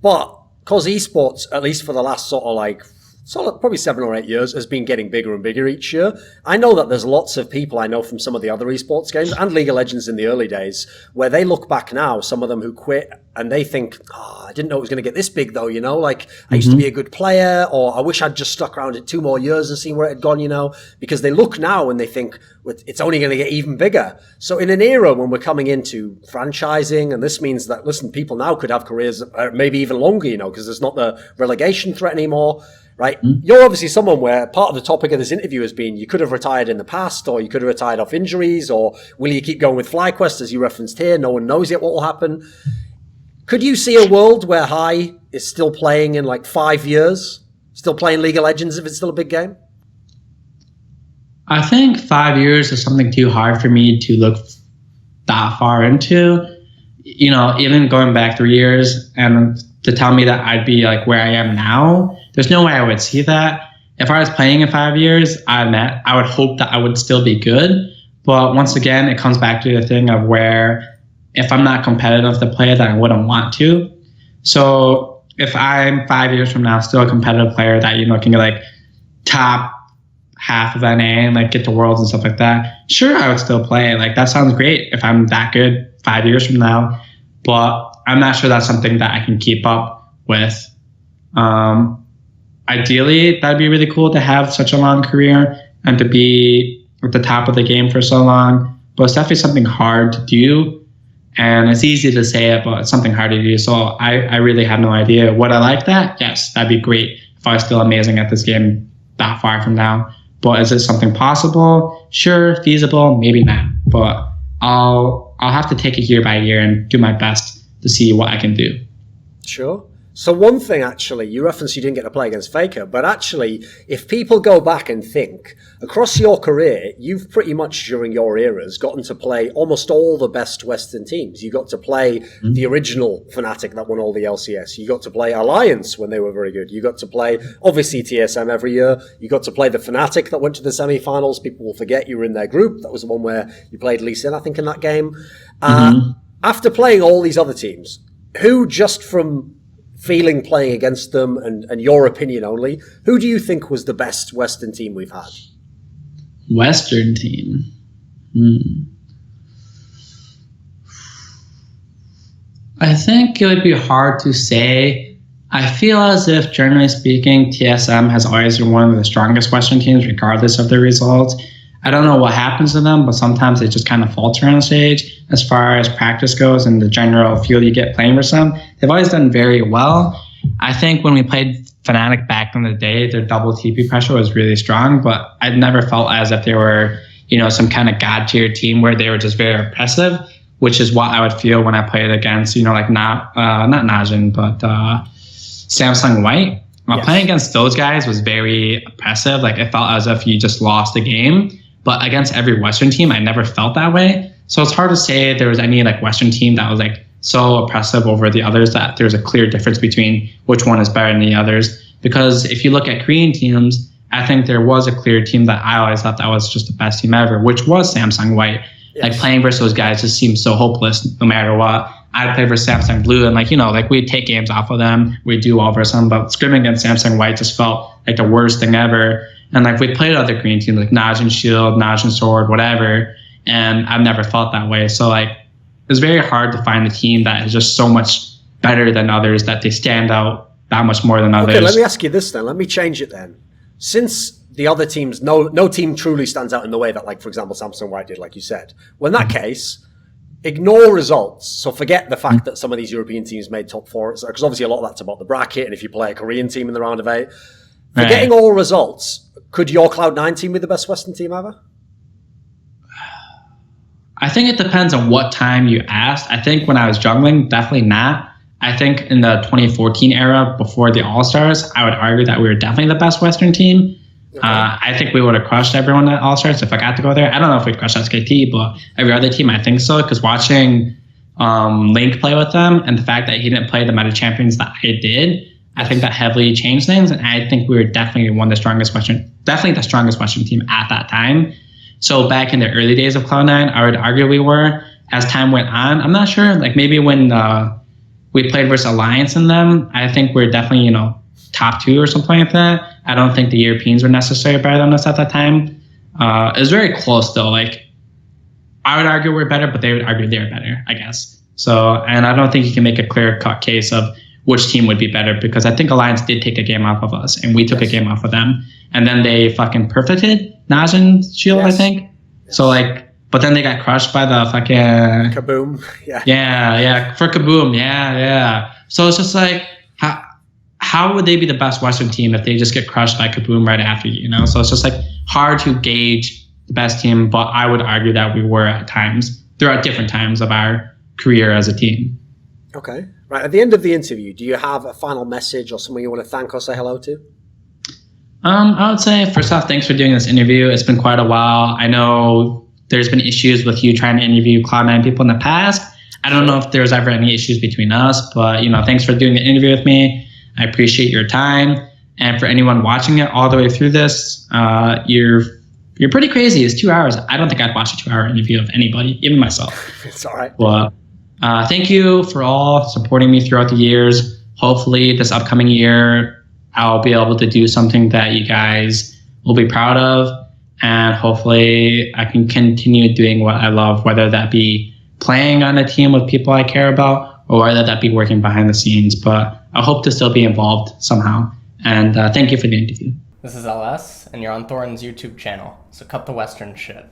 But because esports, at least for the last probably 7 or 8 years, has been getting bigger and bigger each year. I know that there's lots of people I know from some of the other esports games and League of Legends in the early days where they look back now, some of them who quit, and they think, I didn't know it was going to get this big though, like I used to be a good player, or I wish I'd just stuck around it 2 more years and seen where it had gone, because they look now and they think it's only going to get even bigger. So in an era when we're coming into franchising, and this means that, listen, people now could have careers maybe even longer, because there's not the relegation threat anymore. Right? You're obviously someone where part of the topic of this interview has been you could have retired in the past, or you could have retired off injuries, or will you keep going with FlyQuest, as you referenced here? No one knows yet what will happen. Could you see a world where High is still playing in like 5 years? Still playing League of Legends if it's still a big game? I think 5 years is something too hard for me to look that far into. Even going back 3 years and to tell me that I'd be like where I am now, there's no way I would see that. If I was playing in 5 years, I would hope that I would still be good. But once again, it comes back to the thing of where if I'm not competitive to play, then I wouldn't want to. So if I'm 5 years from now still a competitive player that, can get like top half of NA and like get to Worlds and stuff like that, sure, I would still play. Like that sounds great if I'm that good 5 years from now. But I'm not sure that's something that I can keep up with. Ideally, that'd be really cool to have such a long career and to be at the top of the game for so long. But it's definitely something hard to do. And it's easy to say it, but it's something hard to do. So I really have no idea. Would I like that? Yes, that'd be great if I was still amazing at this game that far from now. But is it something possible? Sure, feasible, maybe not. But I'll have to take it year by year and do my best to see what I can do. Sure. So one thing, actually, you referenced you didn't get to play against Faker, but actually, if people go back and think, across your career, you've pretty much, during your eras, gotten to play almost all the best Western teams. You got to play the original Fnatic that won all the LCS. You got to play Alliance when they were very good. You got to play, obviously, TSM every year. You got to play the Fnatic that went to the semi-finals. People will forget you were in their group. That was the one where you played Lee Sin, I think, in that game. After playing all these other teams, who, just from feeling playing against them and your opinion only, who do you think was the best Western team we've had? Western team? I think it would be hard to say. I feel as if, generally speaking, TSM has always been one of the strongest Western teams, regardless of the results. I don't know what happens to them, but sometimes they just kind of falter on stage as far as practice goes and the general feel you get playing for some. They've always done very well. I think when we played Fnatic back in the day, their double TP pressure was really strong, but I never felt as if they were, some kind of god tier team where they were just very oppressive, which is what I would feel when I played against, not Najin, but Samsung White. Yes. Playing against those guys was very oppressive. Like it felt as if you just lost the game. But against every Western team, I never felt that way. So it's hard to say if there was any like Western team that was like so oppressive over the others that there's a clear difference between which one is better than the others. Because if you look at Korean teams, I think there was a clear team that I always thought that was just the best team ever, which was Samsung White. Yes. Like playing versus those guys just seemed so hopeless no matter what. I'd play versus Samsung Blue and we'd take games off of them. We'd do well versus them, but scrimming against Samsung White just felt like the worst thing ever. And we played other Korean teams like Najin Shield, Najin Sword, whatever. And I've never felt that way. So it's very hard to find a team that is just so much better than others that they stand out that much more than others. Okay, let me ask you this then. Let me change it then. Since the other teams, no team truly stands out in the way that, for example, Samsung White did, like you said. Well, in that case, ignore results. So forget the fact that some of these European teams made top four, because obviously a lot of that's about the bracket, and if you play a Korean team in the round of 8. Forgetting all results, could your Cloud9 team be the best Western team ever? I think it depends on what time you asked. I think when I was jungling, definitely not. I think in the 2014 era, before the All-Stars, I would argue that we were definitely the best Western team. Okay. I think we would have crushed everyone at All-Stars if I got to go there. I don't know if we'd crush SKT, but every other team, I think so. Because watching Link play with them and the fact that he didn't play the meta champions that I did, I think that heavily changed things. And I think we were definitely the strongest Western team at that time. So back in the early days of Cloud9, I would argue we were. As time went on, I'm not sure. Maybe when we played versus Alliance in them, I think we're definitely, top 2 or something like that. I don't think the Europeans were necessarily better than us at that time. It was very close though. I would argue we're better, but they would argue they're better, I guess. So, and I don't think you can make a clear-cut case of which team would be better, because I think Alliance did take a game off of us and we took a game off of them. And then they fucking perfected Najin Shield, I think. So but then they got crushed by the fucking Kaboom. Yeah, for Kaboom. Yeah. So it's just how would they be the best Western team if they just get crushed by Kaboom right after you, So it's just hard to gauge the best team, but I would argue that we were at times, throughout different times of our career as a team. Okay. Right. At the end of the interview, do you have a final message or someone you want to thank or say hello to? I would say, first off, thanks for doing this interview. It's been quite a while. I know there's been issues with you trying to interview Cloud9 people in the past. I don't know if there's ever any issues between us, but, thanks for doing the interview with me. I appreciate your time. And for anyone watching it all the way through this, you're you're pretty crazy. It's 2 hours. I don't think I'd watch a 2-hour interview of anybody, even myself. It's all right. Well, thank you for all supporting me throughout the years. Hopefully this upcoming year, I'll be able to do something that you guys will be proud of. And hopefully I can continue doing what I love, whether that be playing on a team with people I care about, or whether that be working behind the scenes. But I hope to still be involved somehow. And thank you for the interview. This is LS, and you're on Thorin's YouTube channel, so cut the Western shit.